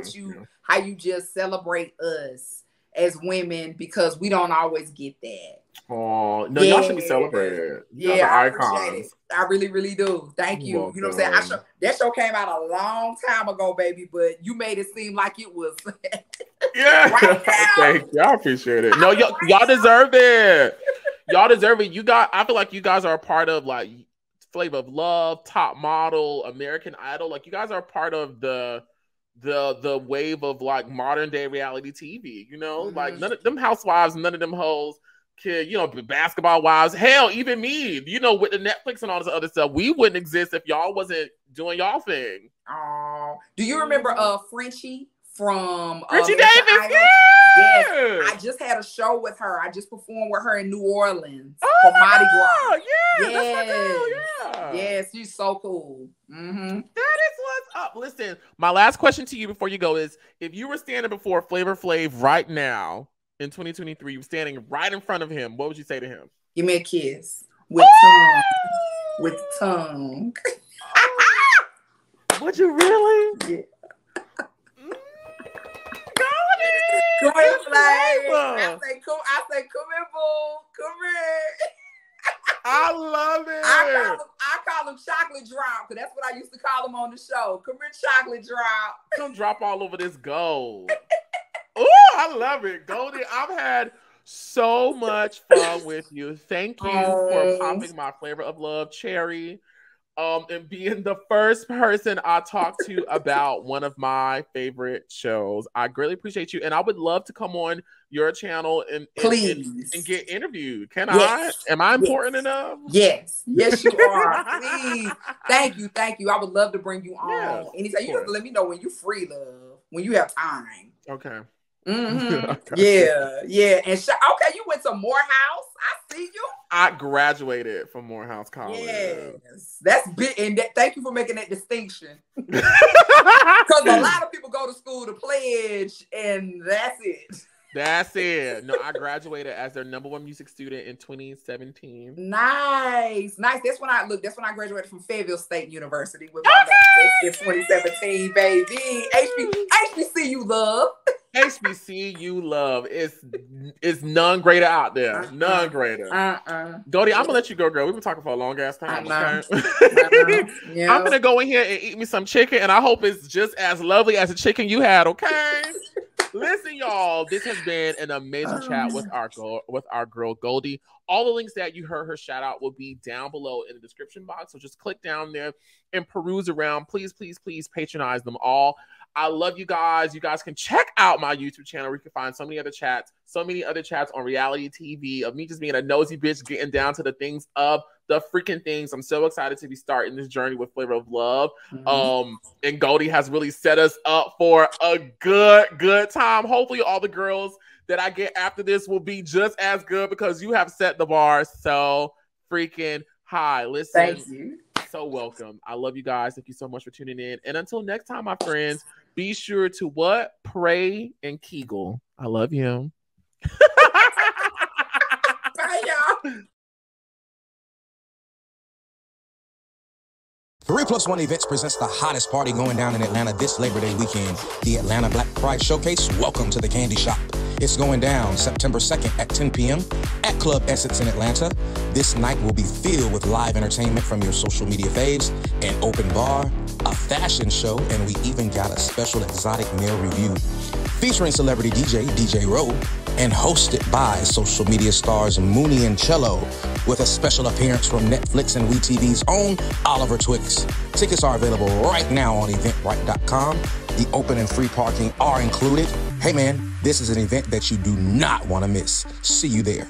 how you just celebrate us as women, because we don't always get that.
Oh no, y'all should be celebrated.
I appreciate it. I really do. Thank you. You know what I'm saying? That show came out a long time ago, baby, but you made it seem like it was.
Yeah. Right now. Thank you. I appreciate it. No, y'all deserve it. Y'all deserve it. I feel like you guys are a part of Flavor Flav, Top Model, American Idol. You guys are a part of the wave of modern day reality TV. None of them housewives, none of them hoes. Kid, basketball wives, hell, even me, with the Netflix and all this other stuff, we wouldn't exist if y'all wasn't doing y'all thing.
Oh, do you remember Frenchie from
Frenchie Davis? Yeah.
Yes, I just had a show with her. I just performed with her in New Orleans for Mardi Gras.
Yeah, that's my girl. Yeah,
yes, she's so cool.
That is what's up. Listen, my last question to you before you go is: if you were standing before Flavor Flav right now, in 2023, you're standing right in front of him, what would you say to him?
Give me a kiss with tongue. With tongue.
Would you really?
Yeah.
Goldie!
Come here, Flav. I say, come here, boo. Come here.
I love it.
I call him chocolate drop, because that's what I used to call him on the show. Come here, chocolate drop.
Come drop all over this gold. Ooh, I love it. Goldie, I've had so much fun with you. Thank you for popping my Flavor of Love cherry. And being the first person I talked to about one of my favorite shows. I greatly appreciate you. And I would love to come on your channel and get interviewed. Can I? Am I important enough?
Yes. Yes, you are. Please. Thank you. Thank you. I would love to bring you on. Anytime. You have to let me know when you're free, love. When you have time.
Okay.
Mm-hmm. Yeah. And okay, you went to Morehouse. I see you.
I graduated from Morehouse College.
Yes, that's big. And thank you for making that distinction. Because a lot of people go to school to pledge, and that's it.
That's it. No, I graduated as their #1 music student in 2017.
Nice. That's when I graduated from Fayetteville State University with my master's in 2017, baby. HBCU love.
HBCU love is none greater out there. None greater. Goldie, I'm gonna let you go, girl. We've been talking for a long ass time. Okay? Yeah. I'm gonna go in here and eat me some chicken, and I hope it's just as lovely as the chicken you had. Okay. Listen, y'all, this has been an amazing chat with our girl Goldie. All the links that you heard her shout out will be down below in the description box. So just click down there and peruse around. Please, please, please patronize them all. I love you guys. You guys can check out my YouTube channel where you can find so many other chats on reality TV of me just being a nosy bitch getting down to the things of the freaking things. I'm so excited to be starting this journey with Flavor of Love. And Goldie has really set us up for a good time. Hopefully all the girls that I get after this will be just as good because you have set the bar so freaking high. Listen.
Thank you.
So welcome. I love you guys. Thank you so much for tuning in. And until next time, my friends, be sure to what? Pray and Kegel. I love you.
Bye, y'all.
3+1 Events presents the hottest party going down in Atlanta this Labor Day weekend, the Atlanta Black Pride Showcase. Welcome to the Candy Shop. It's going down September 2nd at 10 p.m. at Club Essex in Atlanta. This night will be filled with live entertainment from your social media faves, an open bar, a fashion show, and we even got a special exotic meal review featuring celebrity DJ Rowe, and hosted by social media stars Mooney and Cello, with a special appearance from Netflix and WeTV's own Oliver Twixt. Tickets are available right now on eventbrite.com. The open and free parking are included. Hey man, this is an event that you do not want to miss. See you there.